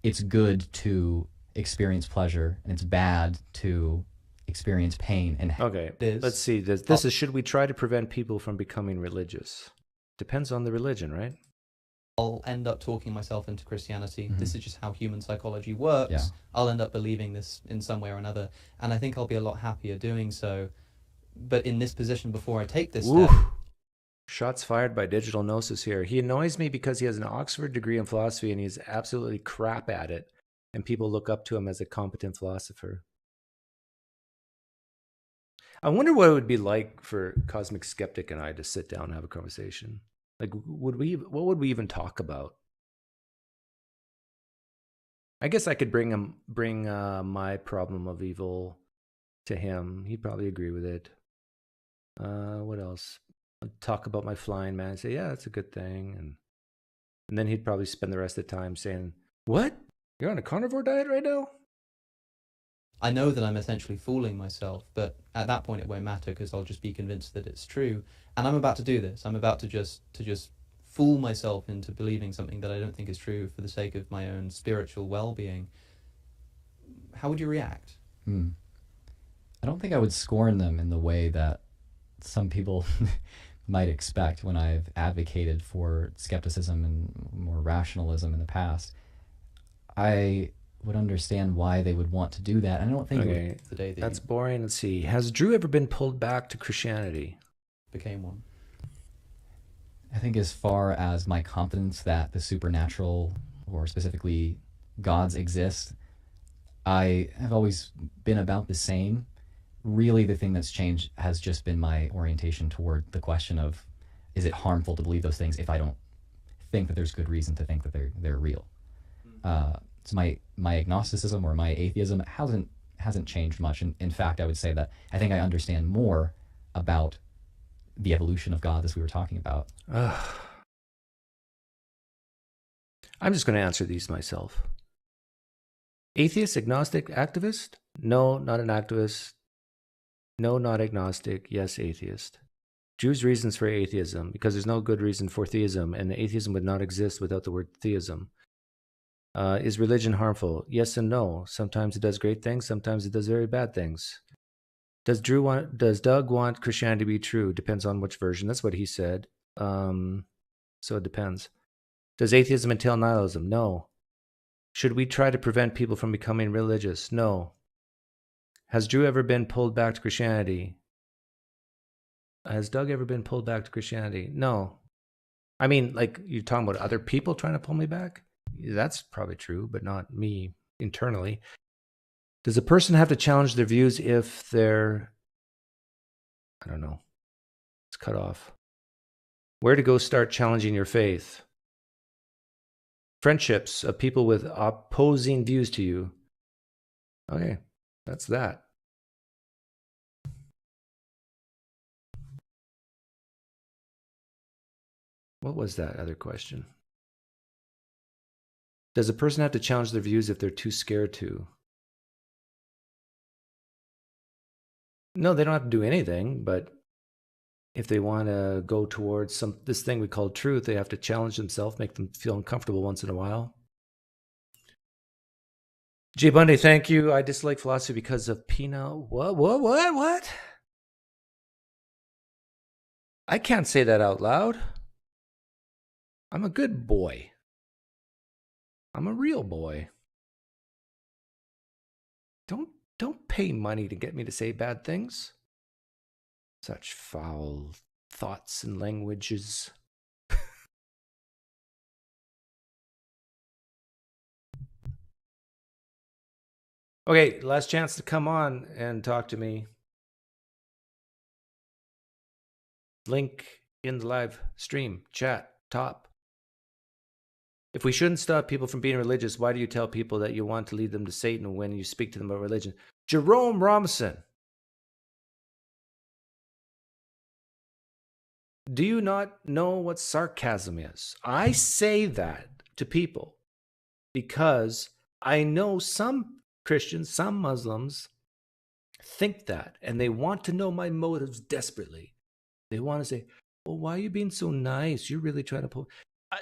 it's good to experience pleasure and it's bad to experience pain. And okay, let's see. This is, should we try to prevent people from becoming religious? Depends on the religion, right? I'll end up talking myself into Christianity. This is just how human psychology works. Yeah. I'll end up believing this in some way or another, and I think I'll be a lot happier doing so. But in this position, before I take this step... Shots fired by Digital Gnosis here. He annoys me because he has an Oxford degree in philosophy and he's absolutely crap at it, and people look up to him as a competent philosopher. I wonder what it would be like for Cosmic Skeptic and I to sit down and have a conversation. Like, what would we even talk about? I guess I could bring my problem of evil to him. He'd probably agree with it. What else? I'd talk about my flying man and say, yeah, that's a good thing. And then he'd probably spend the rest of the time saying, what? You're on a carnivore diet right now? I know that I'm essentially fooling myself, but at that point it won't matter, because I'll just be convinced that it's true. And I'm about to do this. I'm about to just fool myself into believing something that I don't think is true for the sake of my own spiritual well-being. How would you react? I don't think I would scorn them in the way that some people might expect when I've advocated for skepticism and more rationalism in the past. I would understand why they would want to do that. I don't think okay, that's boring. Let's see. Has Drew ever been pulled back to Christianity? Became one. I think as far as my confidence that the supernatural, or specifically gods, exist, I have always been about the same. Really, the thing that's changed has just been my orientation toward the question of, is it harmful to believe those things if I don't think that there's good reason to think that they're real? So my agnosticism or my atheism hasn't changed much. In fact, I would say that I think I understand more about the evolution of God, as we were talking about. I'm just going to answer these myself. Atheist, agnostic, activist? No, not an activist. No, not agnostic. Yes, atheist. Jews' reasons for atheism, because there's no good reason for theism, and atheism would not exist without the word theism. Is religion harmful? Yes and no. Sometimes it does great things, sometimes it does very bad things. Does Doug want Christianity to be true? Depends on which version. That's what he said. So it depends. Does atheism entail nihilism? No. Should we try to prevent people from becoming religious? No. Has Drew ever been pulled back to Christianity? Has Doug ever been pulled back to Christianity? No. I mean, like, you're talking about other people trying to pull me back? That's probably true, but not me internally. Does a person have to challenge their views if they're, I don't know, it's cut off? Where to go start challenging your faith? Friendships of people with opposing views to you. Okay, that's that. What was that other question? Does a person have to challenge their views if they're too scared to? No, they don't have to do anything, but if they want to go towards this thing we call truth, they have to challenge themselves, make them feel uncomfortable once in a while. G. Bundy, thank you. I dislike philosophy because of penal. What? I can't say that out loud. I'm a good boy. I'm a real boy. Don't pay money to get me to say bad things. Such foul thoughts and languages. Okay, last chance to come on and talk to me. Link in the live stream, chat, top. If we shouldn't stop people from being religious, why do you tell people that you want to lead them to Satan when you speak to them about religion? Jerome Robinson. Do you not know what sarcasm is? I say that to people because I know some Christians, some Muslims think that, and they want to know my motives desperately. They want to say, well, why are you being so nice? You're really trying to pull.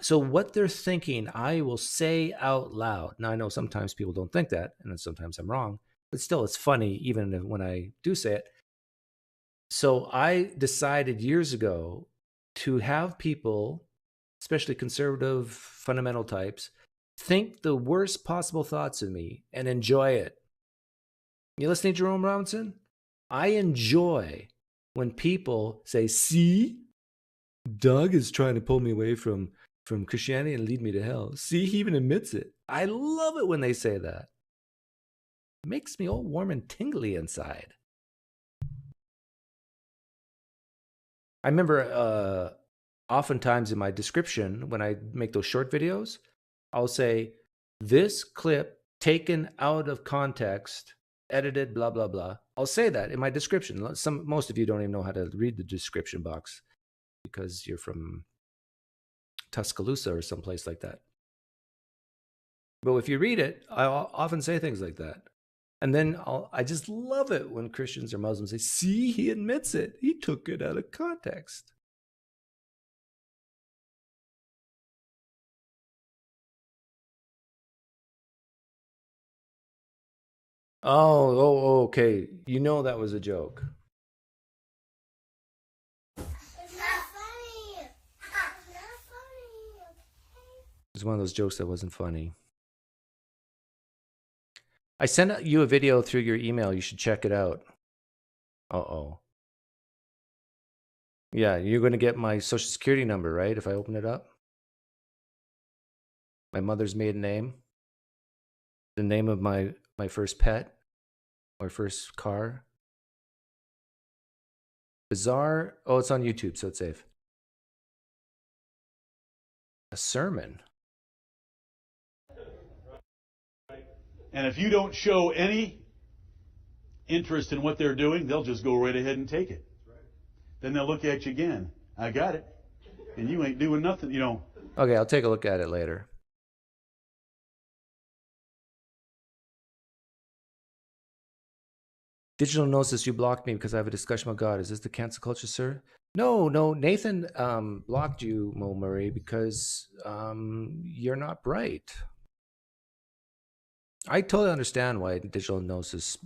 So what they're thinking, I will say out loud. Now, I know sometimes people don't think that, and then sometimes I'm wrong, but still it's funny even when I do say it. So I decided years ago to have people, especially conservative fundamental types, think the worst possible thoughts of me and enjoy it. You listening, Jerome Robinson? I enjoy when people say, see, Doug is trying to pull me away from Christianity and lead me to hell. See, he even admits it. I love it when they say that. It makes me all warm and tingly inside. I remember oftentimes in my description, when I make those short videos, I'll say, this clip taken out of context, edited, blah, blah, blah. I'll say that in my description. Most of you don't even know how to read the description box because you're from Tuscaloosa or someplace like that. But if you read it, I often say things like that. And then I just love it when Christians or Muslims say, see, he admits it. He took it out of context. Oh, okay. You know that was a joke. It's not funny. It's not funny. Okay. It's one of those jokes that wasn't funny. I sent you a video through your email. You should check it out. Uh-oh. Yeah, you're going to get my social security number, right? If I open it up. My mother's maiden name. The name of my first pet. Or first car. Bizarre. Oh, it's on YouTube, so it's safe. A sermon. And if you don't show any interest in what they're doing, they'll just go right ahead and take it. Then they'll look at you again. I got it. And you ain't doing nothing, you know. Okay, I'll take a look at it later. Digital Gnosis, you blocked me because I have a discussion about God. Is this the cancel culture, sir? No. Nathan blocked you, Mo Murray, because you're not bright. I totally understand why Digital Gnosis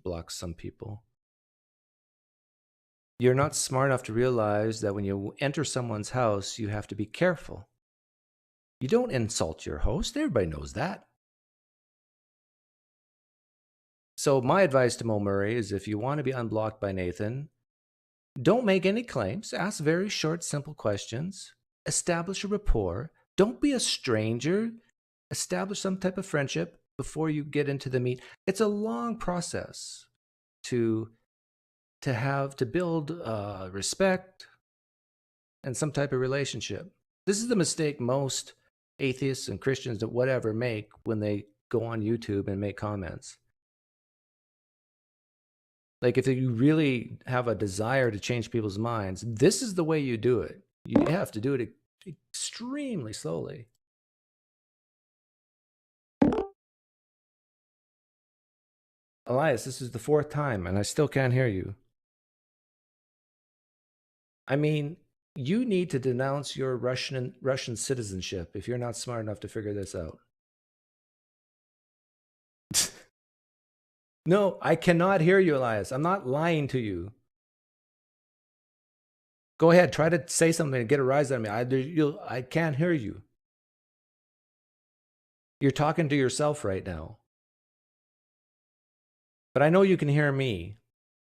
blocks some people. You're not smart enough to realize that when you enter someone's house, you have to be careful. You don't insult your host. Everybody knows that. So my advice to Mo Murray is if you want to be unblocked by Nathan, don't make any claims. Ask very short, simple questions. Establish a rapport. Don't be a stranger. Establish some type of friendship before you get into the meat. It's a long process to build respect and some type of relationship. This is the mistake most atheists and Christians that whatever make when they go on YouTube and make comments. Like if you really have a desire to change people's minds, this is the way you do it. You have to do it extremely slowly. Elias, this is the 4th time, and I still can't hear you. I mean, you need to denounce your Russian citizenship if you're not smart enough to figure this out. No, I cannot hear you, Elias. I'm not lying to you. Go ahead, try to say something and get a rise out of me. I can't hear you. You're talking to yourself right now. But I know you can hear me.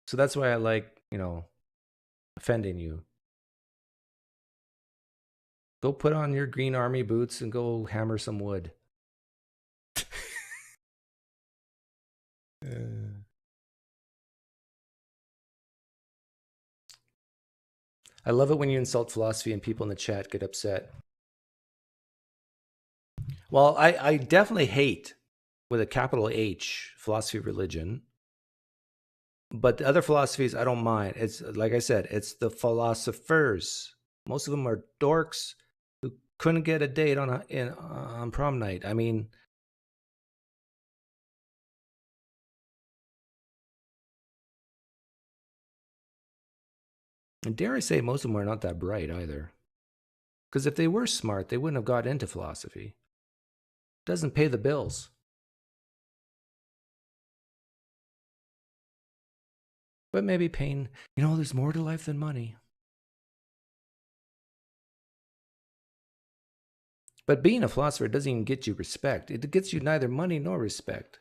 So that's why I like, offending you. Go put on your green army boots and go hammer some wood. I love it when you insult philosophy and people in the chat get upset. Well, I definitely hate, with a capital H, philosophy of religion. But the other philosophies, I don't mind. It's like I said, it's the philosophers. Most of them are dorks who couldn't get a date on prom night. I mean, and dare I say, most of them are not that bright either. Because if they were smart, they wouldn't have got into philosophy. It doesn't pay the bills. But maybe pain, there's more to life than money. But being a philosopher doesn't even get you respect. It gets you neither money nor respect.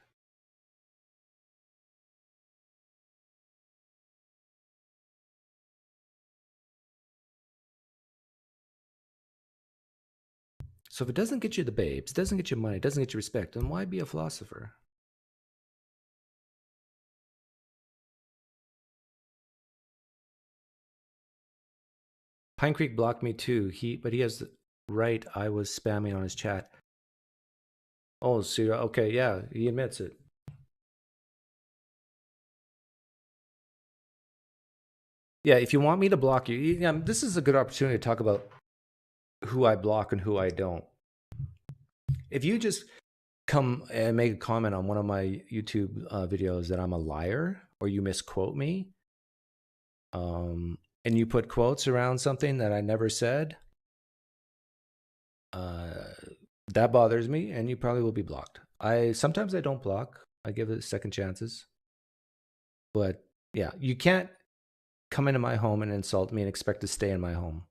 So if it doesn't get you the babes, doesn't get you money, doesn't get you respect, then why be a philosopher? PineCreek blocked me too. But he has the right. I was spamming on his chat. Oh, so okay, yeah, he admits it. Yeah, if you want me to block you, this is a good opportunity to talk about who I block and who I don't. If you just come and make a comment on one of my YouTube videos that I'm a liar or you misquote me, and you put quotes around something that I never said, that bothers me, and you probably will be blocked. Sometimes I don't block. I give it second chances. But yeah, you can't come into my home and insult me and expect to stay in my home.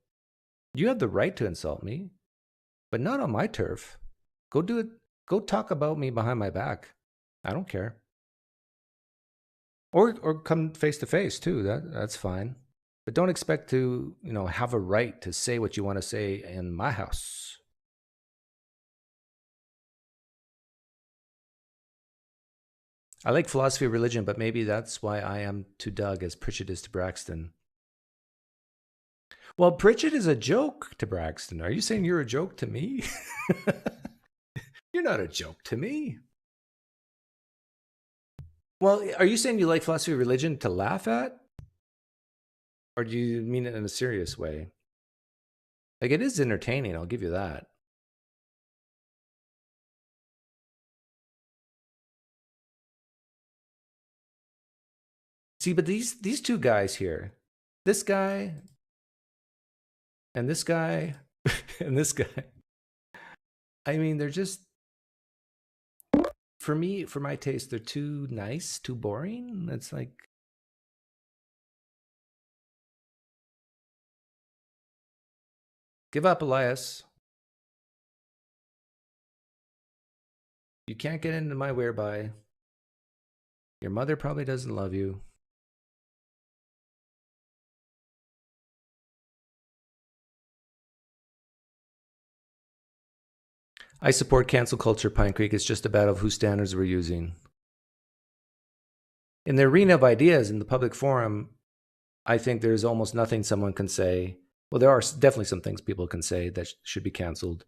You have the right to insult me, but not on my turf. Go do it. Go talk about me behind my back. I don't care. Or come face to face too. That's fine. But don't expect to, have a right to say what you want to say in my house. I like philosophy of religion, but maybe that's why I am to Doug as Pritchett is to Braxton. Well, Pritchett is a joke to Braxton. Are you saying you're a joke to me? You're not a joke to me. Well, are you saying you like philosophy of religion to laugh at? Or do you mean it in a serious way? Like, it is entertaining, I'll give you that. See, but these two guys here, this guy and this guy and this guy, I mean, they're just, for me, for my taste, they're too nice, too boring. It's like, give up, Elias. You can't get into my whereby. Your mother probably doesn't love you. I support cancel culture, PineCreek. It's just a battle of whose standards we're using. In the arena of ideas, in the public forum, I think there's almost nothing someone can say. Well, there are definitely some things people can say that should be canceled,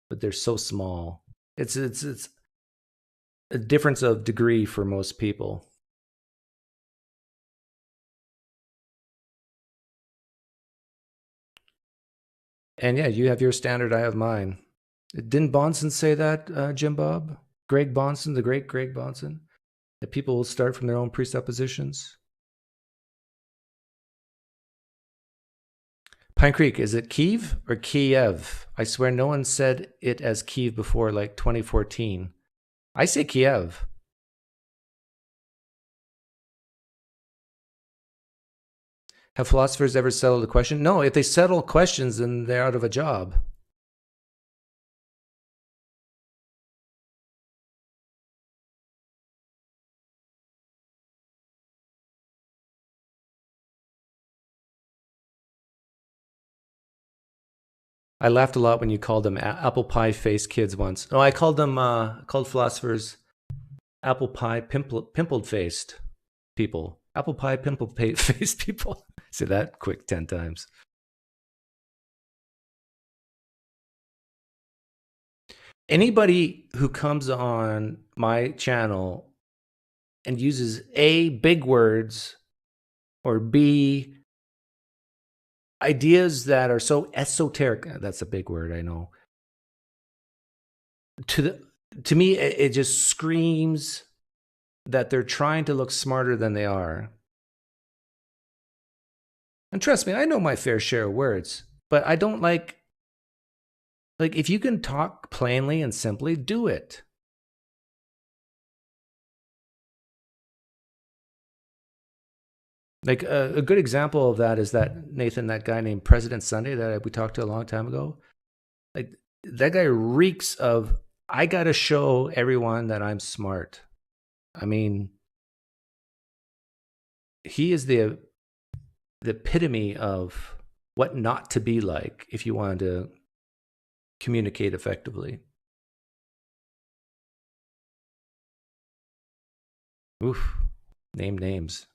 but they're so small. It's a difference of degree for most people. And yeah, you have your standard, I have mine. Didn't Bonson say that, Jim Bob? Greg Bonson, the great Greg Bonson? That people will start from their own presuppositions? PineCreek, is it Kiev or Kiev? I swear no one said it as Kiev before, like 2014. I say Kiev. Have philosophers ever settled a question? No, if they settle questions, then they're out of a job. I laughed a lot when you called them apple pie faced kids once. No, I called them, called philosophers apple pie pimpled faced people. Apple pie pimple faced people. Say that quick 10 times. Anybody who comes on my channel and uses A, big words, or B, ideas that are so esoteric, that's a big word, I know. To me, it just screams that they're trying to look smarter than they are. And trust me, I know my fair share of words, but I don't like if you can talk plainly and simply, do it. Like a good example of that is that Nathan, that guy named President Sunday that we talked to a long time ago. Like that guy reeks of, I got to show everyone that I'm smart. I mean, he is the epitome of what not to be like if you wanted to communicate effectively. Oof, name names.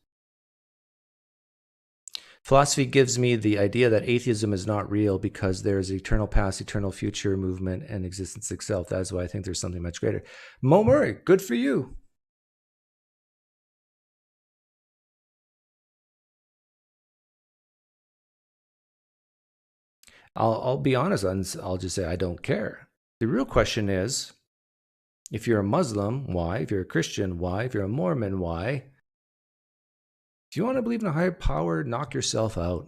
Philosophy gives me the idea that atheism is not real because there is eternal past, eternal future movement, and existence itself. That is why I think there's something much greater. Mo Murray, good for you. I'll be honest, I'll just say I don't care. The real question is, if you're a Muslim, why? If you're a Christian, why? If you're a Mormon, why? If you want to believe in a higher power, knock yourself out.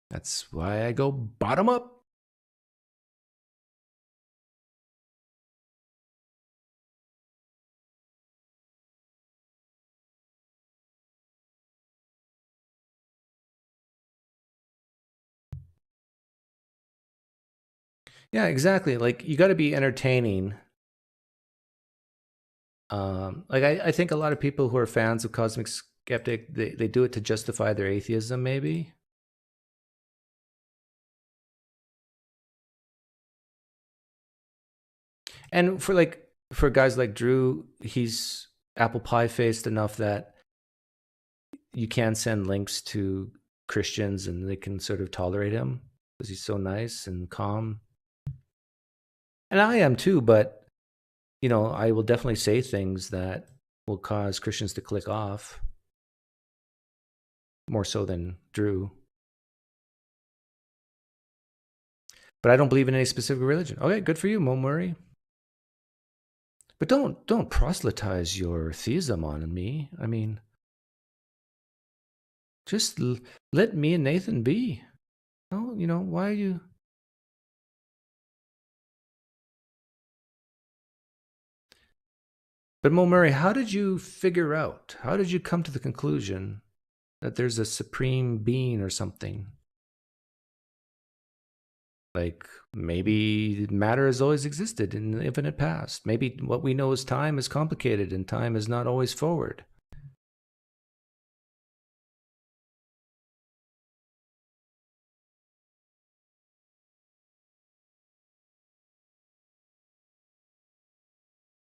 That's why I go bottom up. Yeah, exactly. Like, you got to be entertaining. Like, I think a lot of people who are fans of Cosmic Skeptic, they do it to justify their atheism, maybe. And for guys like Drew, he's apple pie faced enough that you can send links to Christians and they can sort of tolerate him because he's so nice and calm. And I am too, but you know, I will definitely say things that will cause Christians to click off more so than Drew. But I don't believe in any specific religion. Okay, good for you, Mo Murray. But don't proselytize your theism on me. I mean, just let me and Nathan be. Oh, you know, why are you? But Mo Murray, how did you figure out? How did you come to the conclusion that there's a supreme being or something? Like, maybe matter has always existed in the infinite past. Maybe what we know as time is complicated and time is not always forward.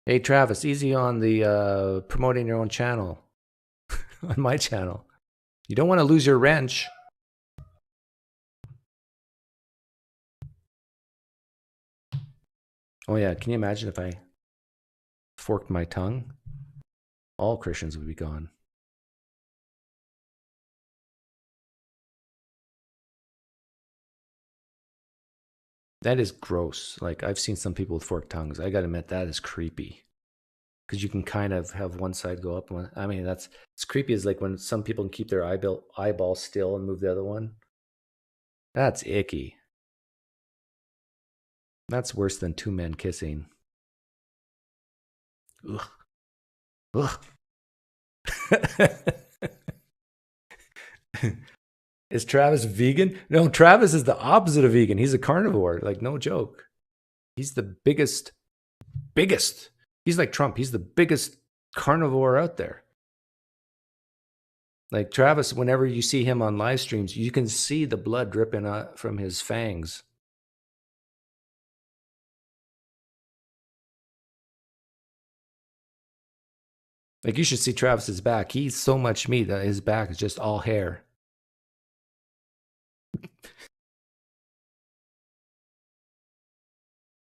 Hey, Travis, easy on the promoting your own channel. On my channel. You don't want to lose your wrench. Oh yeah, can you imagine if I forked my tongue? All Christians would be gone. That is gross. Like, I've seen some people with forked tongues. I gotta admit, that is creepy. because you can kind of have one side go up. I mean, it's creepy. Is like when some people can keep their eyeball still and move the other one. That's icky. That's worse than two men kissing. Ugh. Ugh. Is Travis vegan? No, Travis is the opposite of vegan. He's a carnivore. Like, no joke. He's the biggest. He's like Trump. He's the biggest carnivore out there. Like Travis, whenever you see him on live streams, you can see the blood dripping from his fangs. Like, you should see Travis's back. He eats so much meat that his back is just all hair.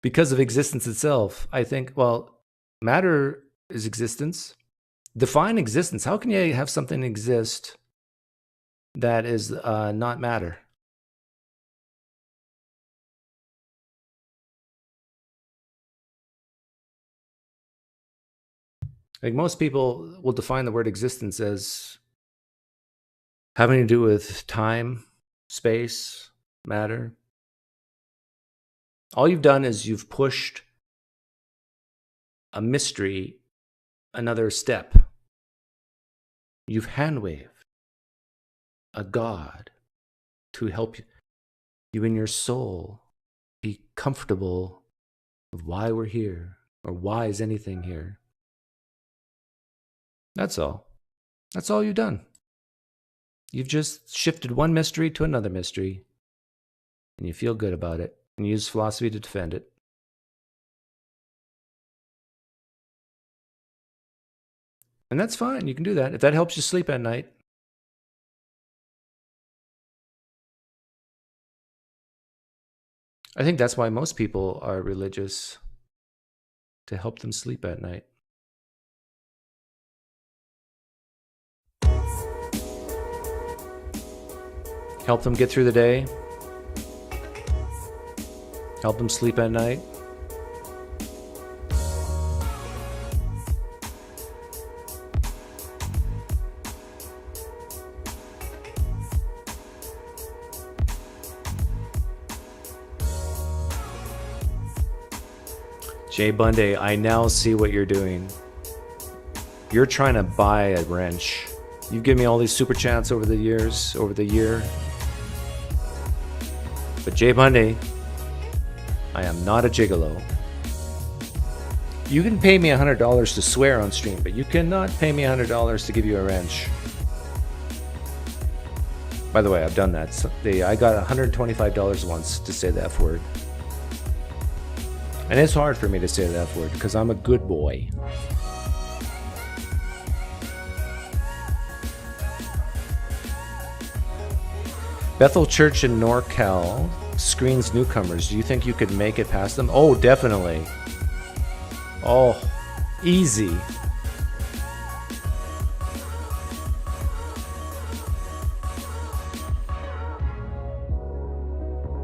Because of existence itself, I think, well, matter is existence. Define existence. How can you have something exist that is not matter? Like, most people will define the word existence as having to do with time, space, matter. All you've done is you've pushed a mystery another step. You've hand-waved a God to help you in your soul be comfortable with why we're here, or why is anything here. That's all. That's all you've done. You've just shifted one mystery to another mystery, and you feel good about it, and you use philosophy to defend it. And that's fine. You can do that if that helps you sleep at night. I think that's why most people are religious, to help them sleep at night. Help them get through the day. Help them sleep at night. Jay Bundy, I now see what you're doing. You're trying to buy a wrench. You've given me all these super chats over the years, over the year. But Jay Bundy, I am not a gigolo. You can pay me $100 to swear on stream, but you cannot pay me $100 to give you a wrench. By the way, I've done that. So I got $125 once to say the F word. And it's hard for me to say the F word because I'm a good boy. Bethel Church in NorCal screens newcomers. Do you think you could make it past them? Oh, definitely. Oh, easy.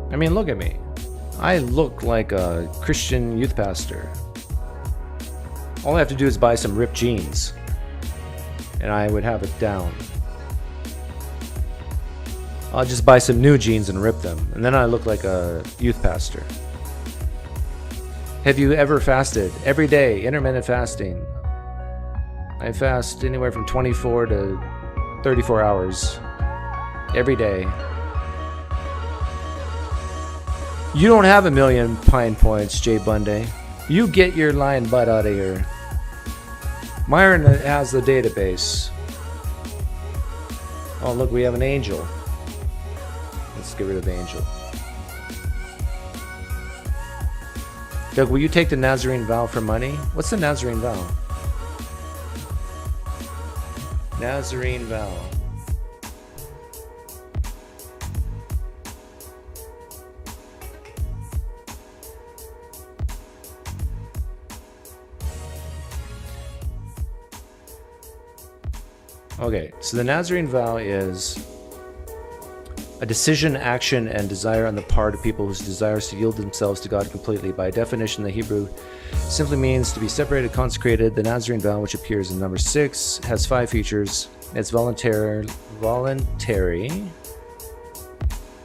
I mean, look at me. I look like a Christian youth pastor. All I have to do is buy some ripped jeans, and I would have it down. I'll just buy some new jeans and rip them, and then I look like a youth pastor. Have you ever fasted? Every day, intermittent fasting. I fast anywhere from 24 to 34 hours every day. You don't have 1 million Pine points, Jay Bundy. You get your lying butt out of here. Myron has the database. Oh, look, we have an angel. Let's get rid of Angel. Doug, will you take the Nazarene vow for money? What's the Nazarene vow? Nazarene vow. Okay, so the Nazarene vow is, A decision, action, and desire on the part of people whose desires to yield themselves to God completely. By definition, the Hebrew simply means to be separated, consecrated. The Nazarene vow, which appears in number 6, has 5 features. It's voluntary,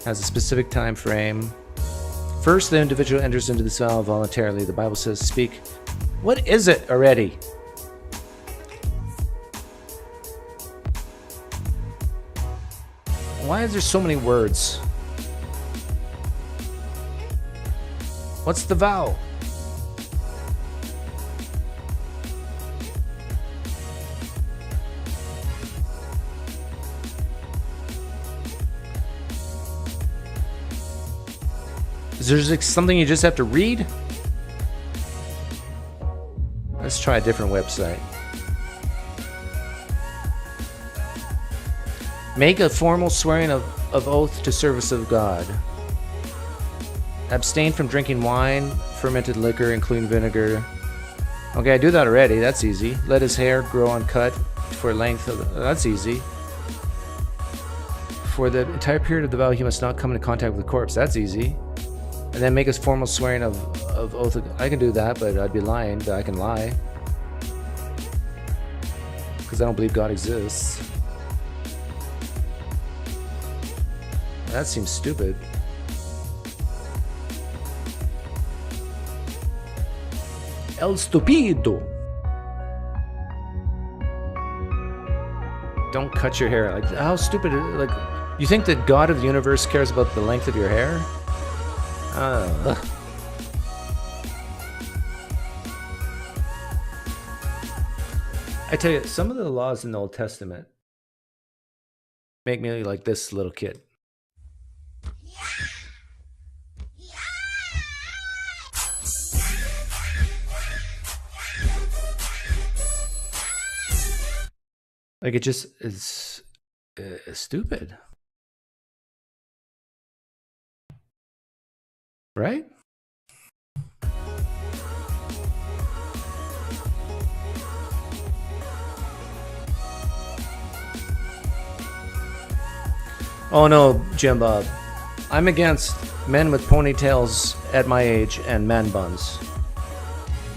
has a specific time frame. First, the individual enters into this vow voluntarily. The Bible says, speak. What is it already? Why is there so many words? What's the vow? Is there like something you just have to read? Let's try a different website. Make a formal swearing of oath to service of God. Abstain from drinking wine, fermented liquor, including vinegar. Okay, I do that already. That's easy. Let his hair grow uncut for length of that's easy. For the entire period of the vow, he must not come into contact with the corpse. That's easy. And then make his formal swearing of oath. I can do that, but I'd be lying. But I can lie. Because I don't believe God exists. That seems stupid. El stupido. Don't cut your hair. Like, how stupid is it? Like, you think that God of the universe cares about the length of your hair? I tell you, some of the laws in the Old Testament make me like this little kid. Like, it just is stupid. Right? Oh no, Jim Bob. I'm against men with ponytails at my age and man buns.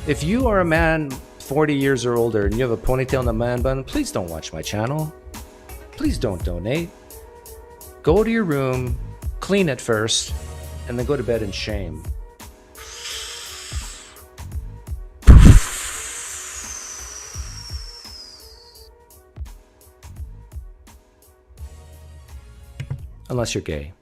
If you are a man 40 years or older and you have a ponytail and a man bun, please don't watch my channel. Please don't donate. Go to your room, clean it first, and then go to bed in shame. Unless you're gay.